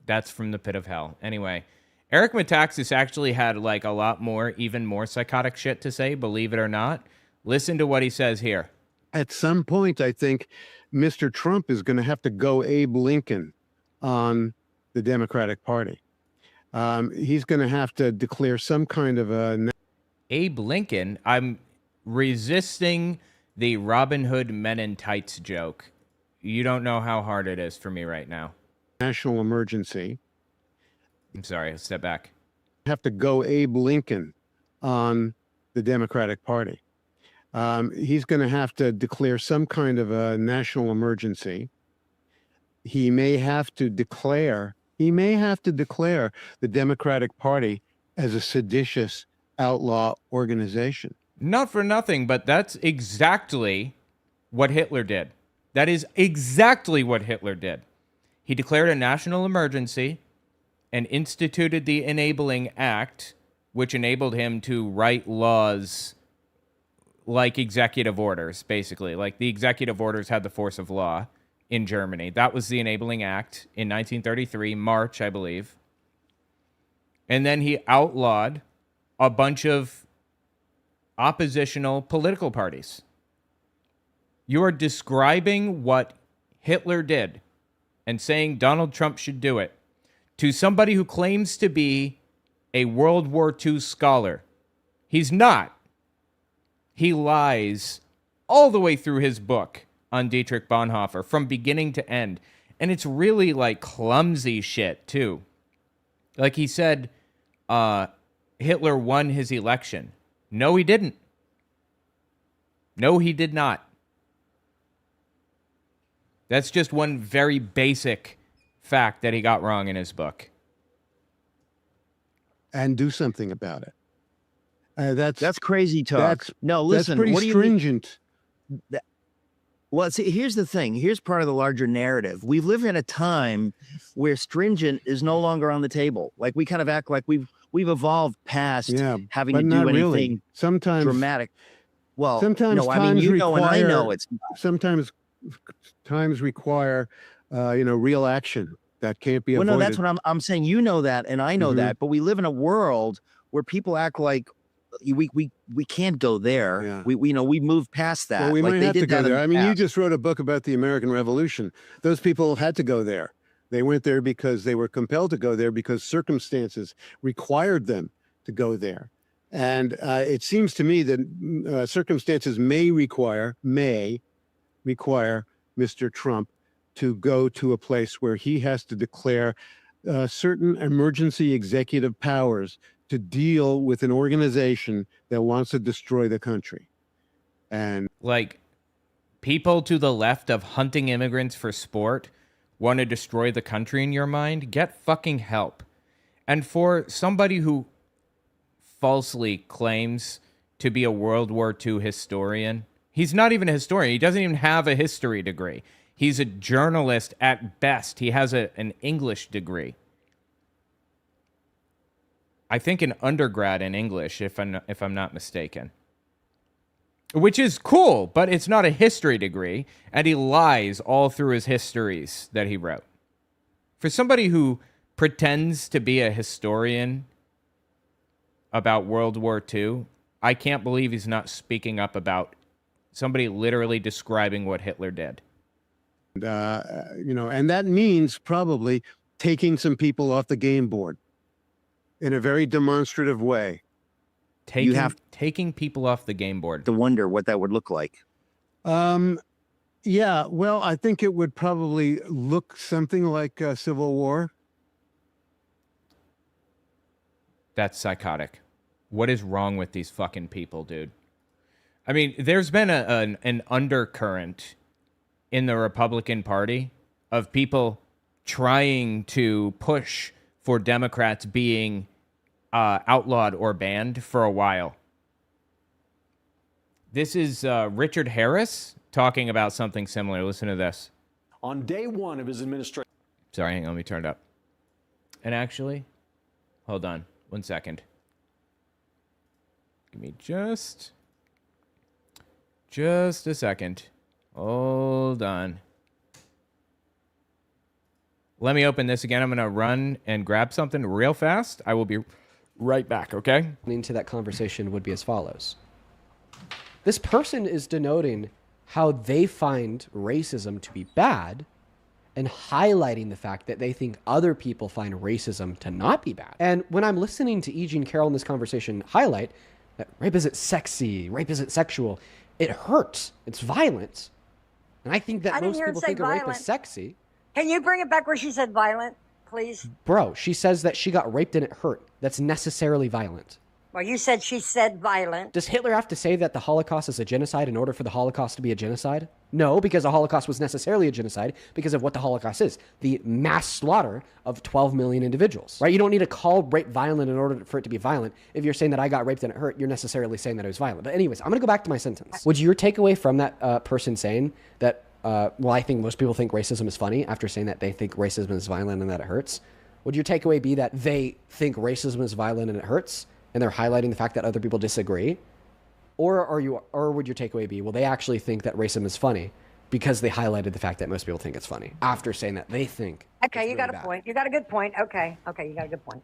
That's from the pit of hell. Anyway, Eric Metaxas actually had like a lot more, even more psychotic shit to say, believe it or not. Listen to what he says here. At some point, I think Mr. Trump is going to have to go Abe Lincoln on the Democratic Party. He's going to have to declare some kind of a... Abe Lincoln? I'm resisting the Robin Hood Men in Tights joke. You don't know how hard it is for me right now. National emergency. I'm sorry, I'll step back. Have to go Abe Lincoln on the Democratic Party. He's going to have to declare some kind of a national emergency. He may have to declare the Democratic Party as a seditious outlaw organization. Not for nothing, but that's exactly what Hitler did. That is exactly what Hitler did. He declared a national emergency and instituted the Enabling Act, which enabled him to write laws like executive orders, basically. Like the executive orders had the force of law in Germany. That was the Enabling Act in 1933, March, I believe. And then he outlawed a bunch of oppositional political parties. You are describing what Hitler did and saying Donald Trump should do it to somebody who claims to be a World War II scholar. He's not. He lies all the way through his book on Dietrich Bonhoeffer from beginning to end. And it's really like clumsy shit too. Like he said, Hitler won his election. No, he didn't. No, he did not. That's just one very basic fact that he got wrong in his book. And do something about it. That's crazy talk. No, listen. That's pretty what do you stringent. Well, see, here's the thing. Here's part of the larger narrative. We live in a time where stringent is no longer on the table. Like we kind of act like we've evolved past having to but do not anything really. Sometimes dramatic. Well, sometimes no, I mean, you know, and I know it's sometimes times require real action that can't be avoided. no, that's what I'm saying. You know that, and I know that, but we live in a world where people act like we can't go there. Yeah. We moved past that. Well, we like might they have to did go that in there. the I mean, you past. just wrote a book about the American Revolution. Those people had to go there. They went there because they were compelled to go there because circumstances required them to go there. And it seems to me that circumstances may require Mr. Trump to go to a place where he has to declare certain emergency executive powers to deal with an organization that wants to destroy the country. And like, people to the left of hunting immigrants for sport want to destroy the country in your mind? Get fucking help. And for somebody who falsely claims to be a World War II historian, he's not even a historian. He doesn't even have a history degree. He's a journalist at best. He has an English degree. I think an undergrad in English, if I'm not mistaken. Which is cool, but it's not a history degree, and he lies all through his histories that he wrote. For somebody who pretends to be a historian about World War II, I can't believe he's not speaking up about somebody literally describing what Hitler did. And that means probably taking some people off the game board in a very demonstrative way. Taking people off the game board. To wonder what that would look like. Yeah, well, I think it would probably look something like a civil war. That's psychotic. What is wrong with these fucking people, dude? I mean, there's been an undercurrent in the Republican Party of people trying to push for Democrats being outlawed or banned for a while. This is Richard Harris talking about something similar. Listen to this. On day one of his administration. Sorry, hang on, let me turn it up. And actually, hold on 1 second. Give me just a second. Hold on. Let me open this again. I'm going to run and grab something real fast. I will be right back, okay? Into that conversation would be as follows. This person is denoting how they find racism to be bad and highlighting the fact that they think other people find racism to not be bad. And when I'm listening to E. Jean Carroll in this conversation highlight that rape isn't sexy, rape isn't sexual, it hurts, it's violent. And I think that most people think rape is sexy. Can you bring it back where she said violent, please? Bro, she says that she got raped and it hurt. That's necessarily violent. Well, you said she said violent. Does Hitler have to say that the Holocaust is a genocide in order for the Holocaust to be a genocide? No, because the Holocaust was necessarily a genocide because of what the Holocaust is. The mass slaughter of 12 million individuals, right? You don't need to call rape violent in order for it to be violent. If you're saying that I got raped and it hurt, you're necessarily saying that it was violent. But anyways, I'm going to go back to my sentence. Would your takeaway from that person saying that, well, I think most people think racism is funny after saying that they think racism is violent and that it hurts? Would your takeaway be that they think racism is violent and it hurts? And they're highlighting the fact that other people disagree? Or would your takeaway be, well, they actually think that racism is funny because they highlighted the fact that most people think it's funny after saying that they think. Okay, you got a point. You got a good point. Okay, you got a good point.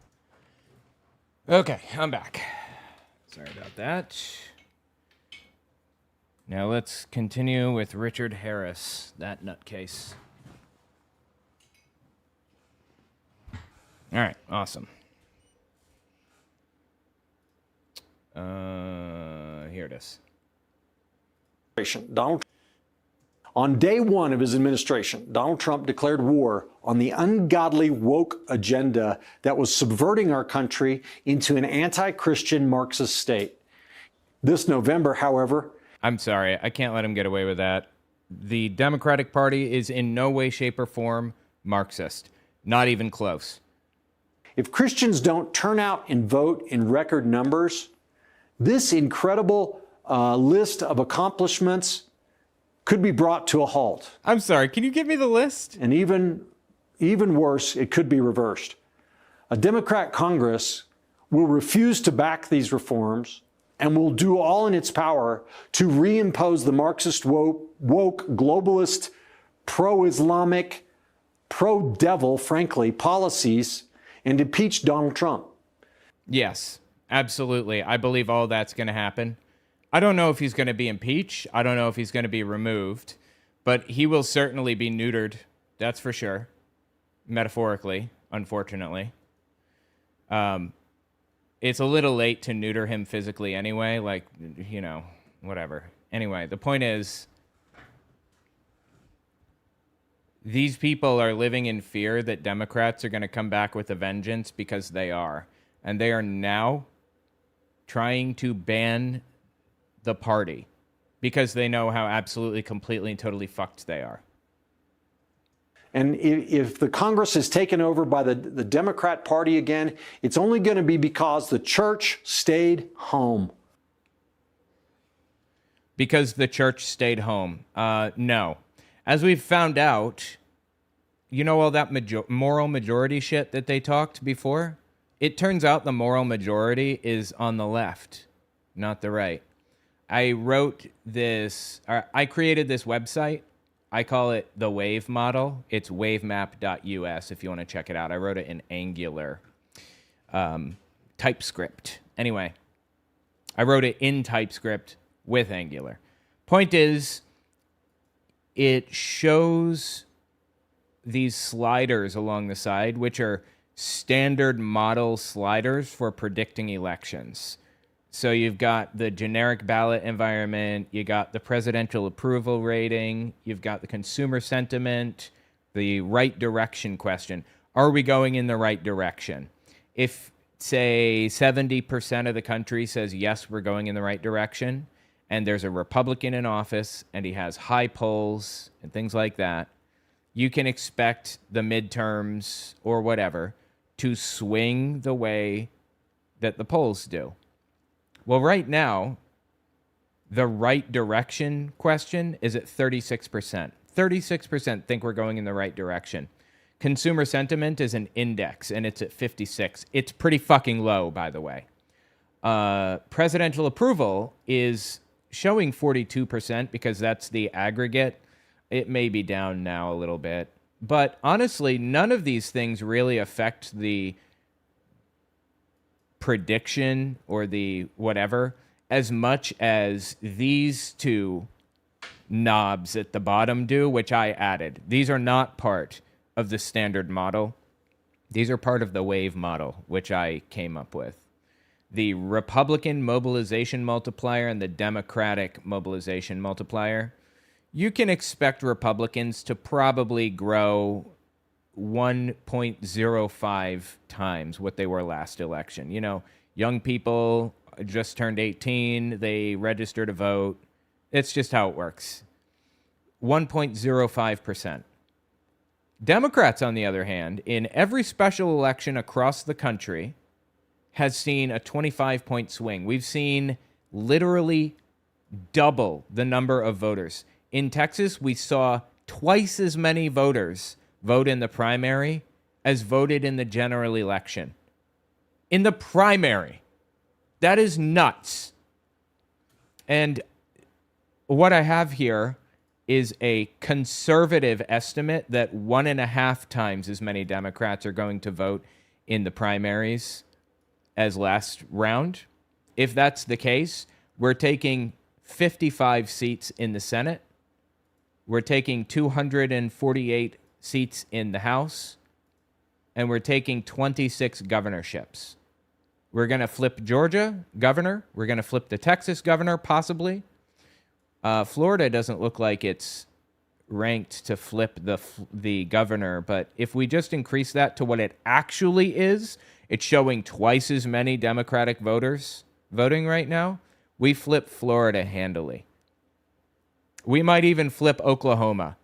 Okay, I'm back. Sorry about that. Now let's continue with Richard Harris, that nutcase. All right, awesome. Here it is. On day one of his administration, Donald Trump declared war on the ungodly woke agenda that was subverting our country into an anti-Christian Marxist state. This November, however... I'm sorry, I can't let him get away with that. The Democratic Party is in no way, shape, or form Marxist. Not even close. If Christians don't turn out and vote in record numbers, this incredible list of accomplishments could be brought to a halt. I'm sorry, can you give me the list? And even worse, it could be reversed. A Democrat Congress will refuse to back these reforms and will do all in its power to reimpose the Marxist woke globalist, pro-Islamic, pro-devil, frankly, policies and impeach Donald Trump. Yes, absolutely. I believe all that's going to happen. I don't know if he's going to be impeached. I don't know if he's going to be removed, but he will certainly be neutered. That's for sure. Metaphorically, unfortunately. It's a little late to neuter him physically anyway, like, you know, whatever. Anyway, the point is, these people are living in fear that Democrats are going to come back with a vengeance, because they are. And they are now trying to ban the party because they know how absolutely, completely, and totally fucked they are. And if the Congress is taken over by the Democrat Party again, it's only going to be because the church stayed home. Because the church stayed home. No. As we've found out, you know all that moral majority shit that they talked before? It turns out the moral majority is on the left, not the right. I created this website. I call it the Wave Model. It's wavemap.us if you want to check it out. I wrote it in Angular TypeScript. Anyway, I wrote it in TypeScript with Angular. Point is, it shows these sliders along the side, which are standard model sliders for predicting elections. So you've got the generic ballot environment, you got the presidential approval rating, you've got the consumer sentiment, the right direction question. Are we going in the right direction? If, say, 70% of the country says, yes, we're going in the right direction, and there's a Republican in office, and he has high polls and things like that, you can expect the midterms or whatever to swing the way that the polls do. Well, right now, the right direction question is at 36%. 36% think we're going in the right direction. Consumer sentiment is an index, and it's at 56. It's pretty fucking low, by the way. Presidential approval is showing 42% because that's the aggregate. It may be down now a little bit. But honestly, none of these things really affect the prediction or the whatever as much as these two knobs at the bottom do, which I added. These are not part of the standard model. These are part of the wave model, which I came up with. The Republican mobilization multiplier and the Democratic mobilization multiplier. You can expect Republicans to probably grow 1.05 times what they were last election. You know, young people just turned 18, they register to vote. It's just how it works. 1.05%. Democrats, on the other hand, in every special election across the country, has seen a 25-point swing. We've seen literally double the number of voters. In Texas, we saw twice as many voters vote in the primary as voted in the general election. In the primary. That is nuts. And what I have here is a conservative estimate that 1.5 times as many Democrats are going to vote in the primaries as last round. If that's the case, we're taking 55 seats in the Senate. We're taking 248 seats in the House, and we're taking 26 governorships. We're going to flip Georgia governor. We're going to flip the Texas governor, possibly. Florida doesn't look like it's ranked to flip the governor, but if we just increase that to what it actually is, it's showing twice as many Democratic voters voting right now. We flip Florida handily. We might even flip Oklahoma.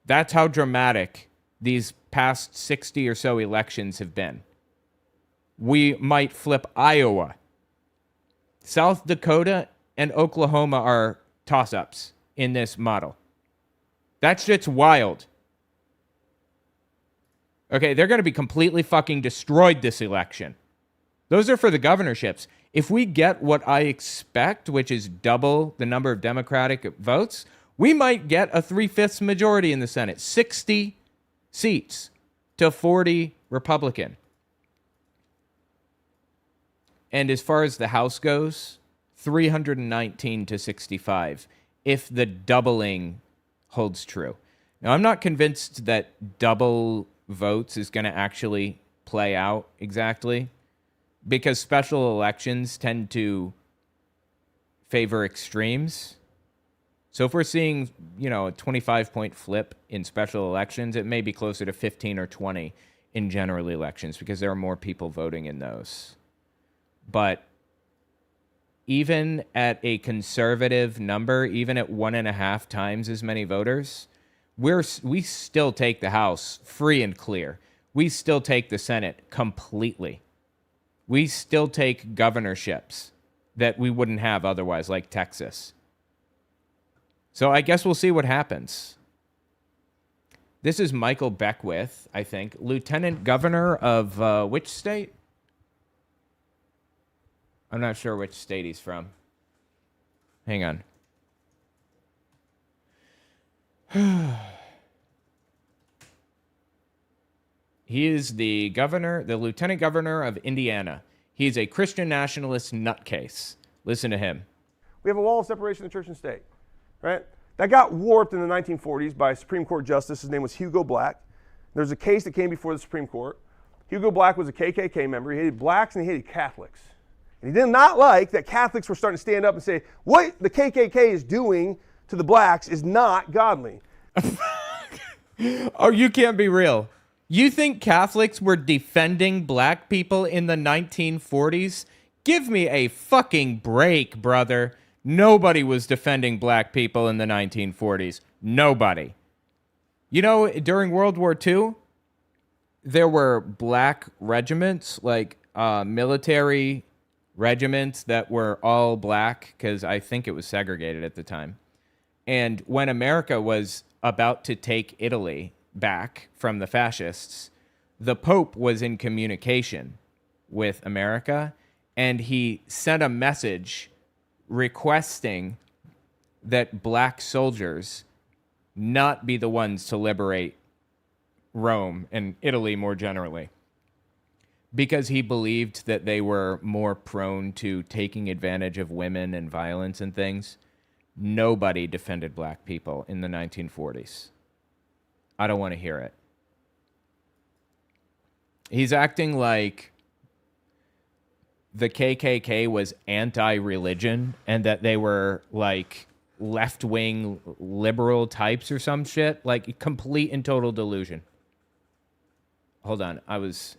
That's how dramatic these past 60 or so elections have been. We might flip Iowa. South Dakota and Oklahoma are toss-ups in this model. That shit's wild. Okay, they're going to be completely fucking destroyed this election. Those are for the governorships. If we get what I expect, which is double the number of Democratic votes, we might get a 3/5 majority in the Senate. 60 seats to 40 Republican. And as far as the House goes, 319 to 65, if the doubling holds true. Now, I'm not convinced that double votes is going to actually play out exactly, because special elections tend to favor extremes. So if we're seeing, a 25-point flip in special elections, it may be closer to 15 or 20 in general elections because there are more people voting in those. But even at a conservative number, even at 1.5 times as many voters, we still take the House free and clear. We still take the Senate completely. We still take governorships that we wouldn't have otherwise, like Texas. So I guess we'll see what happens. This is Michael Beckwith, I think, Lieutenant Governor of which state? I'm not sure which state he's from. Hang on. He is the lieutenant governor of Indiana. He's a Christian nationalist nutcase. Listen to him. We have a wall of separation of church and state, right? That got warped in the 1940s by a Supreme Court justice. His name was Hugo Black. There's a case that came before the Supreme Court. Hugo Black was a KKK member. He hated blacks and he hated Catholics. And he did not like that Catholics were starting to stand up and say, what the KKK is doing to the blacks is not godly. Oh, you can't be real. You think Catholics were defending black people in the 1940s? Give me a fucking break, brother. Nobody was defending black people in the 1940s. Nobody. During World War II, there were black regiments, like military regiments that were all black, because I think it was segregated at the time. And when America was about to take Italy back from the fascists, the Pope was in communication with America, and he sent a message requesting that black soldiers not be the ones to liberate Rome and Italy more generally, because he believed that they were more prone to taking advantage of women and violence and things. Nobody defended black people in the 1940s. I don't want to hear it. He's acting like the KKK was anti-religion and that they were like left-wing liberal types or some shit. Like complete and total delusion. Hold on. I was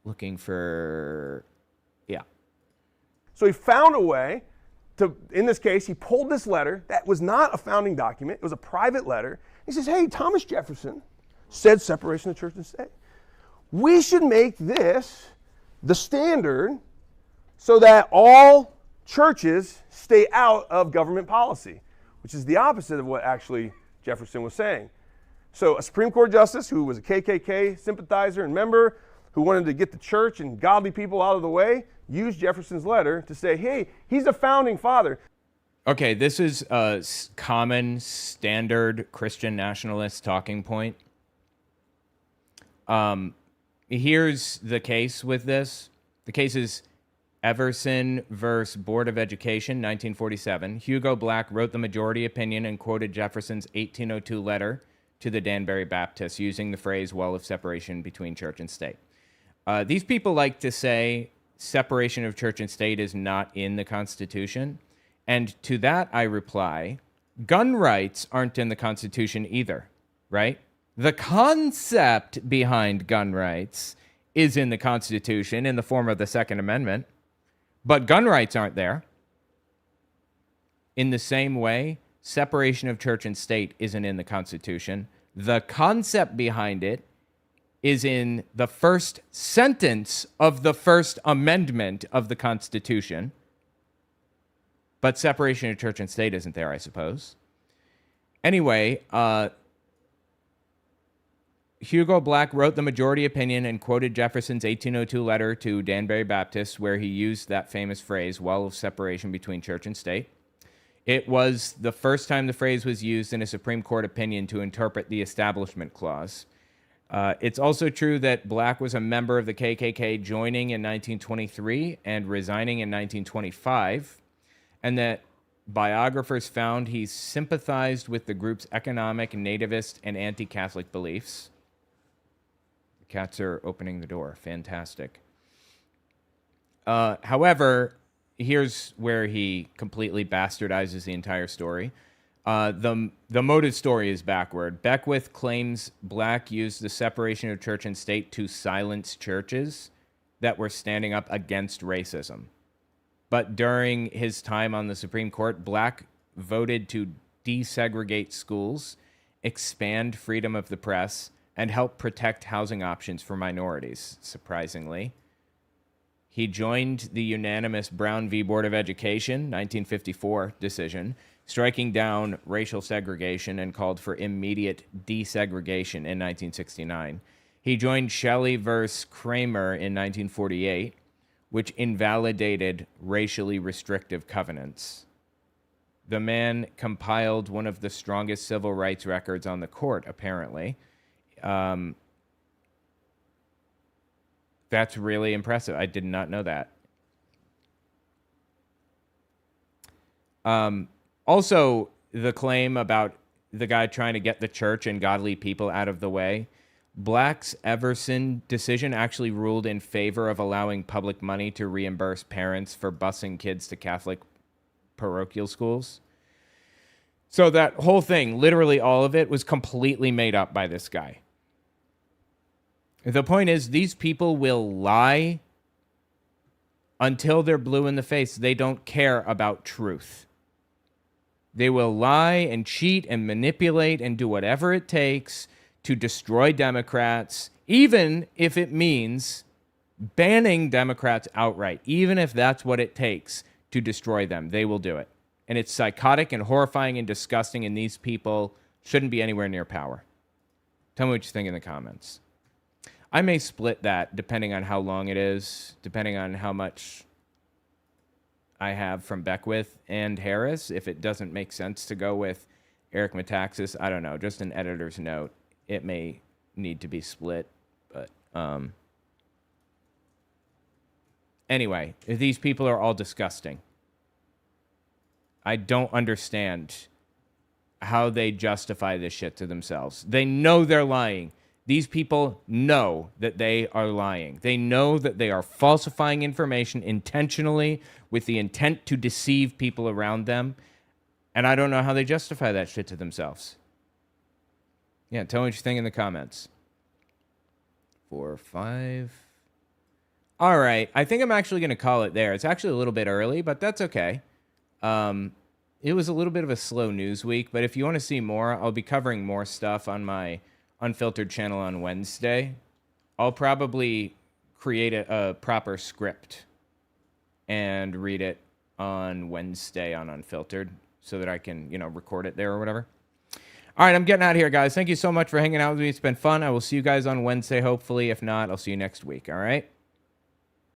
looking for... Yeah. So he found a way to, in this case, he pulled this letter that was not a founding document. It was a private letter. He says, hey, Thomas Jefferson said separation of church and state. We should make this the standard so that all churches stay out of government policy, which is the opposite of what actually Jefferson was saying. So a Supreme Court justice who was a KKK sympathizer and member who wanted to get the church and godly people out of the way used Jefferson's letter to say, hey, he's a founding father. Okay, this is a common standard Christian nationalist talking point. Here's the case with this. The case is Everson versus Board of Education, 1947. Hugo Black wrote the majority opinion and quoted Jefferson's 1802 letter to the Danbury Baptists using the phrase wall of separation between church and state. These people like to say separation of church and state is not in the Constitution. And to that I reply, gun rights aren't in the Constitution either, right? The concept behind gun rights is in the Constitution in the form of the Second Amendment, but gun rights aren't there. In the same way, separation of church and state isn't in the Constitution. The concept behind it is in the first sentence of the First Amendment of the Constitution. But separation of church and state isn't there, I suppose. Anyway, Hugo Black wrote the majority opinion and quoted Jefferson's 1802 letter to Danbury Baptist, where he used that famous phrase, wall of separation between church and state. It was the first time the phrase was used in a Supreme Court opinion to interpret the Establishment Clause. It's also true that Black was a member of the KKK, joining in 1923 and resigning in 1925, and that biographers found he sympathized with the group's economic, nativist, and anti-Catholic beliefs. The cats are opening the door. Fantastic. However, here's where he completely bastardizes the entire story. The motive story is backward. Beckwith claims Black used the separation of church and state to silence churches that were standing up against racism. But during his time on the Supreme Court, Black voted to desegregate schools, expand freedom of the press, and help protect housing options for minorities, surprisingly. He joined the unanimous Brown v. Board of Education, 1954 decision, striking down racial segregation and called for immediate desegregation in 1969. He joined Shelley v. Kramer in 1948, which invalidated racially restrictive covenants. The man compiled one of the strongest civil rights records on the court, apparently. That's really impressive. I did not know that. Also, the claim about the guy trying to get the church and godly people out of the way. Black's Everson decision actually ruled in favor of allowing public money to reimburse parents for busing kids to Catholic parochial schools. So that whole thing, literally all of it, was completely made up by this guy. The point is, these people will lie until they're blue in the face. They don't care about truth. They will lie and cheat and manipulate and do whatever it takes to destroy Democrats, even if it means banning Democrats outright. Even if that's what it takes to destroy them, they will do it. And it's psychotic and horrifying and disgusting, and these people shouldn't be anywhere near power. Tell me what you think in the comments. I may split that depending on how long it is, depending on how much I have from Beckwith and Harris. If it doesn't make sense to go with Eric Metaxas, I don't know, just an editor's note. It may need to be split, but anyway, these people are all disgusting. I don't understand how they justify this shit to themselves. They know they're lying. These people know that they are lying. They know that they are falsifying information intentionally with the intent to deceive people around them. And I don't know how they justify that shit to themselves. Yeah, tell me what you think in the comments. 4 or 5. All right, I think I'm actually going to call it there. It's actually a little bit early, but that's okay. It was a little bit of a slow news week, but if you want to see more, I'll be covering more stuff on my Unfiltered channel on Wednesday. I'll probably create a proper script and read it on Wednesday on Unfiltered so that I can, record it there or whatever. All right, I'm getting out of here, guys. Thank you so much for hanging out with me. It's been fun. I will see you guys on Wednesday, hopefully. If not, I'll see you next week, all right?